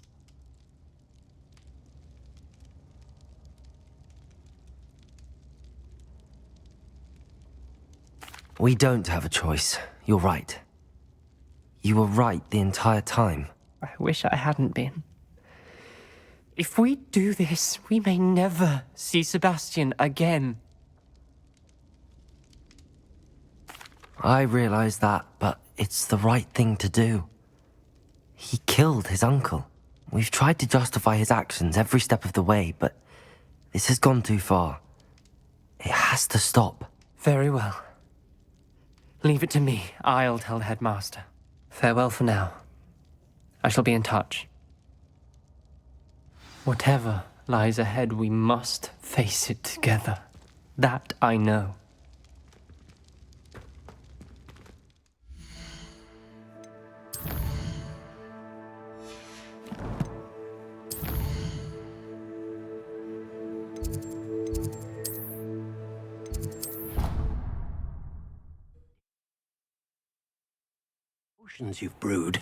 We don't have a choice. You're right. You were right the entire time. I wish I hadn't been. If we do this, we may never see Sebastian again. I realize that, but it's the right thing to do. He killed his uncle. We've tried to justify his actions every step of the way, but this has gone too far. It has to stop. Very well. Leave it to me. I'll tell the headmaster. Farewell for now. I shall be in touch. Whatever lies ahead, we must face it together. That I know. Potions you've brewed.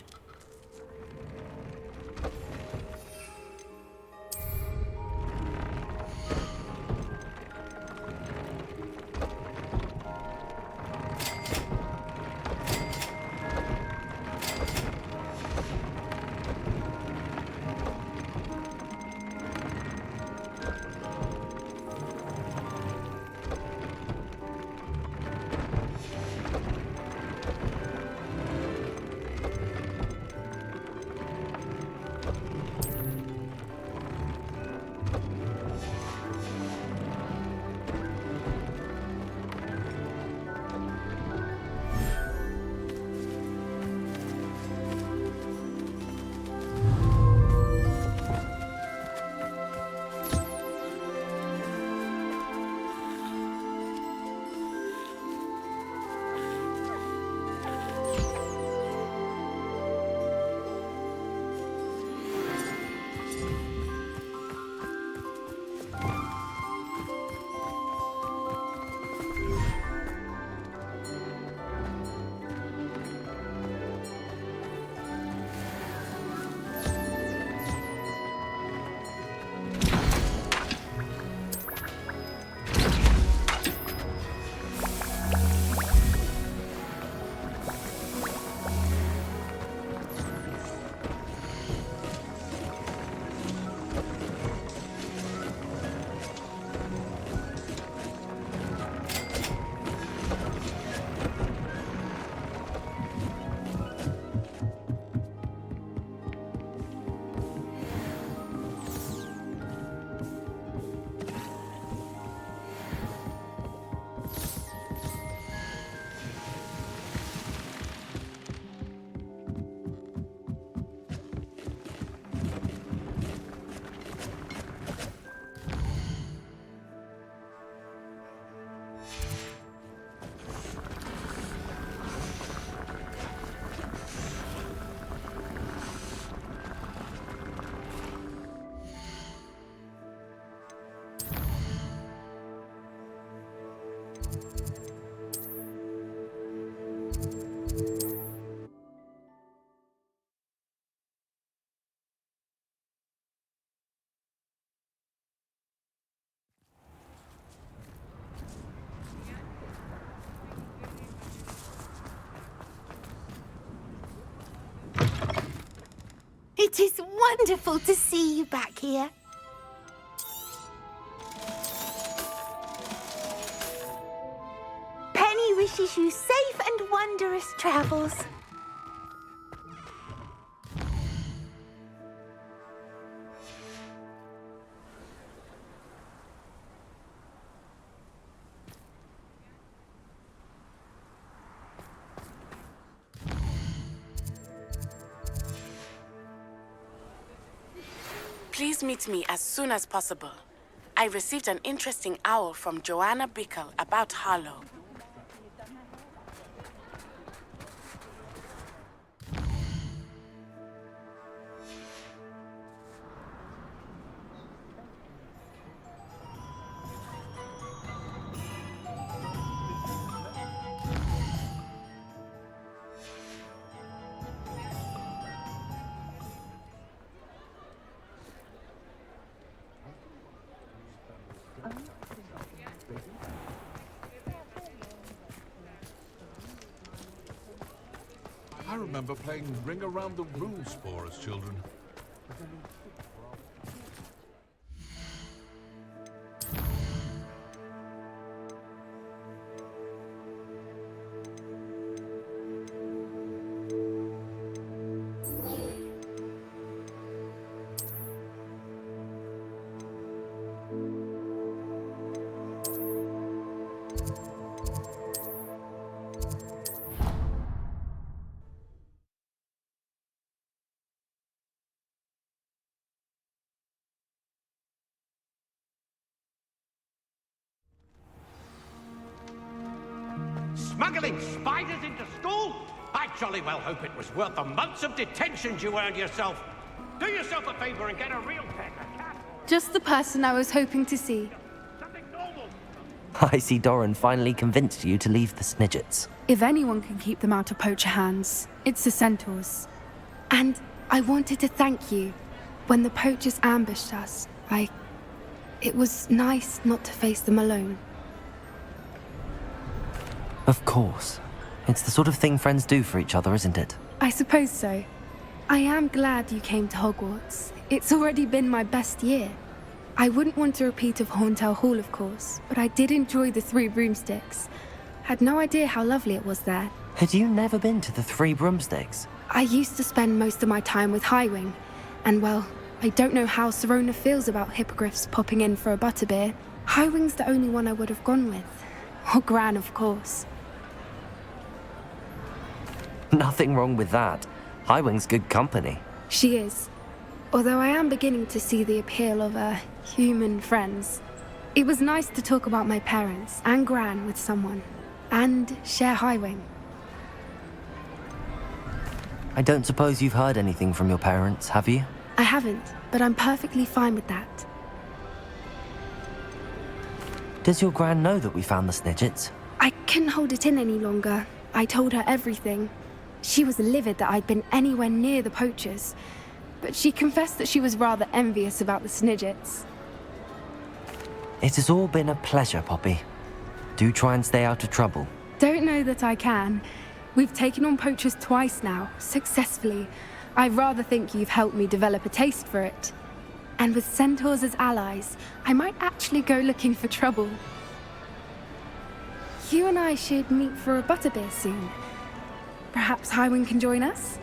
It is wonderful to see you back here. Penny wishes you safe and wondrous travels. Please meet me as soon as possible. I received an interesting owl from Joanna Pickle about Harlow. I remember playing Ring Around the Roost for as children. Smuggling spiders into school? I jolly well hope it was worth the months of detentions you earned yourself. Do yourself a favor and get a real pet, a cat. Just the person I was hoping to see. I see Doran finally convinced you to leave the Snidgets. If anyone can keep them out of poacher hands, it's the Centaurs. And I wanted to thank you. When the poachers ambushed us, it was nice not to face them alone. Of course. It's the sort of thing friends do for each other, isn't it? I suppose so. I am glad you came to Hogwarts. It's already been my best year. I wouldn't want a repeat of Horntail Hall, of course, but I did enjoy the Three Broomsticks. Had no idea how lovely it was there. Had you never been to the Three Broomsticks? I used to spend most of my time with Highwing, and well, I don't know how Serona feels about hippogriffs popping in for a butterbeer. Highwing's the only one I would have gone with. Or Gran, of course. Nothing wrong with that. Highwing's good company. She is. Although I am beginning to see the appeal of human friends. It was nice to talk about my parents and Gran with someone. And share Highwing. I don't suppose you've heard anything from your parents, have you? I haven't, but I'm perfectly fine with that. Does your Gran know that we found the Snidgets? I couldn't hold it in any longer. I told her everything. She was livid that I'd been anywhere near the poachers, but she confessed that she was rather envious about the Snidgets. It has all been a pleasure, Poppy. Do try and stay out of trouble. Don't know that I can. We've taken on poachers twice now, successfully. I rather think you've helped me develop a taste for it. And with centaurs as allies, I might actually go looking for trouble. You and I should meet for a butterbeer soon. Perhaps Highwing can join us?